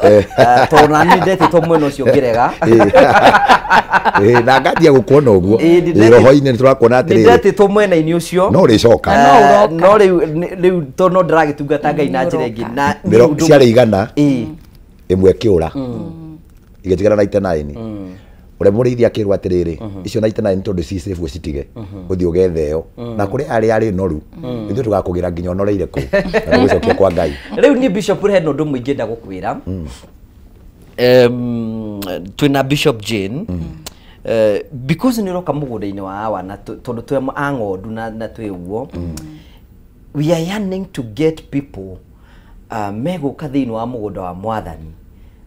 Speaker 1: Tondũ na niĩ ndetĩtwo mwena ũcio ngĩrega.
Speaker 2: Na ngathia gũkuona ũguo. Roho-inĩ nĩ tũrakuona atĩrĩrĩ.
Speaker 1: Ndetĩtwo mwena-inĩ ũcio.
Speaker 2: No ũrĩcoka.
Speaker 1: No rĩu tondũ no ndĩragĩtungata Ngai na njĩra ĩngĩ. Na
Speaker 2: ciarĩ igana ĩmwe kĩũra igĩtigana 99 ũrĩa mũrĩithia akĩrwo atĩrĩrĩ icio 99 tondũ ci safe ũcitige ũthiĩ ũgetheo na kũrĩ arĩ noru ithuĩ tũgakũgira nginya onoreire kũ na gũcokia kwa Ngai.
Speaker 1: Rĩu niĩ Bishop he no ũndũ mũingĩ ndagũkwĩra twĩna Bishop Jane because nĩ roka mũgũnda-inĩ wa awa na tondũ twĩ a ng'ondu na twĩ ũguo we are yearning to get people megũka thĩinĩ wa mũgũnda wa Mwathani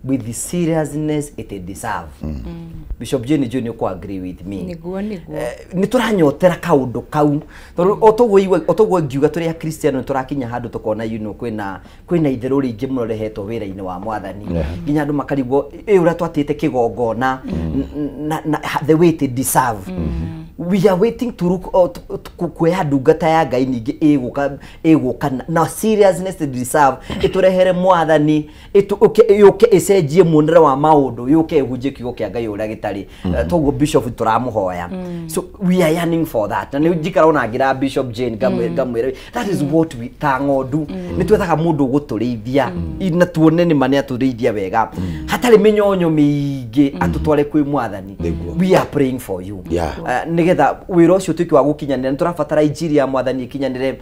Speaker 1: with the seriousness it deserve. Bishop Jane Junior ko agree with me.
Speaker 3: Niguo.
Speaker 1: Ni turanyotera kaundu kau. Tondu otogwo ngiuga turi a Kristiano turakinya handu tukona kwina itheru ringi muno rehetwo wira-ini wa Mwathani. Nginya andu makarigwo uria twatite kigongona the way it deserve. We are waiting to look kuya ndungata ya Ngai ningi iguka na seriousness it deserve iturehere Mwathani yuke icenjie muonere wa maundu yuke ehunjie kiugo kia Ngai uria gitari toguo Bishop turamuhoya. So we are yearning for that. Na njikara ona ngira Bishop Jane gamwire that is what we tangodu ni twethaga mundu guturiithia na tuone ni mane aturiithia wega hatari minyonyo miingi atutware kwi Mwathani. We are praying for you. Nigetha wira ucio tuki wa gukinyanira turabatara injiri ya Mwathani ikinyanire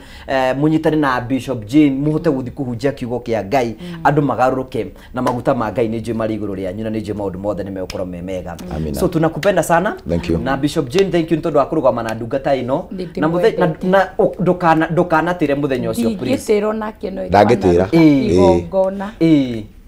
Speaker 1: munyitane na Bishop Jane muhote guthi kuhunjia kiugo kia Ngai andu magaruruke na maguta ma Ngai ni njui mari iguru ria nyuna ni njui maundu mothe ni meukoro memega. So tunakupenda sana na Bishop Jane, thank you ntondu akurugama na ndungata ino na ndukana tire muthenya ucio please.
Speaker 3: Ngitiro nake no
Speaker 2: ndangitira
Speaker 3: igongona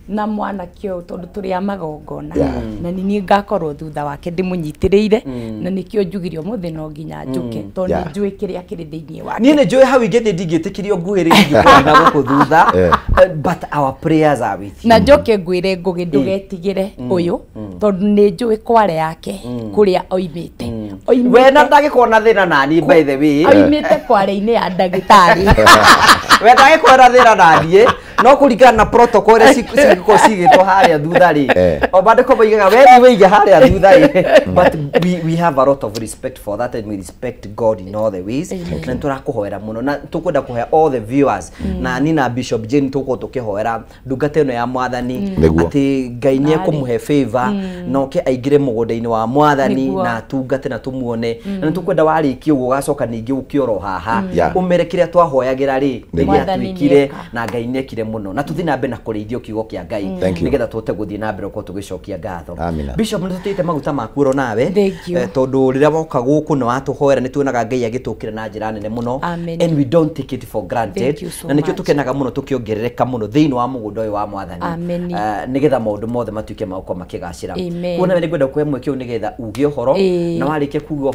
Speaker 3: na mwana kio tondu turi a magongona na ni ngakorwo thutha wake ndimunyitiriire na nikio njugirio muthi no nginya njuke tondu njui kiria kiri thiini wake.
Speaker 1: Ni njui hau ingithi ndingitikirio nguhiri ngikwana guku thutha but our prayers are with you.
Speaker 3: Na njoke ngwire Ngugi ndugetigire uyu tondu ni njui kware yake kuria oimite.
Speaker 1: We na ndagikona thina nani by the way.
Speaker 3: Oimite kware-ini ya ndagitari.
Speaker 1: We ndagikona thina nani no kuringana na protocol ko sigitwo haria thutha ri obandiko boigaga we wiige haria thutha ri but we have a lot of respect for that and we respect God in all the ways na turakuhoera muno na tukwenda kuhe all the viewers na nina Bishop Jane tuko tukihoera ndungata ino ya Mwathani ati Ngai ni ekumuhe favor no ke aigire mugunda-ini wa Mwathani na tungate na tumuone na tukwenda wariki ugo gacoka ningi ukioro haha umere kiria twahoyagira ri ngiatwikire na Ngai ni ekire muno na tuthi nambe na kureithio kiugo kia Ngai nigetha tute guthii na mbere ko tugicokia ngatho. Bishop ni tutite maguta makuro nawe tondu riria woka guku no atuhoera ni tuonaga Ngai agitukira na njira nene muno and we don't take it for granted na nikio tukenaga muno tukiongerereka muno thiini wa mugunda uyu wa Mwathani nigetha maundu mothe matuike mauko makigacira kuona we ni gwenda kuhe mweke nigetha ugie horo na warikia kuga horo